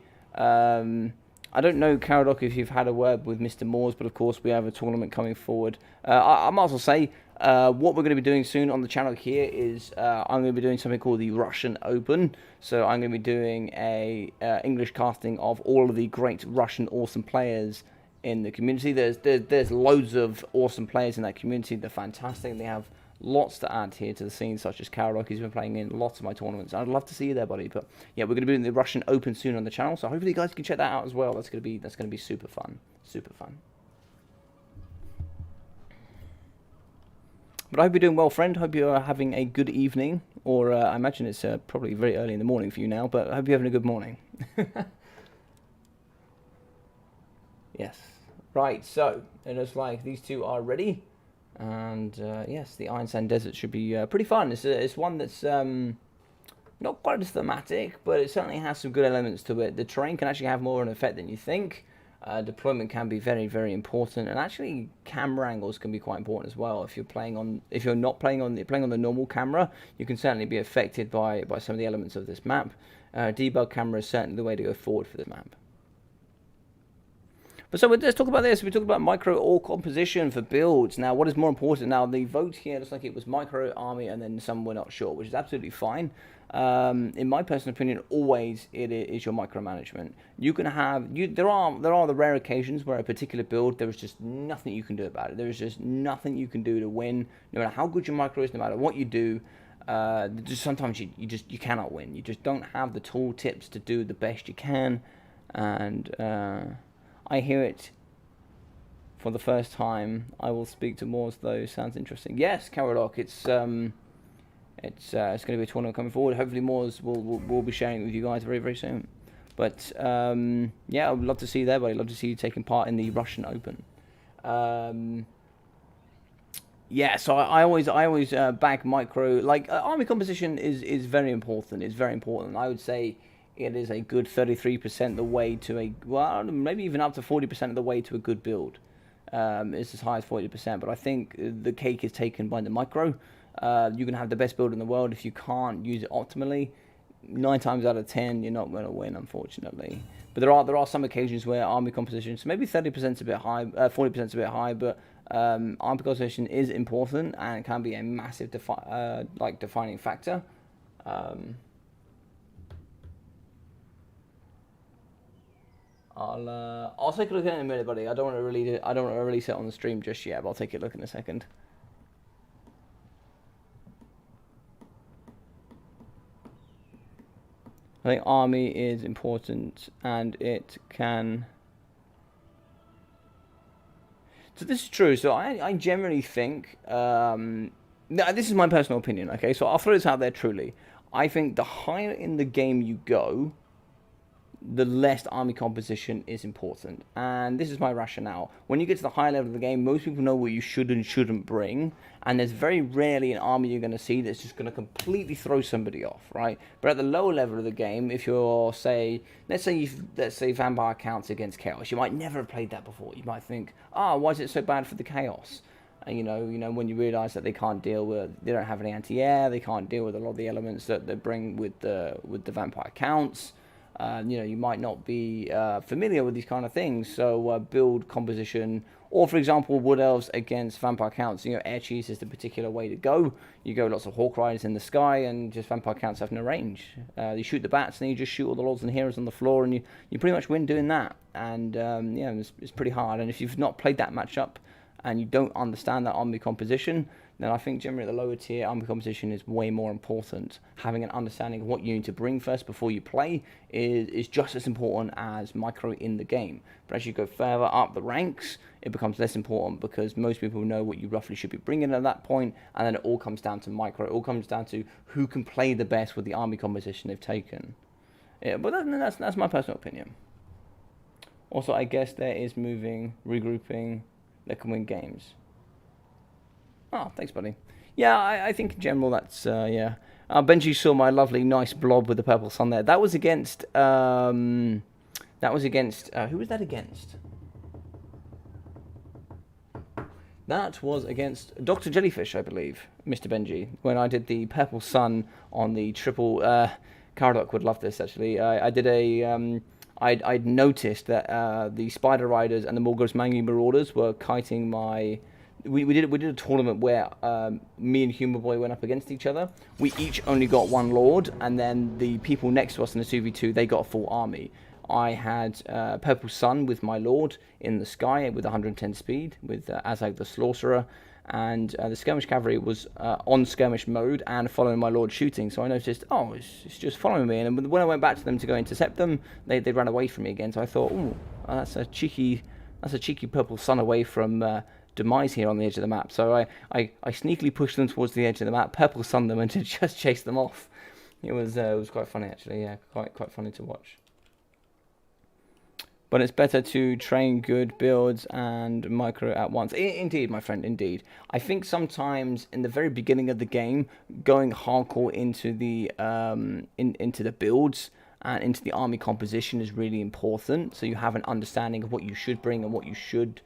I don't know, Caradoc, if you've had a word with Mr. Moores, but of course we have a tournament coming forward. I might as well say, what we're going to be doing soon on the channel here is I'm going to be doing something called the Russian Open. So I'm going to be doing a English casting of all of the great Russian awesome players in the community. There's loads of awesome players in that community. They're fantastic. They have lots to add here to the scene, such as Caradoc. He's been playing in lots of my tournaments. I'd love to see you there, buddy. But yeah, we're going to be doing the Russian Open soon on the channel, so hopefully you guys can check that out as well. That's going to be super fun, super fun. But I hope you're doing well, friend. Hope you're having a good evening, or I imagine it's probably very early in the morning for you now. But I hope you're having a good morning. Yes. Right. So it looks like these two are ready. And yes, the Iron Sand Desert should be pretty fun. It's one that's not quite as thematic, but it certainly has some good elements to it. The terrain can actually have more of an effect than you think. Deployment can be very important, and actually camera angles can be quite important as well. If you're not playing on the normal camera, you can certainly be affected by some of the elements of this map. Debug camera is certainly the way to go forward for this map. But so let's talk about this. We talked about micro or composition for builds. Now, what is more important? Now, the vote here looks like it was micro, army, and then some were not sure, which is absolutely fine. In my personal opinion, always it is your micromanagement. You can have there are the rare occasions where a particular build there is just nothing you can do about it. There is just nothing you can do to win, no matter how good your micro is, no matter what you do. Just sometimes you cannot win. You just don't have the tool tips to do the best you can, and I hear it for the first time. I will speak to Moores though. Sounds interesting. Yes, Caradoc. It's going to be a tournament coming forward. Hopefully, Moores will be sharing it with you guys very soon. But yeah, I would love to see you there, buddy. I'd love to see you taking part in the Russian Open. Yeah, so I always back micro. Like army composition is very important. It's very important. I would say it is a good 33% the way to maybe even up to 40% of the way to a good build. It's as high as 40%, but I think the cake is taken by the micro. You can have the best build in the world. If you can't use it optimally, 9 times out of 10, you're not going to win, unfortunately. But there are some occasions where army composition, so maybe 30% is a bit high, 40% is a bit high, but army composition is important and it can be a massive defining factor. I'll take a look at it in a minute, buddy. I don't want to release it on the stream just yet, but I'll take a look in a second. I think army is important, and it can So this is true. So I generally think, now this is my personal opinion, okay? So I'll throw this out there truly. I think the higher in the game you go, the less army composition is important. And this is my rationale. When you get to the higher level of the game, most people know what you should and shouldn't bring. And there's very rarely an army you're going to see that's just going to completely throw somebody off, right? But at the lower level of the game, if you're, say, let's say vampire counts against chaos, you might never have played that before. You might think, why is it so bad for the chaos? You know, when you realise that they don't have any anti-air, they can't deal with a lot of the elements that they bring with the vampire counts. You might not be familiar with these kind of things, so build composition, or for example, wood elves against vampire counts. Air cheese is the particular way to go. You go lots of hawk riders in the sky, and just vampire counts have no range. You shoot the bats, and you just shoot all the lords and heroes on the floor, and you pretty much win doing that. And it's pretty hard. And if you've not played that matchup, and you don't understand that army composition, then I think generally at the lower tier, army composition is way more important. Having an understanding of what you need to bring first before you play is just as important as micro in the game. But as you go further up the ranks, it becomes less important because most people know what you roughly should be bringing at that point, and then it all comes down to micro. It all comes down to who can play the best with the army composition they've taken. Yeah, but that's my personal opinion. Also, I guess there is moving, regrouping, that can win games. Oh, thanks, buddy. Yeah, I think in general that's, yeah. Benji saw my lovely, nice blob with the purple sun there. That was against, who was that against? That was against Dr. Jellyfish, I believe, Mr. Benji, when I did the purple sun on the triple, Caradoc would love this, actually. I did a, I'd noticed that the Spider Riders and the Morgos Mangi Marauders were kiting my... We did a tournament where me and Humor Boy went up against each other. We each only got one Lord, and then the people next to us in the 2v2, they got a full army. I had Purple Sun with my Lord in the sky with 110 speed, with Azag the Slaughterer, and the Skirmish Cavalry was on skirmish mode and following my Lord shooting. So I noticed, it's just following me. And when I went back to them to go intercept them, they ran away from me again. So I thought, that's a cheeky Purple Sun away from demise here on the edge of the map. So I sneakily pushed them towards the edge of the map, Purple Sun them, and just chased them off. It was quite funny, actually. Yeah, quite funny to watch. But it's better to train good builds and micro at once. Indeed, my friend, indeed. I think sometimes in the very beginning of the game, going hardcore into the into the builds and into the army composition is really important. So you have an understanding of what you should bring and what you should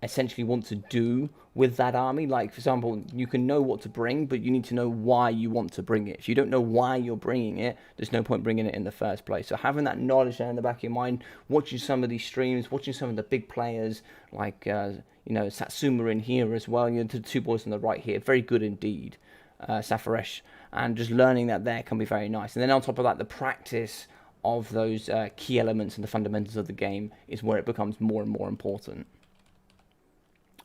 essentially want to do with that army. Like, for example, you can know what to bring, but you need to know why you want to bring it. If you don't know why you're bringing it, there's no point bringing it in the first place. So having that knowledge there in the back of your mind, watching some of these streams, watching some of the big players like Satsuma in here as well, the two boys on the right here, very good indeed, Safaresh, and just learning that there can be very nice. And then on top of that, the practice of those key elements and the fundamentals of the game is where it becomes more and more important.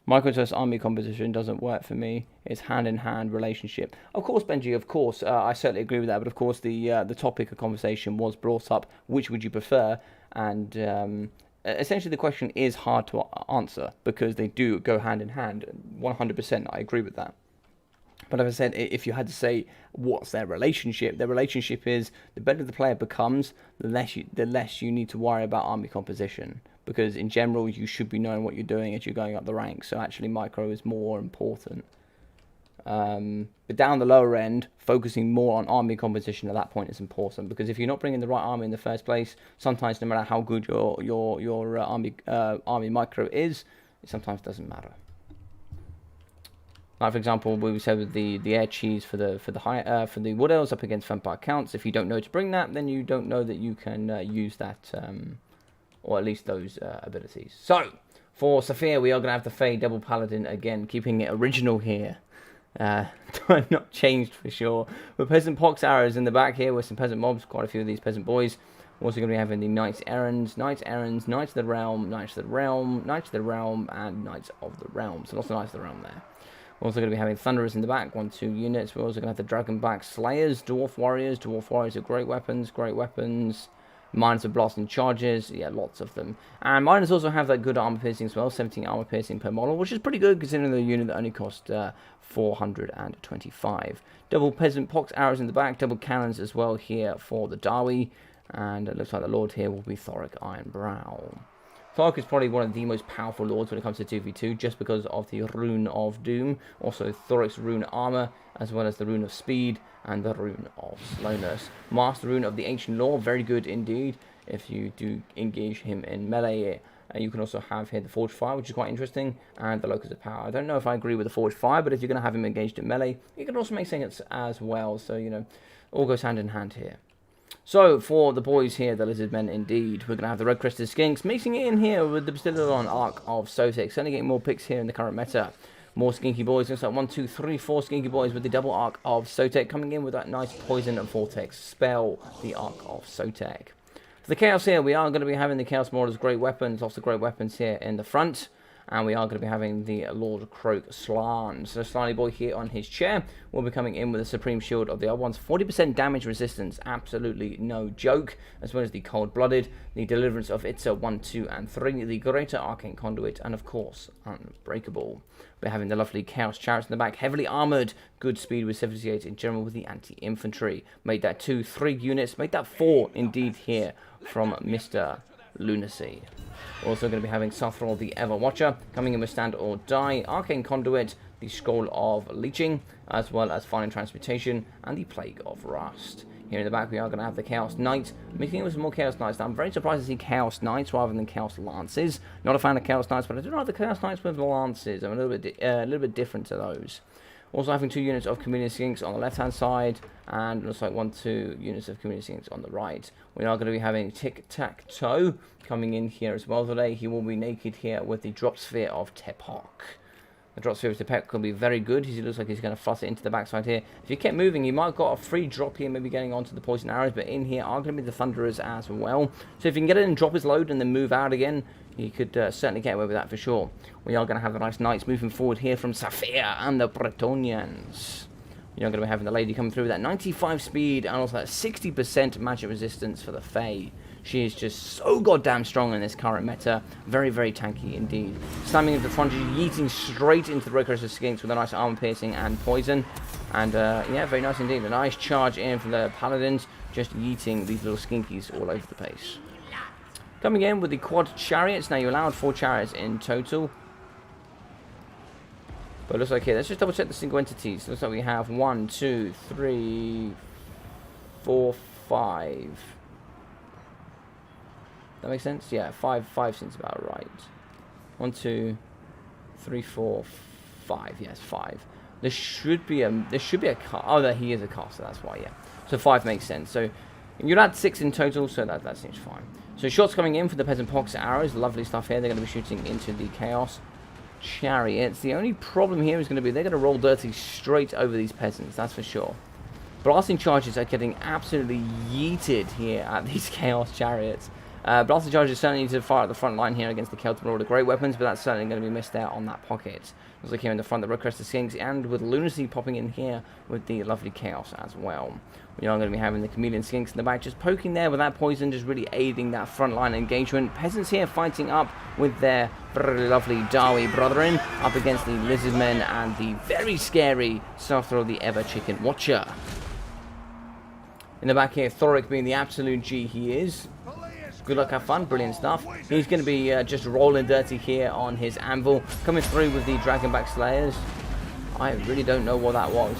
Microsoft's army composition doesn't work for me. It's hand-in-hand relationship. Of course, Benji, of course, I certainly agree with that. But of course, the topic of conversation was brought up, which would you prefer? And essentially the question is hard to answer because they do go hand-in-hand. 100%, I agree with that. But as I said, if you had to say what's their relationship is the better the player becomes, the less you need to worry about army composition. Because in general, you should be knowing what you're doing as you're going up the ranks. So actually, micro is more important. But down the lower end, focusing more on army composition at that point is important. Because if you're not bringing the right army in the first place, sometimes no matter how good your army micro is, it sometimes doesn't matter. Like for example, we said with the air cheese for the wood elves up against vampire counts. If you don't know to bring that, then you don't know that you can use that. Or at least those abilities. So, for Saphir, we are going to have the Fey Double Paladin again, keeping it original here. Not changed for sure. With Peasant Pox arrows in the back here with some peasant mobs, quite a few of these peasant boys. We're also going to be having the Knights Errands, Knights of the Realm, Knights of the Realm, Knights of the Realm, and Knights of the Realm. So lots of Knights of the Realm there. We're also going to be having Thunderers in the back, 1-2 units. We're also going to have the Dragonback Slayers, Dwarf Warriors. Dwarf Warriors are great weapons, great weapons. Miners of blasting charges, yeah, lots of them. And miners also have that good armor piercing as well, 17 armor piercing per model, which is pretty good considering the unit that only cost 425. Double peasant pox arrows in the back, double cannons as well here for the Dawi, and it looks like the lord here will be Thoric Ironbrow. Thoric is probably one of the most powerful lords when it comes to 2v2, just because of the Rune of Doom, also Thoric's Rune Armor, as well as the Rune of Speed, and the Rune of Slowness. Master Rune of the Ancient Law, very good indeed, if you do engage him in melee. You can also have here the Forged Fire, which is quite interesting, and the Locus of Power. I don't know if I agree with the Forged Fire, but if you're going to have him engaged in melee, you can also make things as well, so, you know, all goes hand in hand here. So, for the boys here, the Lizard Men indeed, we're going to have the Red Crested Skinks, mixing it in here with the Bastillodon Arc of Sotek, certainly getting more picks here in the current meta. More Skinky Boys, looks like 1, 2, 3, 4 Skinky Boys with the double Arc of Sotek, coming in with that nice Poison and Vortex spell, the Arc of Sotek. For the Chaos here, we are going to be having the Chaos Marauders Great Weapons, lots of great weapons here in the front. And we are going to be having the Lord Croak Slan. So Slimy Boy here on his chair will be coming in with the Supreme Shield of the other ones. 40% damage resistance, absolutely no joke. As well as the Cold Blooded, the Deliverance of Itza 1, 2, and 3, the Greater Arcane Conduit, and of course, Unbreakable. We're having the lovely Chaos Chariots in the back, heavily armoured, good speed with 78 in general with the anti-infantry. Made that 2, 3 units, made that 4 indeed here from Mr. Lunacy. Also going to be having Suthrol the Ever Watcher coming in with Stand or Die, Arcane Conduit, the Scroll of Leeching, as well as Fire and Transmutation, and the Plague of Rust. Here in the back we are going to have the Chaos Knight, mixing in with some more Chaos Knights. Now I'm very surprised to see Chaos Knights rather than Chaos Lances. Not a fan of Chaos Knights, but I do like the Chaos Knights with Lances. I'm a little bit different to those. Also having 2 units of Chameleon Skinks on the left-hand side, and looks like 1, 2 units of Chameleon Skinks on the right. We are going to be having Tic-Tac-Toe coming in here as well today. He will be naked here with the Drop Sphere of Tepok. The Drop Sphere of Tepok will be very good. He looks like he's going to flutter into the backside here. If he kept moving, he might have got a free drop here, maybe getting onto the Poison Arrows, but in here are going to be the Thunderers as well. So if he can get in and drop his load and then move out again, he could certainly get away with that for sure. We are going to have the nice Knights moving forward here from Saphir and the Bretonians. You're going to be having the lady coming through with that 95 speed and also that 60% magic resistance for the Fae. She is just so goddamn strong in this current meta. Very, very tanky indeed. Slamming into the front, yeeting straight into the Red Crested Skinks with a nice armor piercing and poison. And yeah, very nice indeed. A nice charge in from the Paladins, just yeeting these little skinkies all over the place. Coming in with the quad chariots. Now you're allowed 4 chariots in total. But it looks like here, let's just double check the single entities. Looks like we have 1, 2, 3, 4, 5. That makes sense? Yeah, 5 seems about right. 1, 2, 3, 4, 5. Yes, 5. There should be a cast. Oh, there he is a caster. That's why. Yeah. So 5 makes sense. So you'd add 6 in total. So that seems fine. So shots coming in for the Peasant Pox arrows. Lovely stuff here. They're going to be shooting into the Chaos Chariots. The only problem here is going to be they're going to roll dirty straight over these peasants. That's for sure. Blasting charges are getting absolutely yeeted here at these Chaos Chariots. Blasting charges certainly need to fire at the front line here against the Celtic Marauder Great Weapons, but that's certainly going to be missed out on that pocket. Looks like here in the front, the Red Crested Skinks, and with Lunacy popping in here with the lovely Chaos as well. We are going to be having the Chameleon Skinks in the back, just poking there with that poison, just really aiding that front line engagement. Peasants here fighting up with their very lovely Dawi brethren up against the Lizard Men and the very scary Suthrol the Ever Chicken Watcher. In the back here, Thoric being the absolute G he is. Good luck, have fun, brilliant stuff. He's going to be just rolling dirty here on his anvil, coming through with the Dragonback Slayers. I really don't know what that was.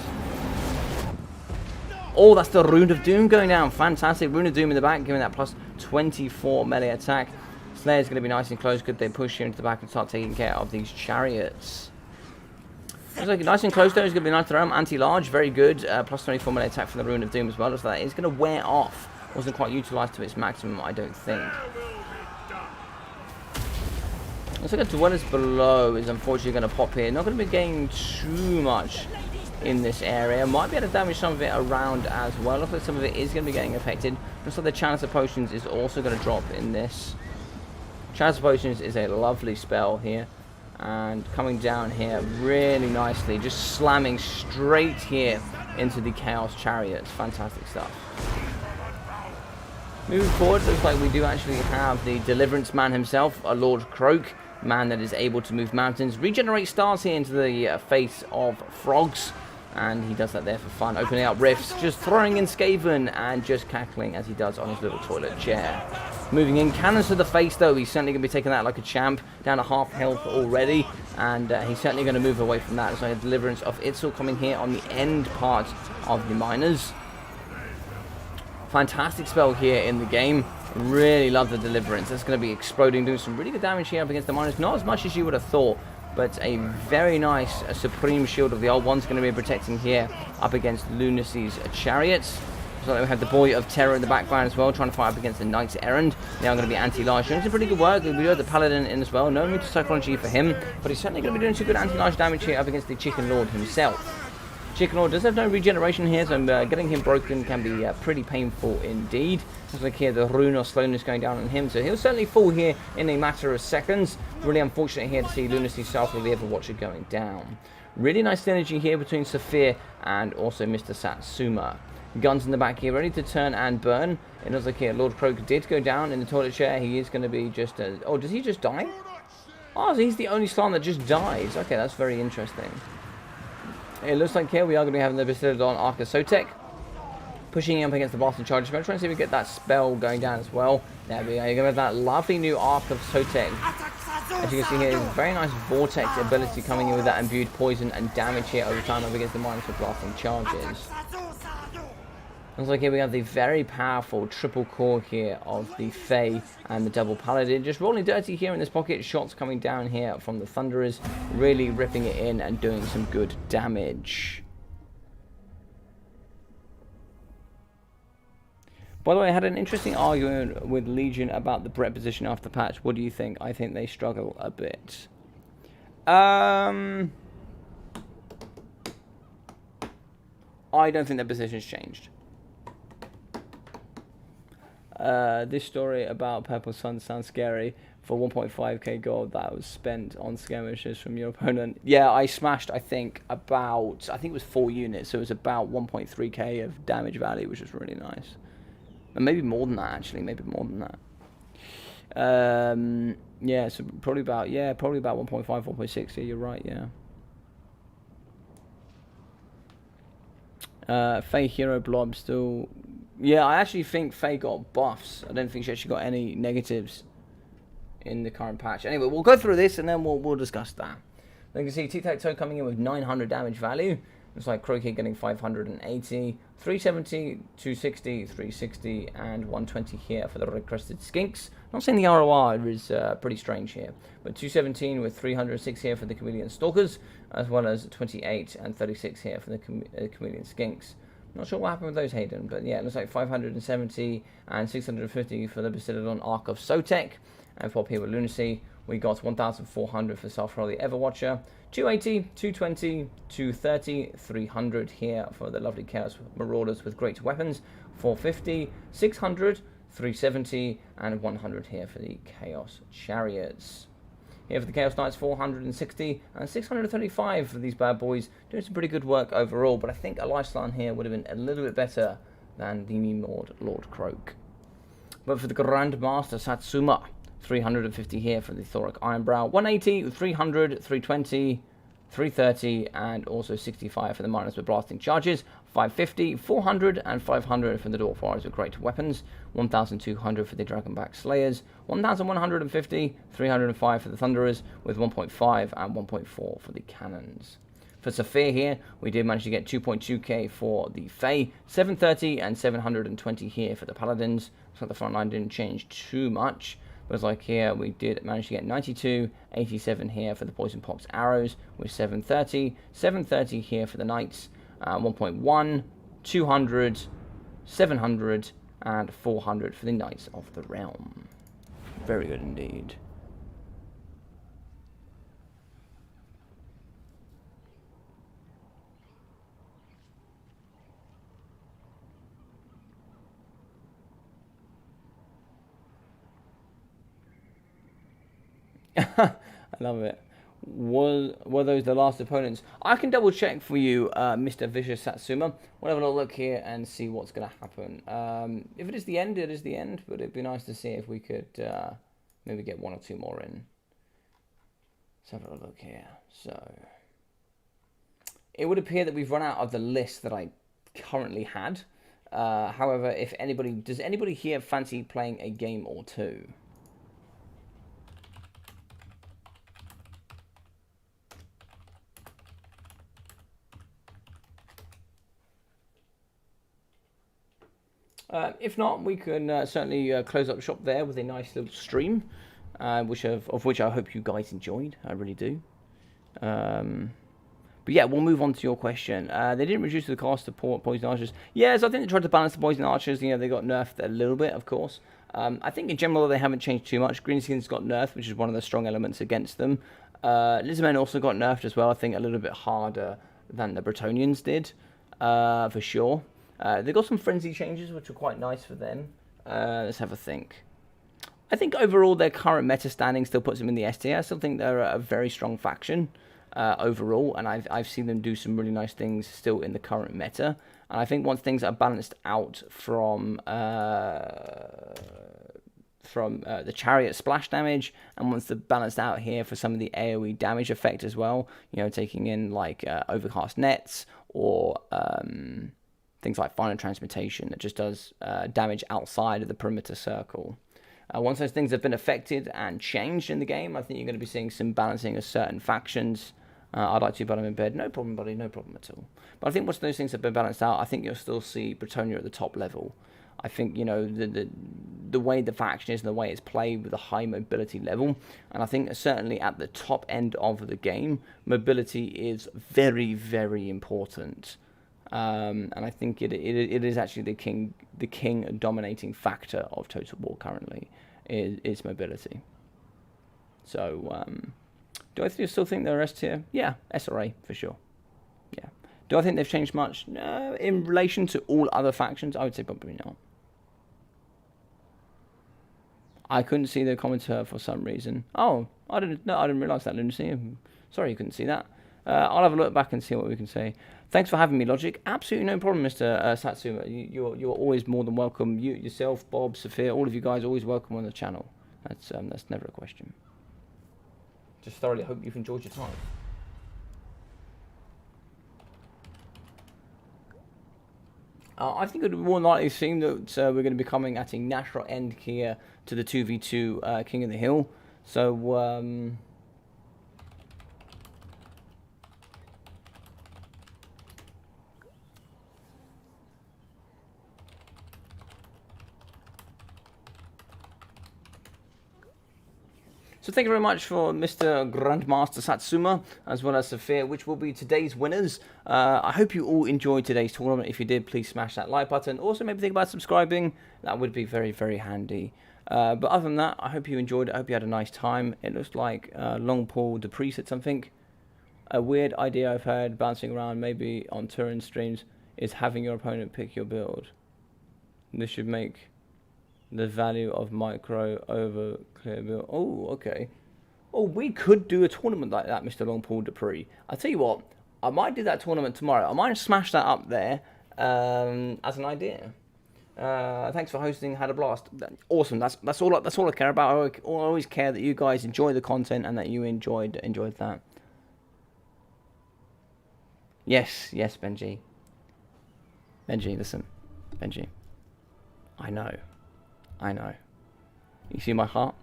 Oh, that's the Rune of Doom going down. Fantastic. Rune of Doom in the back, giving that plus 24 melee attack. Slayer's going to be nice and close. Could they push here into the back and start taking care of these chariots? Looks like nice and close though. It's going to be nice to roam. Anti-large, very good. Plus 24 melee attack for the Rune of Doom as well. Looks like it's going to wear off. Wasn't quite utilised to its maximum, I don't think. Looks like a Dwellers Below is unfortunately going to pop here. Not going to be gaining too much in this area. Might be able to damage some of it around as well. Looks like some of it is going to be getting affected. Looks like the Chalice of Potions is also going to drop in this. Chalice of Potions is a lovely spell here. And coming down here really nicely. Just slamming straight here into the Chaos Chariots. Fantastic stuff. Moving forward, looks like we do actually have the Deliverance man himself, a Lord Croak, man that is able to move mountains, regenerate stars here into the face of frogs, and he does that there for fun, opening up rifts, just throwing in Skaven and just cackling as he does on his little toilet chair. Moving in, cannons to the face though, he's certainly going to be taking that like a champ, down to half health already, and he's certainly going to move away from that. So a Deliverance of Itzel coming here on the end part of the miners. Fantastic spell here in the game. Really love the Deliverance. That's going to be exploding, doing some really good damage here up against the miners. Not as much as you would have thought, but a very nice Supreme Shield of the Old One's going to be protecting here up against Lunacy's chariots. So we have the Boy of Terror in the background as well, trying to fight up against the Knight's Errand. They are going to be anti-large. Doing some pretty good work. We do have the Paladin in as well. No move to psychology for him, but he's certainly going to be doing some good anti-large damage here up against the Chicken Lord himself. Chicken Lord does have no regeneration here, so getting him broken can be pretty painful indeed. Looks like here the rune of slowness going down on him, so he'll certainly fall here in a matter of seconds. Really unfortunate here to see Lunacy South of the Everwatcher going down. Really nice synergy here between Saphir and also Mr. Satsuma. Guns in the back here, ready to turn and burn. It looks like here Lord Croak did go down in the toilet chair. He is going to be just... oh, does he just die? Oh, so he's the only Slan that just dies. Okay, that's very interesting. It looks like here we are going to be having the Bastiladon Arc of Sotek. Pushing him up against the Blasting Charges. I'm going to try and see if we get that spell going down as well. There we go. You're going to have that lovely new Arc of Sotek. As you can see here, there's a very nice Vortex ability coming in with that imbued poison and damage here over time up against the minus with Blasting Charges. Looks like here we have the very powerful triple core here of the Fae and the double Paladin. Just rolling dirty here in this pocket. Shots coming down here from the Thunderers. Really ripping it in and doing some good damage. By the way, I had an interesting argument with Legion about the Brett position after the patch. What do you think? I think they struggle a bit. I don't think their position's changed. This story about Purple Sun sounds scary. For 1.5k gold that was spent on skirmishes from your opponent. Yeah, I smashed, I think it was 4 units, so it was about 1.3k of damage value, which was really nice. And maybe more than that, actually, maybe more than that. Yeah, so probably about 1.5, 1.6, yeah, you're right, yeah. Faye Hero Blob still... Yeah, I actually think Faye got buffs. I don't think she actually got any negatives in the current patch. Anyway, we'll go through this and then we'll discuss that. You can see Tic-Tac-Toe coming in with 900 damage value. Looks like Croaky getting 580, 370, 260, 360, and 120 here for the Red-Crested Skinks. Not saying the ROR is pretty strange here, but 217 with 306 here for the Chameleon Stalkers, as well as 28 and 36 here for the Chameleon Skinks. Not sure what happened with those, Hayden, but yeah, it looks like 570 and 650 for the Bastiladon Arc of Sotek. And for people with Lunacy, we got 1,400 for Sulfur the Everwatcher, 280, 220, 230, 300 here for the lovely Chaos Marauders with great weapons, 450, 600, 370, and 100 here for the Chaos Chariots. Here for the Chaos Knights, 460 and 635 for these bad boys, doing some pretty good work overall, but I think a Lifeslan here would have been a little bit better than the meme Lord Croak. But for the Grandmaster Satsuma, 350 here for the Thoric Ironbrow, 180, 300, 320, 330, and also 65 for the Miners with Blasting Charges, 550, 400, and 500 for the Dwarf Warriors with Great Weapons, 1,200 for the Dragonback Slayers, 1,150, 305 for the Thunderers, with 1.5 and 1.4 for the Cannons. For Saphir here, we did manage to get 2.2k for the Fae, 730 and 720 here for the Paladins, so the front line didn't change too much. But it's like here, we did manage to get 92, 87 here for the Poison Pox Arrows, with 730, 730 here for the Knights, 1.1, 200, 700, and 400 for the Knights of the Realm. Very good indeed. I love it. Were those the last opponents? I can double check for you, Mr. Vicious Satsuma. We'll have a little look here and see what's going to happen. If it is the end, it is the end. But it'd be nice to see if we could maybe get 1 or 2 more in. Let's have a little look here. So it would appear that we've run out of the list that I currently had. However, if anybody does anybody here fancy playing a game or two? If not, we can certainly close up shop there with a nice little stream, which I hope you guys enjoyed. I really do. But yeah, we'll move on to your question. They didn't reduce the cost of poison archers. Yes, I think they tried to balance the poison archers. You know, they got nerfed a little bit, of course. I think in general they haven't changed too much. Greenskins got nerfed, which is one of the strong elements against them. Lizardmen also got nerfed as well. I think a little bit harder than the Bretonians did, for sure. They got some frenzy changes, which were quite nice for them. Let's have a think. I think overall their current meta standing still puts them in the S tier. I still think they're a very strong faction overall, and I've seen them do some really nice things still in the current meta. And I think once things are balanced out from the chariot splash damage, and once they're balanced out here for some of the AoE damage effect as well, you know, taking in like overcast nets or things like final transmutation that just does damage outside of the perimeter circle. Once those things have been affected and changed in the game, I think you're going to be seeing some balancing of certain factions. I'd like to, but I'm in bed. No problem, buddy. No problem at all. But I think once those things have been balanced out, I think you'll still see Bretonia at the top level. I think, you know, the way the faction is and the way it's played with a high mobility level. And I think certainly at the top end of the game, mobility is very, very important. And I think it is actually the king dominating factor of Total War currently is mobility. So do I still think they're S tier? Yeah, SRA for sure. Yeah. Do I think they've changed much? No, in relation to all other factions, I would say probably not. I couldn't see the commenter for some reason. Oh, I didn't realise that, Lunacy. Sorry you couldn't see that. I'll have a look back and see what we can say. Thanks for having me, Logic. Absolutely no problem, Mr. Satsuma. You're always more than welcome. You yourself, Bob, Sophia, all of you guys, always welcome on the channel. That's never a question. Just thoroughly hope you've enjoyed your time. I think it would be more likely seem that we're going to be coming at a natural end here to the 2v2 King of the Hill. So So thank you very much for Mr. Grandmaster Satsuma, as well as Sophia, which will be today's winners. I hope you all enjoyed today's tournament. If you did, please smash that like button. Also, maybe think about subscribing. That would be very, very handy. But other than that, I hope you enjoyed it. I hope you had a nice time. It looks like Long Paul Dupree said something. A weird idea I've heard bouncing around, maybe on Turin streams, is having your opponent pick your build. This should make the value of micro over clear build. Oh, okay. Oh, we could do a tournament like that, Mr. Long Paul Dupree. I tell you what, I might do that tournament tomorrow. I might smash that up there as an idea. Thanks for hosting. Had a blast. Awesome. That's all I care about. I always care that you guys enjoy the content and that you enjoyed that. Yes, Benji. Benji, listen, Benji. I know. You see my heart?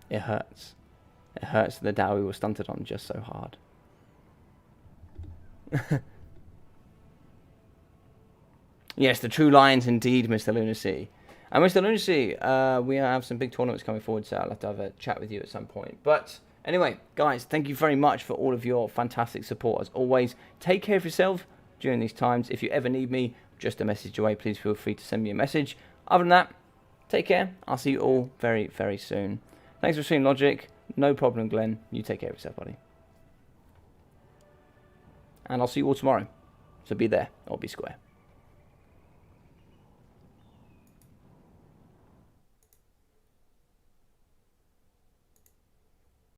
It hurts. It hurts that the Dowie was stunted on just so hard. Yes, the True Lions indeed, Mr. Lunacy. And Mr. Lunacy, we have some big tournaments coming forward, so I'll have to have a chat with you at some point. But anyway, guys, thank you very much for all of your fantastic support as always. Take care of yourself during these times. If you ever need me, just a message away. Please feel free to send me a message. Other than that, take care. I'll see you all very, very soon. Thanks for seeing Logic. No problem, Glenn. You take care of yourself, buddy. And I'll see you all tomorrow. So be there or be square.